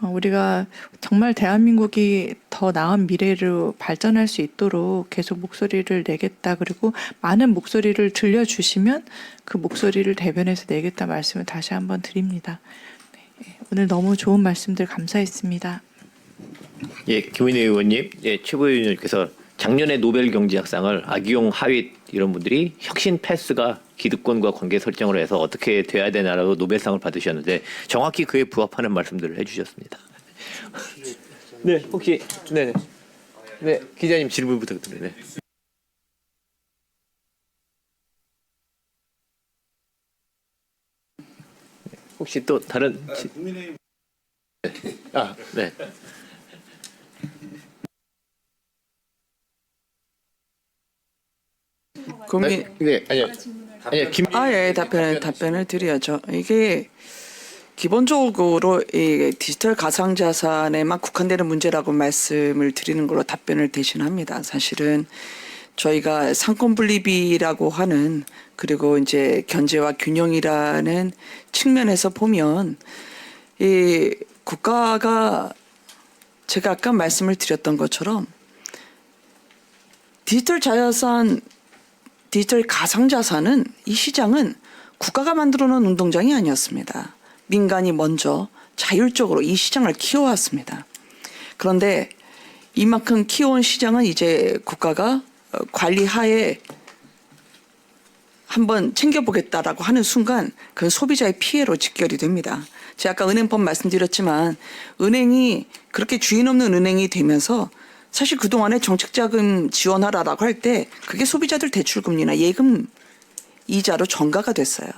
Speaker 8: 우리가 정말 대한민국이 더 나은 미래로 발전할 수 있도록 계속 목소리를 내겠다. 그리고 많은 목소리를 들려주시면 그 목소리를 대변해서 내겠다 말씀을 다시 한번 드립니다. 네, 오늘 너무 좋은 말씀들 감사했습니다.
Speaker 14: 예, 김은혜 의원님, 예, 최고위원님께서 작년에 노벨 경제학상을 악용 하윗 이런 분들이 혁신 패스가 기득권과 관계 설정을 해서 어떻게 돼야 되나라고 노벨상을 받으셨는데 정확히 그에 부합하는 말씀들을 해주셨습니다. 네, 혹시 네, 기자님 질문 부탁드려요. 네. 혹시 또 다른 네.
Speaker 7: 답변을 드려야죠. 이게 기본적으로 이 디지털 가상자산에만 국한되는 문제라고 말씀을 드리는 걸로 답변을 대신합니다. 사실은 저희가 상권분립이라고 하는 그리고 이제 견제와 균형이라는 측면에서 보면 이 국가가 제가 아까 말씀을 드렸던 것처럼 디지털 가상자산은 이 시장은 국가가 만들어 놓은 운동장이 아니었습니다. 민간이 먼저 자율적으로 이 시장을 키워왔습니다. 그런데 이만큼 키워온 시장은 이제 국가가 관리하에 한번 챙겨보겠다라고 하는 순간 그건 소비자의 피해로 직결이 됩니다. 제가 아까 은행법 말씀드렸지만 은행이 그렇게 주인 없는 은행이 되면서 사실 그동안에 정책자금 지원하라라고 할 때 그게 소비자들 대출금리나 예금 이자로 전가가 됐어요.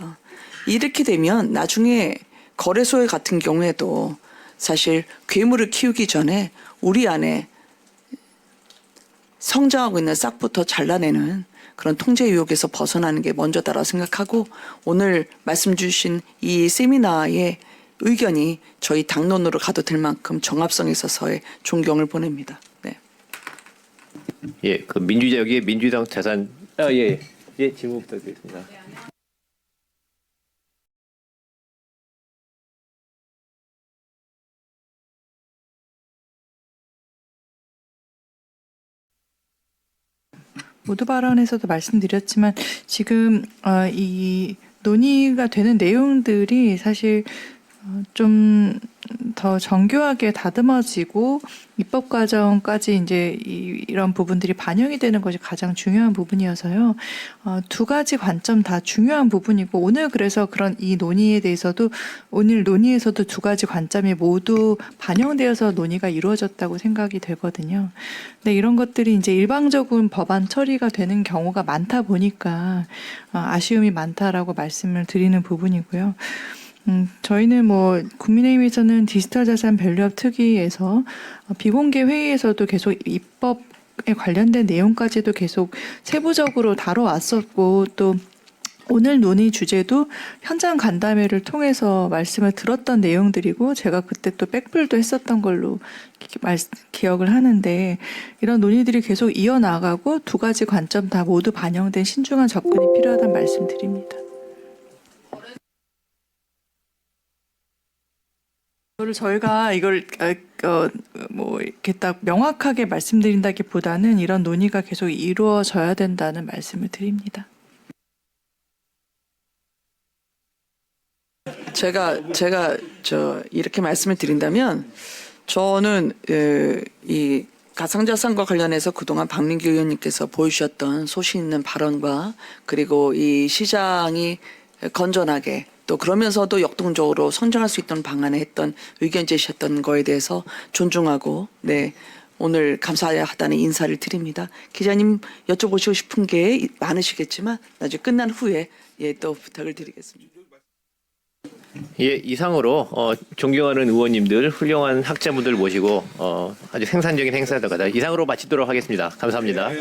Speaker 7: 이렇게 되면 나중에 거래소에 같은 경우에도 사실 괴물을 키우기 전에 우리 안에 성장하고 있는 싹부터 잘라내는 그런 통제 유혹에서 벗어나는 게 먼저다라고 생각하고 오늘 말씀 주신 이 세미나의 의견이 저희 당론으로 가도 될 만큼 정합성에 있어서의 존경을 보냅니다. 네.
Speaker 14: 예, 그 민주적의 민주당 자산 예 질문 부탁드리겠습니다.
Speaker 8: 모두 발언에서도 말씀드렸지만 지금 이 논의가 되는 내용들이 사실 좀 더 정교하게 다듬어지고 입법 과정까지 이제 이런 부분들이 반영이 되는 것이 가장 중요한 부분이어서요. 두 가지 관점 다 중요한 부분이고 오늘 그래서 그런 이 논의에 대해서도 오늘 논의에서도 두 가지 관점이 모두 반영되어서 논의가 이루어졌다고 생각이 되거든요. 근데 이런 것들이 이제 일방적인 법안 처리가 되는 경우가 많다 보니까 아쉬움이 많다라고 말씀을 드리는 부분이고요. 저희는 뭐 국민의힘에서는 디지털 자산 밸류업 특위에서 비공개 회의에서도 계속 입법에 관련된 내용까지도 계속 세부적으로 다뤄왔었고 또 오늘 논의 주제도 현장 간담회를 통해서 말씀을 들었던 내용들이고 제가 그때 또 백불도 했었던 걸로 기억을 하는데 이런 논의들이 계속 이어나가고 두 가지 관점 다 모두 반영된 신중한 접근이 필요하다는 말씀드립니다. 저희가 이걸 뭐 이렇게 딱 명확하게 말씀드린다기보다는 이런 논의가 계속 이루어져야 된다는 말씀을 드립니다.
Speaker 7: 제가 이렇게 말씀을 드린다면 저는 이 가상자산과 관련해서 그동안 박민규 의원님께서 보여주셨던 소신 있는 발언과 그리고 이 시장이 건전하게 또 그러면서도 역동적으로 성장할 수 있던 방안에 했던 의견 제시했던 거에 대해서 존중하고 오늘 감사하다는 인사를 드립니다. 기자님 여쭤보시고 싶은 게 많으시겠지만 나중에 끝난 후에 또 부탁을 드리겠습니다.
Speaker 14: 예, 이상으로 존경하는 의원님들, 훌륭한 학자분들 모시고 아주 생산적인 행사였던 것 같아요. 이상으로 마치도록 하겠습니다. 감사합니다.